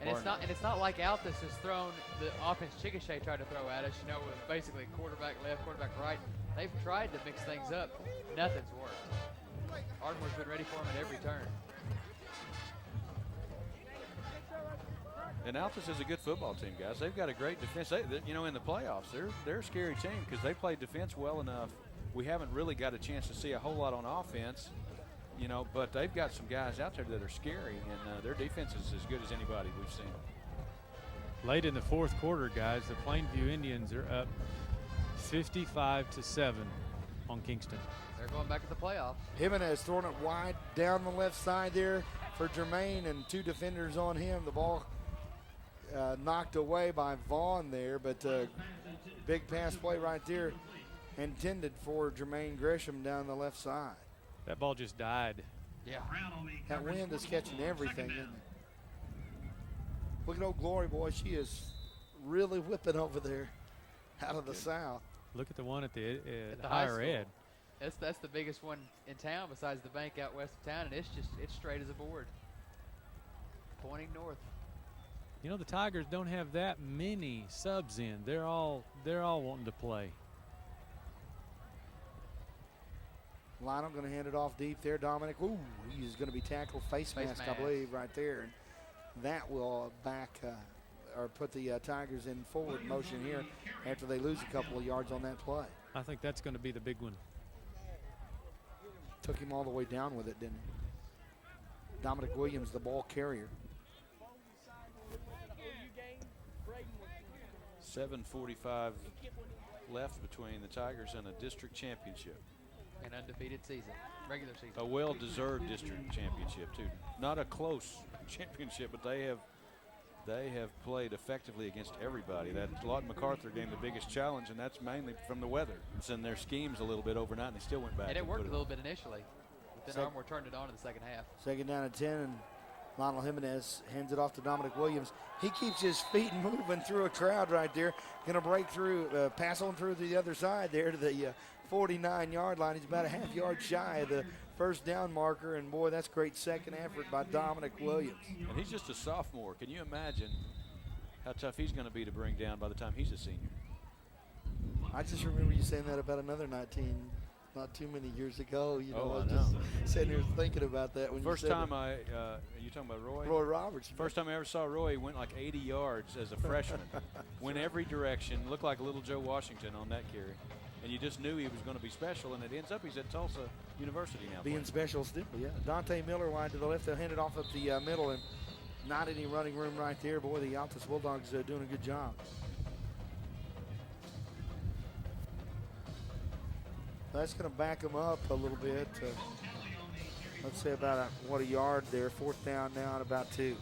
And it's not like Altus has thrown the offense Chickasha tried to throw at us, with basically quarterback left, quarterback right. They've tried to mix things up. Nothing's worked. Ardmore's been ready for them at every turn. And Altus is a good football team, guys. They've got a great defense. In the playoffs, they're a scary team because they play defense well enough. We haven't really got a chance to see a whole lot on offense, but they've got some guys out there that are scary, and their defense is as good as anybody we've seen. Late in the fourth quarter, guys, the Plainview Indians are up 55-7 on Kingston. They're going back to the playoffs. Jimenez throwing it wide down the left side there for Jermaine, and 2 defenders on him. The ball knocked away by Vaughn there, but big pass play right there intended for Jermaine Gresham down the left side. That ball just died. Yeah. That wind is catching everything, isn't it? Look at old Glory, boy. She is really whipping over there out of the south. Look at the one at the high higher ed. That's the biggest one in town besides the bank out west of town, and it's straight as a board, pointing north. The Tigers don't have that many subs in. They're all wanting to play. Lionel going to hand it off deep there. Dominic, he's going to be tackled. Face mask, I believe, right there. And that will put the Tigers in forward motion here after they lose a couple of yards on that play. I think that's going to be the big one. Took him all the way down with it, didn't he? Dominic Williams, the ball carrier. 7:45 left between the Tigers and a district championship. An undefeated season, regular season. A well-deserved district championship too. Not a close championship, but they have played effectively against everybody. That Lawton MacArthur game, the biggest challenge, and that's mainly from the weather. It's in their schemes a little bit overnight, and they still went back. And it worked a little bit initially, but then Ardmore turned it on in the second half. Second down and 10, and Lionel Jimenez hands it off to Dominic Williams. He keeps his feet moving through a crowd right there. Going to break through, pass on through to the other side there to the 49-yard line. He's about a half yard shy of the first down marker, and boy, that's great second effort by Dominic Williams. And he's just a sophomore. Can you imagine how tough he's going to be to bring down by the time he's a senior? I just remember you saying that about another 19 not too many years ago. I was know. just sitting here thinking about that when First you said time are you talking about Roy? Roy Roberts. First time I ever saw Roy, he went like 80 yards as a freshman. Went every direction, looked like a little Joe Washington on that carry. And you just knew he was going to be special, and it ends up he's at Tulsa University now. Being special still, yeah. Dante Miller wide to the left. They'll hand it off up the middle, and not any running room right there. Boy, the Altus Bulldogs doing a good job. That's going to back them up a little bit. Let's say about a yard there. Fourth down now and about 2.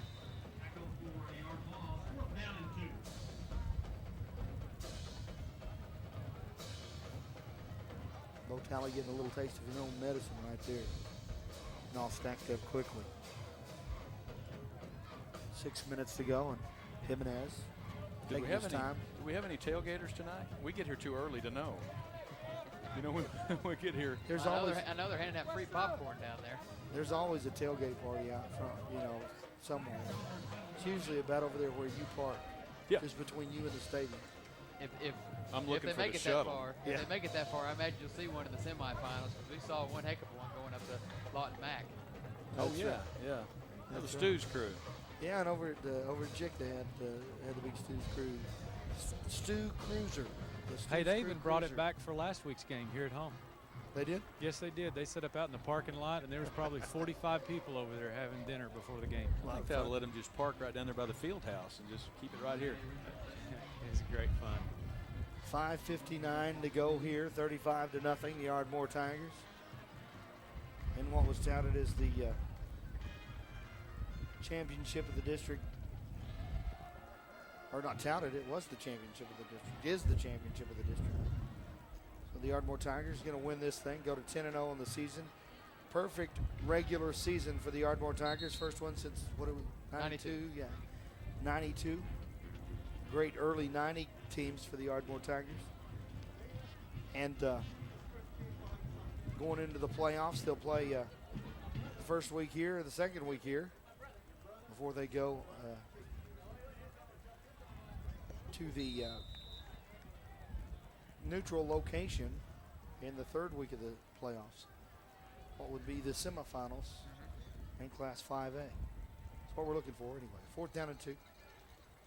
Bo Talley getting a little taste of his own medicine right there. And all stacked up quickly. 6 minutes to go, and Jimenez taking his time. Do we have any tailgaters tonight? We get here too early to know. When we get here. I know they're handing out free popcorn down there. There's always a tailgate party out front, somewhere. It's usually about over there where you park. Yeah. Just between you and the stadium. If I'm looking they for make the it shuttle. that far, if they make it that far, I imagine you'll see one in the semifinals because we saw one heck of one going up to Lawton Mac. That's yeah. That was Stu's crew. Yeah, and over at Jick they had the big Stu's crew. Stu Cruiser. Hey, they even brought it back for last week's game here at home. They did? Yes, they did. They set up out in the parking lot, and there was probably 45 people over there having dinner before the game. I think they'll let them just park right down there by the field house and just keep it right here. It's great fun. 5:59 to go here, 35-0, the Ardmore Tigers. And what was touted as the championship of the district, or not touted, it was the championship of the district, is the championship of the district. So the Ardmore Tigers are going to win this thing, go to 10-0 in the season. Perfect regular season for the Ardmore Tigers. First one since, 92? Yeah, 92. Great early 90 teams for the Ardmore Tigers. And going into the playoffs, they'll play the first week here, the second week here, before they go to the neutral location in the third week of the playoffs. What would be the semifinals in Class 5A. That's what we're looking for anyway. 4th down and 2.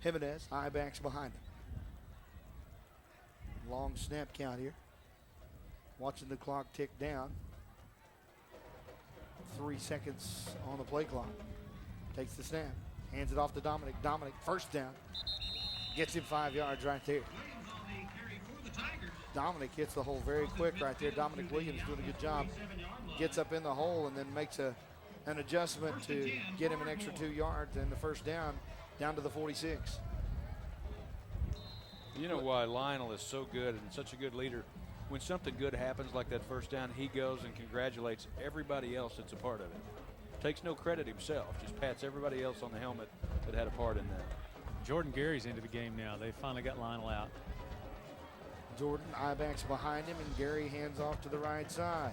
Jimenez, high backs behind him. Long snap count here. Watching the clock tick down. 3 seconds on the play clock. Takes the snap. Hands it off to Dominic. Dominic, first down. Gets him 5 yards right there. Dominic hits the hole very quick right there. Dominic Williams doing a good job. Gets up in the hole and then makes an adjustment to get him an extra 2 yards and the first down to the 46. You know why Lionel is so good and such a good leader? When something good happens like that first down, he goes and congratulates everybody else that's a part of it. Takes no credit himself, just pats everybody else on the helmet that had a part in that. Jordan Gary's into the game now. They finally got Lionel out. Jordan, I-backs behind him, and Gary hands off to the right side.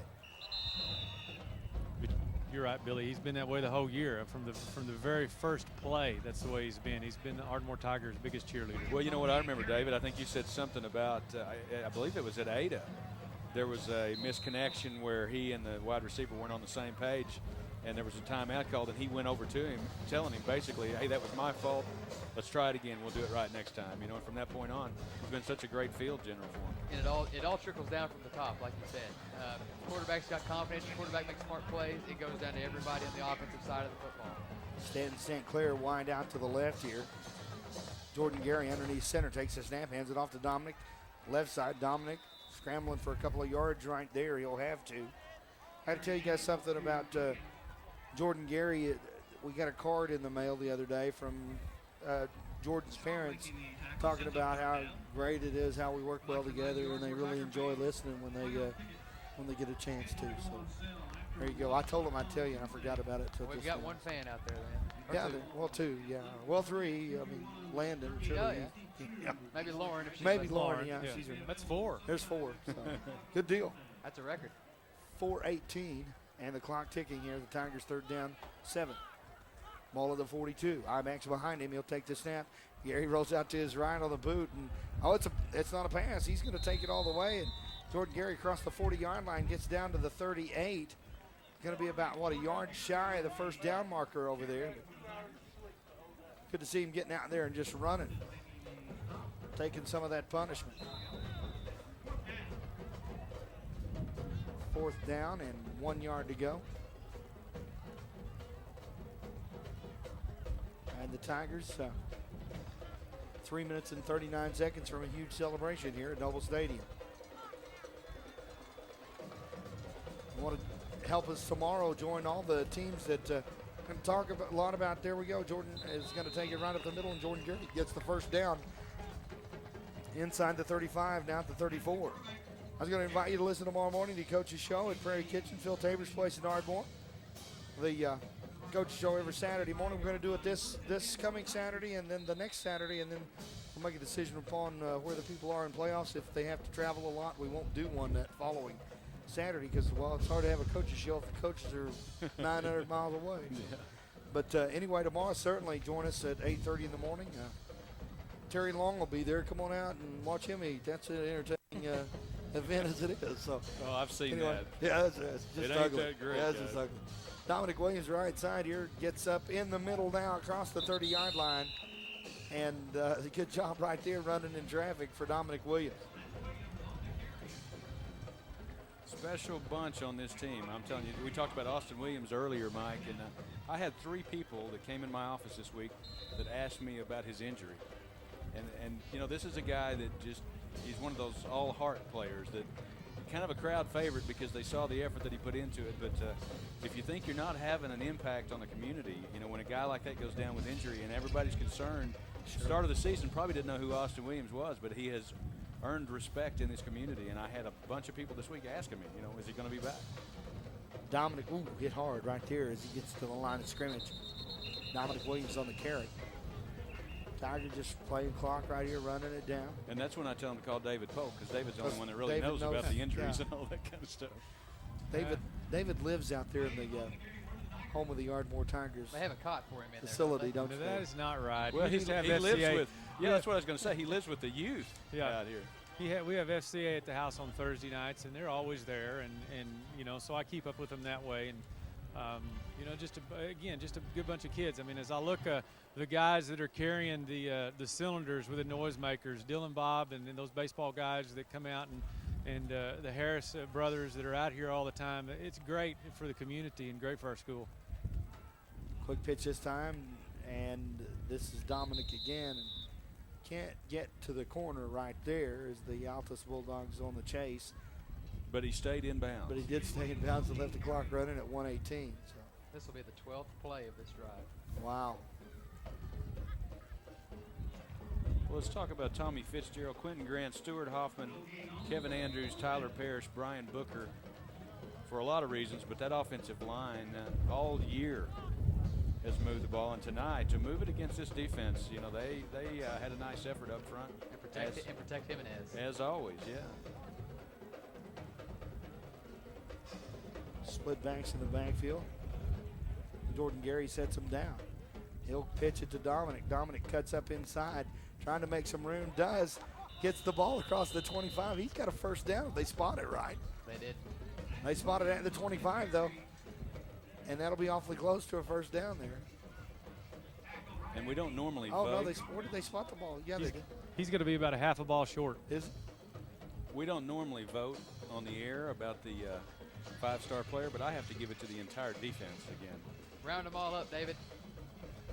But you're right, Billy. He's been that way the whole year. From the very first play, that's the way he's been. He's been the Ardmore Tigers' biggest cheerleader. Well, you know what I remember, David? I think you said something about, I believe it was at Ada. There was a misconnection where he and the wide receiver weren't on the same page, and there was a timeout called, and he went over to him, telling him basically, hey, that was my fault. Let's try it again. We'll do it right next time. You know, and from that point on, it's been such a great field general for him. And it all trickles down from the top, like you said. Quarterback's got confidence. Quarterback makes smart plays. It goes down to everybody on the offensive side of the football. Stanton St. Clair wind out to the left here. Jordan Gary underneath center takes the snap, hands it off to Dominic. Left side, Dominic scrambling for a couple of yards right there. He'll have to. I had to tell you guys something about Jordan Gary. We got a card in the mail the other day from Jordan's parents talking about how great it is, how we work well together, and they really enjoy listening when they get a chance to. So there you go. I told them I'd tell you, and I forgot about it. We've got one fan out there then. Yeah, well, 2, yeah. Well, 3. I mean, Landon. Sure. Oh, yeah. Maybe Lauren. If she's Maybe like Lauren, yeah. Yeah. She's That's 4. There's 4. So. Good deal. That's a record. 4:18, and the clock ticking here. The Tigers 3rd down, 7. Ball at the 42. I-backs behind him. He'll take the snap. Gary rolls out to his right on the boot, and it's not a pass. He's going to take it all the way, and Jordan Gary across the 40-yard line gets down to the 38. Going to be about, a yard shy of the first down marker over there. Good to see him getting out there and just running, taking some of that punishment. 4th down and 1 yard to go. And the Tigers, 3 minutes and 39 seconds from a huge celebration here at Noble Stadium. Want to help us tomorrow join all the teams that can talk a lot about. There we go. Jordan is going to take it right up the middle, and Jordan Gary gets the first down inside the 35, now at the 34. I was going to invite you to listen tomorrow morning to Coach's Show at Prairie Kitchen, Phil Tabor's place in Ardmore. The Coach's Show every Saturday morning. We're going to do it this coming Saturday and then the next Saturday, and then we'll make a decision upon where the people are in playoffs. If they have to travel a lot, we won't do one that following Saturday because, it's hard to have a Coach's Show if the coaches are 900 miles away. Yeah. But anyway, tomorrow, certainly join us at 8:30 in the morning. Terry Long will be there. Come on out and watch him eat. That's an entertaining event as it is. So, I've seen anyway, that. Yeah, it's just it ugly. Ain't that great. Yeah, it's just ugly. Dominic Williams, right side here, gets up in the middle now across the 30-yard line. And a good job right there running in traffic for Dominic Williams. Special bunch on this team. I'm telling you, we talked about Austin Williams earlier, Mike, and I had 3 people that came in my office this week that asked me about his injury. And this is a guy that he's one of those all-heart players that kind of a crowd favorite because they saw the effort that he put into it. But if you think you're not having an impact on the community, when a guy like that goes down with injury and everybody's concerned, start of the season probably didn't know who Austin Williams was, but he has earned respect in this community. And I had a bunch of people this week asking me, is he going to be back? Dominic, hit hard right there as he gets to the line of scrimmage. Dominic Williams on the carry. Tiger just playing clock right here, running it down. And that's when I tell him to call David Polk because David's the only one that really knows about the injuries and all that kind of stuff. David lives out there in the home of the Ardmore Tigers They have a cot for him in facility, there. don't you? No, that is not right. Well, We he just have lives FCA. with. Yeah, that's what I was going to say. He lives with the youth out here. We have FCA at the house on Thursday nights, and they're always there, and you know, so I keep up with them that way, and you know, just a good bunch of kids. I mean, as I look, the guys that are carrying the cylinders with the noisemakers, Dylan Bob, and then those baseball guys that come out, and the Harris brothers that are out here all the time. It's great for the community and great for our school. Quick pitch this time, and this is Dominic again. And can't get to the corner right there as the Altus Bulldogs on the chase. But he stayed in bounds. But he did stay in bounds and left the clock running at 1:18. So. This will be the 12th play of this drive. Wow. Well, let's talk about Tommy Fitzgerald, Quentin Grant, Stuart Hoffman, Kevin Andrews, Tyler Parrish, Brian Booker, for a lot of reasons, but that offensive line all year has moved the ball, and tonight to move it against this defense, you know, they had a nice effort up front. And protect Jimenez. As always, yeah. Split banks in the backfield. Jordan Gary sets him down. He'll pitch it to Dominic. Dominic cuts up inside, trying to make some room. Gets the ball across the 25. He's got a first down if they spot it right. They did. They spotted it at the 25, though. And that'll be awfully close to a first down there. And we don't normally vote. vote. No, where did they spot the ball? Yeah, they did. He's going to be about a half a ball short. We don't normally vote on the air about the five-star player, but I have to give it to the entire defense again. Round them all up, David.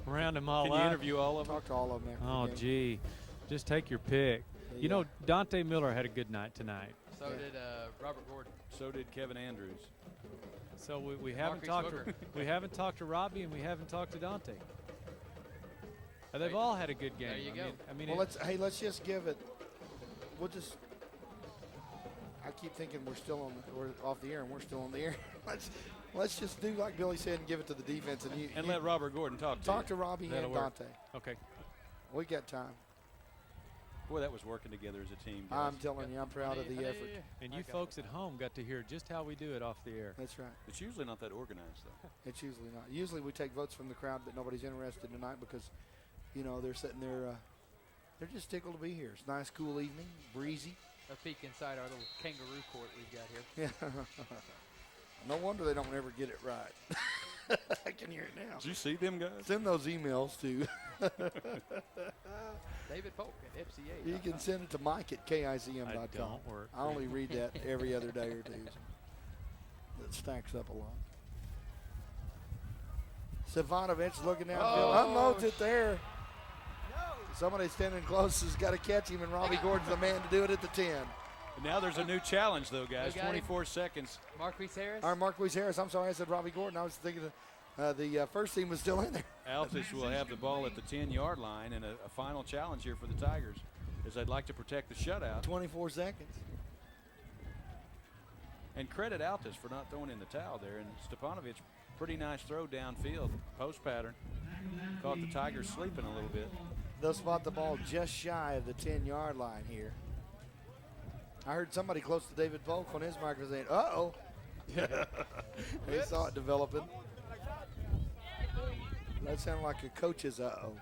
Round them all up. up. Can you interview all of them? Talk to all of them after Oh, the game. gee. Just take your pick. Yeah. You know, Dante Miller had a good night tonight. So did Robert Gordon. So did Kevin Andrews. So we haven't talked to Robbie, and we haven't talked to Dante. They've all had a good game. There you go. I mean, Well, let's just give it. I keep thinking we're off the air, and we're still on the air. let's just do like Billy said and give it to the defense, and let Robert Gordon talk to Robbie and Dante. Okay. We got time. Boy, that was working together as a team. Guys. I'm telling you, I'm proud of the effort. And you folks at home got to hear just how we do it off the air. That's right. It's usually not that organized, though. It's usually not. Usually we take votes from the crowd, but nobody's interested tonight because, you know, they're sitting there. They're just tickled to be here. It's a nice, cool evening, breezy. A peek inside our little kangaroo court we've got here. Yeah. No wonder they don't ever get it right. I can hear it now. Did you see them guys? Send those emails to David Polk at FCA. You can send it to Mike at KICM.com. Don't work. I only read that every other day or two. That stacks up a lot. Savanovic looking downfield. Unloads it there. Somebody standing close has got to catch him, and Robbie Gordon's the man to do it at the 10. And now there's a new challenge, though, guys. 24 seconds. Marquise Harris? Marquise Harris. I'm sorry, I said Robbie Gordon. I was thinking the first team was still in there. Altus will have the ball at the 10-yard line, and a final challenge here for the Tigers, as they'd like to protect the shutout. 24 seconds. And credit Altus for not throwing in the towel there. And Stepanovic, pretty nice throw downfield, post pattern. Caught the Tigers sleeping a little bit. They'll spot the ball just shy of the 10-yard line here. I heard somebody close to David Polk on his microphone saying, uh-oh. They saw it developing. That sounded like a coach's uh-oh.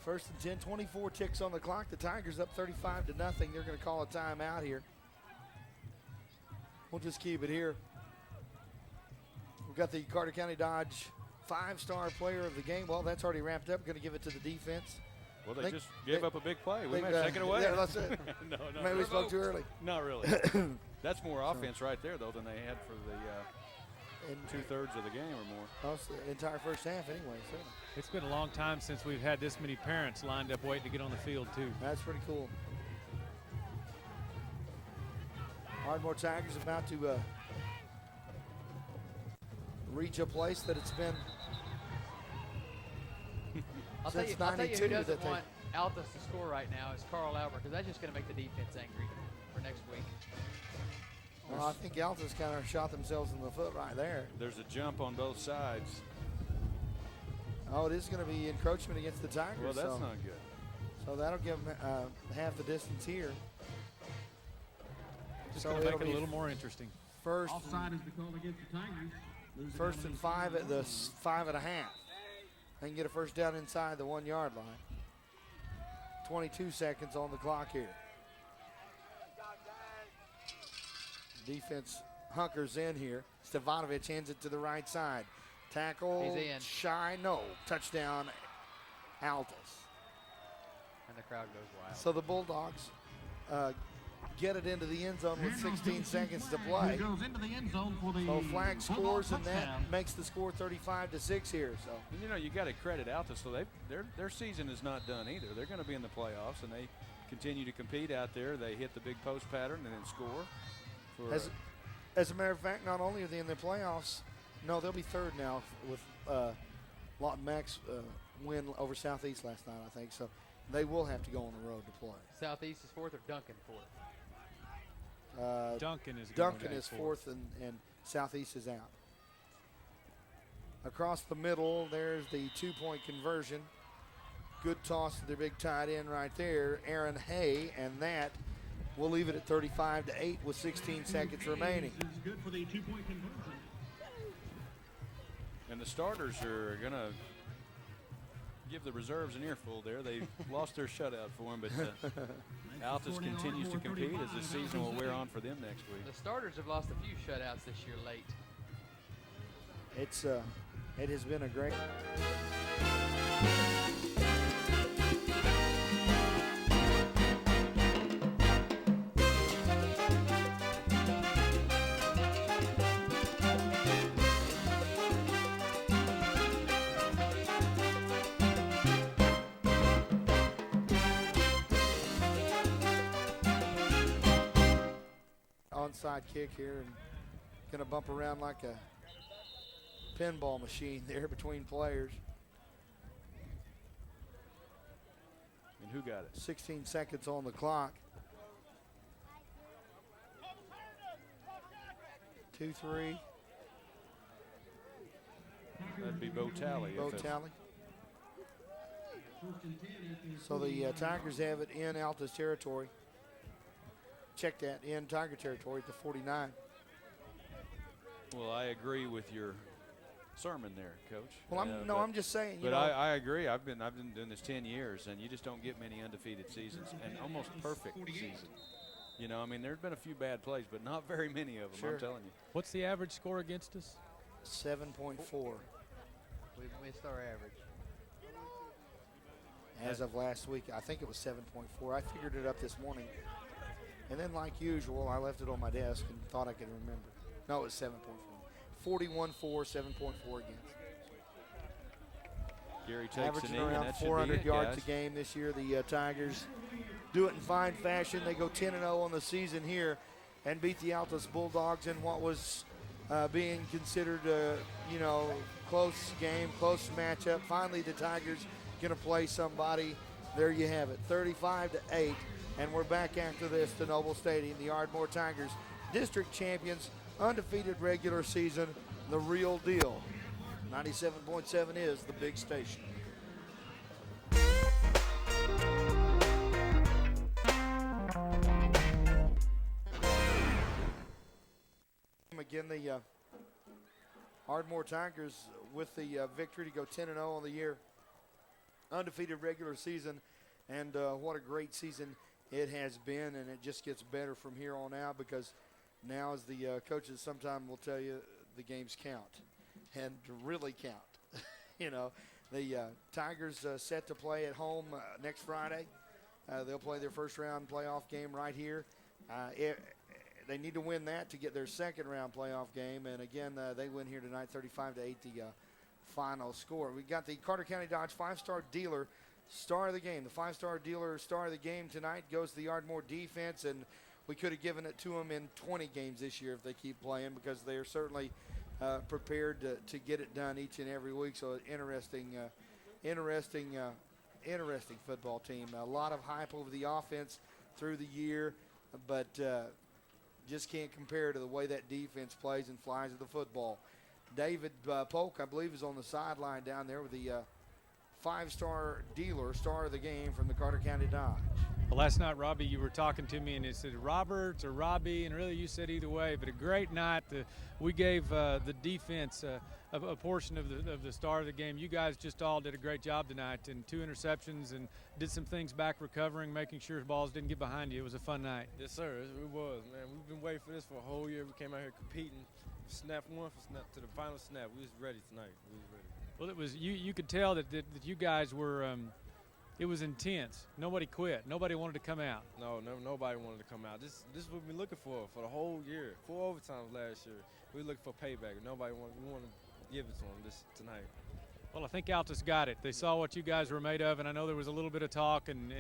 First and 10, 24 ticks on the clock. The Tigers up 35-0. They're going to call a timeout here. We'll just keep it here. We've got the Carter County Dodge 5-star player of the game. Well, that's already wrapped up. Going to give it to the defense. Well, they just gave up a big play. We might take it away. Yeah, that's it. No, maybe we spoke too early. Not really. That's more offense right there, though, than they had for the two-thirds of the game or more. That's the entire first half anyway. So. It's been a long time since we've had this many parents lined up waiting to get on the field, too. That's pretty cool. Ardmore Tigers about to reach a place that it's been since 92. I'll tell you who doesn't want Altus to score right now is Carl Albert, because that's just going to make the defense angry for next week. Well, I think Altus kind of shot themselves in the foot right there. There's a jump on both sides. Oh, it is going to be encroachment against the Tigers. Well, that's not good. So that'll give them half the distance here. Just going to make it a little more interesting. First, Offside is the call against the Tigers. Lose it first down and to 5 at the 5. 5.5. They can get a first down inside the 1 yard line. 22 seconds on the clock here. Defense hunkers in here. Stevanovic hands it to the right side. Tackle. He's in. Shy. No. Touchdown. Altus. And the crowd goes wild. So the Bulldogs get it into the end zone with 16 seconds to play. He goes into the end zone for the So flag Bulldog scores, and that touchdown. makes the score 35-6 here. So And, you know, you got to credit Altus. So their season is not done either. They're going to be in the playoffs, and they continue to compete out there. They hit the big post pattern and then score. For, as a matter of fact, not only are they in the playoffs, no, they'll be third now with Lawton Mack's win over Southeast last night, I think. So they will have to go on the road to play. Southeast is fourth or Duncan fourth? Duncan is Duncan is fourth, and Southeast is out. Across the middle, there's the 2-point conversion. Good toss to their big tight end right there, Aaron Hay, and that will leave it at 35-8 with 16 seconds remaining. Is good for the 2-point conversion. And the starters are going to give the reserves an earful there. They lost their shutout for them, but Altus continues to compete as the season will wear on for them next week. The starters have lost a few shutouts this year late. It has been a great. Onside kick here, and gonna bump around like a pinball machine there between players. And who got it? 16 seconds on the clock. 2-3. That'd be Bo Talley. Bo Talley. So the Tigers have it in Altus territory. Check that, in Tiger territory at the 49. Well, I agree with your sermon there, Coach. Well, I'm just saying. But I agree. I've been doing this 10 years, and you just don't get many undefeated seasons and almost perfect seasons. You know, I mean, there's been a few bad plays, but not very many of them. Sure. I'm telling you. What's the average score against us? 7.4 We missed our average. as of last week. I think it was 7.4. I figured it up this morning. And then, like usual, I left it on my desk and thought I could remember. No, it was 7.4. 41-4, 7.4 against. Gary takes Averaging a knee, and around that should 400 be it, yards guys. a game this year. The Tigers do it in fine fashion. They go 10-0 on the season here and beat the Altus Bulldogs in what was being considered a close game, close matchup. Finally, the Tigers going to play somebody. There you have it, 35-8. And we're back after this to Noble Stadium. The Ardmore Tigers, district champions, undefeated regular season, the real deal. 97.7 is the big station. Again, the Ardmore Tigers with the victory to go 10-0 on the year. Undefeated regular season, and what a great season it has been, and it just gets better from here on out because now, as the coaches sometime will tell you, the games count and really count. The Tigers set to play at home next Friday. They'll play their first round playoff game right here. They need to win that to get their second round playoff game, and again, they win here tonight, 35-8, the final score. We got the Carter County Dodge 5-star dealer star of the game. The 5-star dealer star of the game tonight goes to the Ardmore defense, and we could have given it to them in 20 games this year if they keep playing because they are certainly prepared to get it done each and every week. So interesting football team. A lot of hype over the offense through the year, but just can't compare to the way that defense plays and flies at the football. David Polk, I believe, is on the sideline down there with the five-star dealer, star of the game from the Carter County Dodge. Well, last night, Robbie, you were talking to me, and it said Roberts or Robbie, and really you said either way. But a great night. We gave the defense a portion of the star of the game. You guys just all did a great job tonight, and 2 interceptions, and did some things back recovering, making sure balls didn't get behind you. It was a fun night. Yes, sir. It was, man. We've been waiting for this for a whole year. We came out here competing, snap one for snap to the final snap. We was ready tonight. We was ready. Well, it was you could tell that you guys were. It was intense. Nobody quit. Nobody wanted to come out. No, nobody wanted to come out. This is what we've been looking for the whole year. 4 overtimes last year. We were looking for payback. We wanted to give it to them tonight. Well, I think Altus got it. They saw what you guys were made of, and I know there was a little bit of talk, and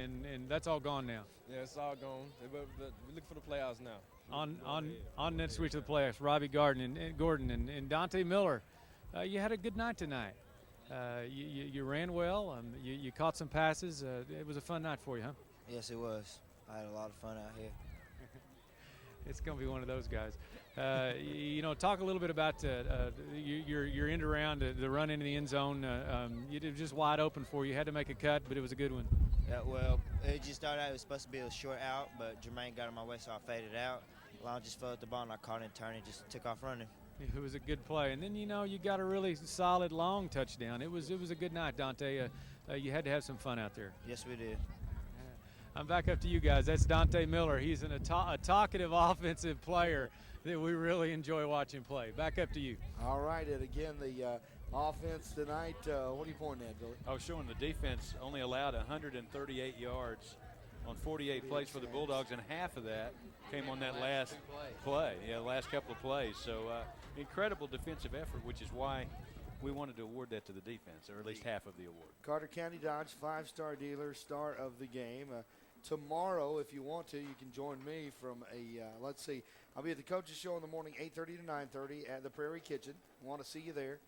that's all gone now. Yeah, it's all gone. But we're looking for the playoffs now. On next week to the playoffs, Robbie Gordon and Dante Miller. You had a good night tonight. You ran well. You caught some passes. It was a fun night for you, huh? Yes, it was. I had a lot of fun out here. It's going to be one of those guys. Talk a little bit about your end around, the run into the end zone. It was just wide open for you. You had to make a cut, but it was a good one. Yeah, well, it just started out, it was supposed to be a short out, but Jermaine got in my way, so I faded out. Long just fell at the ball, and I caught it and turned and just took off running. It was a good play. And then, you got a really solid long touchdown. It was a good night, Dante. You had to have some fun out there. Yes, we did. I'm back up to you guys. That's Dante Miller. He's a talkative offensive player that we really enjoy watching play. Back up to you. All right, and again, the offense tonight, what are you pointing at, Billy? I was showing the defense only allowed 138 yards on 48 plays for the Bulldogs, and half of that came on that last play. Yeah, last couple of plays. So incredible defensive effort, which is why we wanted to award that to the defense, or at least half of the award. Carter County Dodge, five-star dealer, star of the game. Tomorrow, if you want to, you can join me from let's see, I'll be at the Coaches Show in the morning, 8:30 to 9:30 at the Prairie Kitchen. Want to see you there.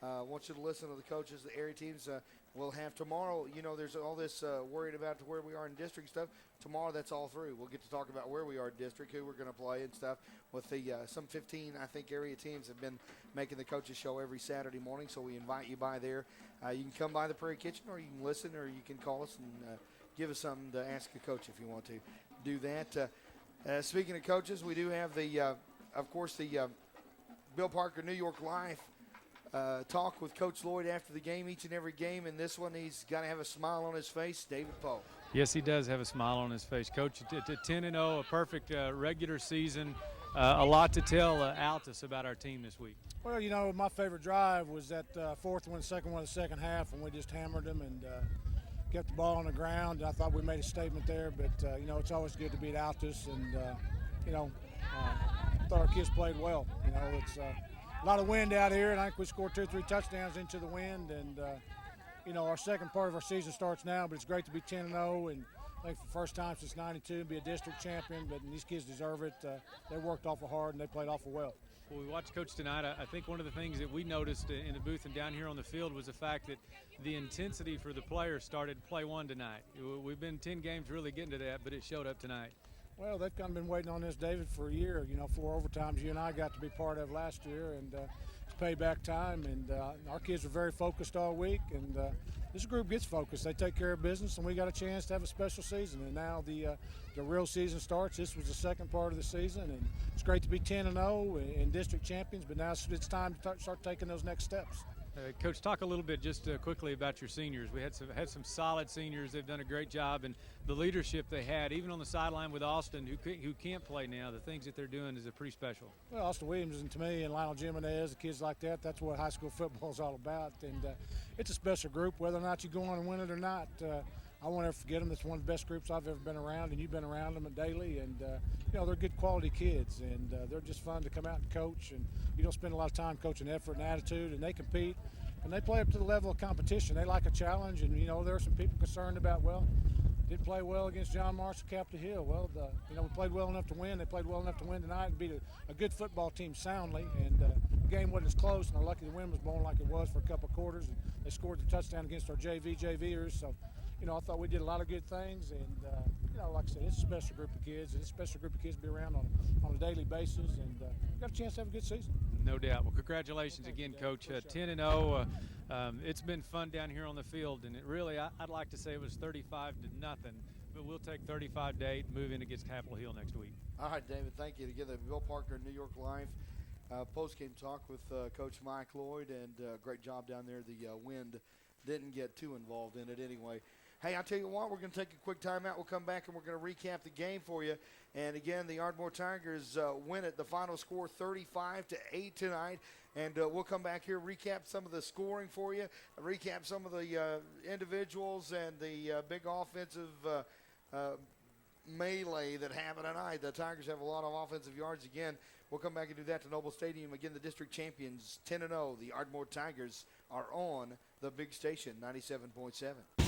Want you to listen to the coaches, the area teams. We'll have tomorrow, there's all this worried about to where we are in district stuff. Tomorrow, that's all through. We'll get to talk about where we are in district, who we're going to play and stuff. With the some 15, I think, area teams have been making the Coaches Show every Saturday morning, so we invite you by there. You can come by the Prairie Kitchen, or you can listen, or you can call us and give us something to ask a coach if you want to do that. Speaking of coaches, we do have of course, the Bill Parker New York Life talk with Coach Lloyd after the game, each and every game. And this one, he's got to have a smile on his face. David Poe. Yes, he does have a smile on his face. Coach, 10-0, a perfect regular season. A lot to tell Altus about our team this week. Well, my favorite drive was that fourth one, second one of the second half, when we just hammered them and kept the ball on the ground. I thought we made a statement there, but, it's always good to beat Altus. And, I thought our kids played well. It's a lot of wind out here, and I think we scored 2 or 3 touchdowns into the wind. And, our second part of our season starts now, but it's great to be 10-0. And I think for the first time since '92 and be a district champion, but these kids deserve it. They worked awful hard, and they played awful well. Well, we watched Coach tonight. I think one of the things that we noticed in the booth and down here on the field was the fact that the intensity for the players started play one tonight. We've been 10 games really getting to that, but it showed up tonight. Well, they've kind of been waiting on this, David, for a year. 4 overtimes you and I got to be part of last year, and it's payback time. And our kids were very focused all week, and this group gets focused. They take care of business, and we got a chance to have a special season. And now the real season starts. This was the second part of the season, and it's great to be 10-0 and district champions. But now it's time to start taking those next steps. Coach, talk a little bit just quickly about your seniors. We had some solid seniors. They've done a great job, and the leadership they had, even on the sideline with Austin, who can't play now. The things that they're doing is pretty special. Well, Austin Williams and to me and Lionel Jimenez, the kids like that, that's what high school football is all about. And it's a special group, whether or not you go on and win it or not. I won't ever forget them. It's one of the best groups I've ever been around, and you've been around them daily. And, they're good quality kids, and they're just fun to come out and coach. And you don't spend a lot of time coaching effort and attitude, and they compete. And they play up to the level of competition. They like a challenge, and, there are some people concerned about, didn't play well against John Marshall, Capitol Hill. Well, we played well enough to win. They played well enough to win tonight and beat a good football team soundly. And the game wasn't as close, and they're lucky the wind was blowing like it was for a couple of quarters. And they scored the touchdown against our JVers. So, I thought we did a lot of good things. And, like I said, it's a special group of kids, and it's a special group of kids to be around on a daily basis. And got a chance to have a good season. No doubt. Well, congratulations again, Coach. 10-0. It's been fun down here on the field, and it really, I'd like to say it was 35-0, but we'll take 35-8 and move in against Capitol Hill next week. All right, David, thank you. Together, Bill Parker, New York Life. Post-game talk with Coach Mike Lloyd, and great job down there. The wind didn't get too involved in it anyway. Hey, I'll tell you what, we're going to take a quick timeout. We'll come back and we're going to recap the game for you. And again, the Ardmore Tigers win it. The final score 35-8 tonight. And we'll come back here, recap some of the scoring for you, recap some of the individuals and the big offensive melee that happened tonight. The Tigers have a lot of offensive yards again. We'll come back and do that to Noble Stadium. Again, the district champions, 10-0. The Ardmore Tigers are on the big station, 97.7.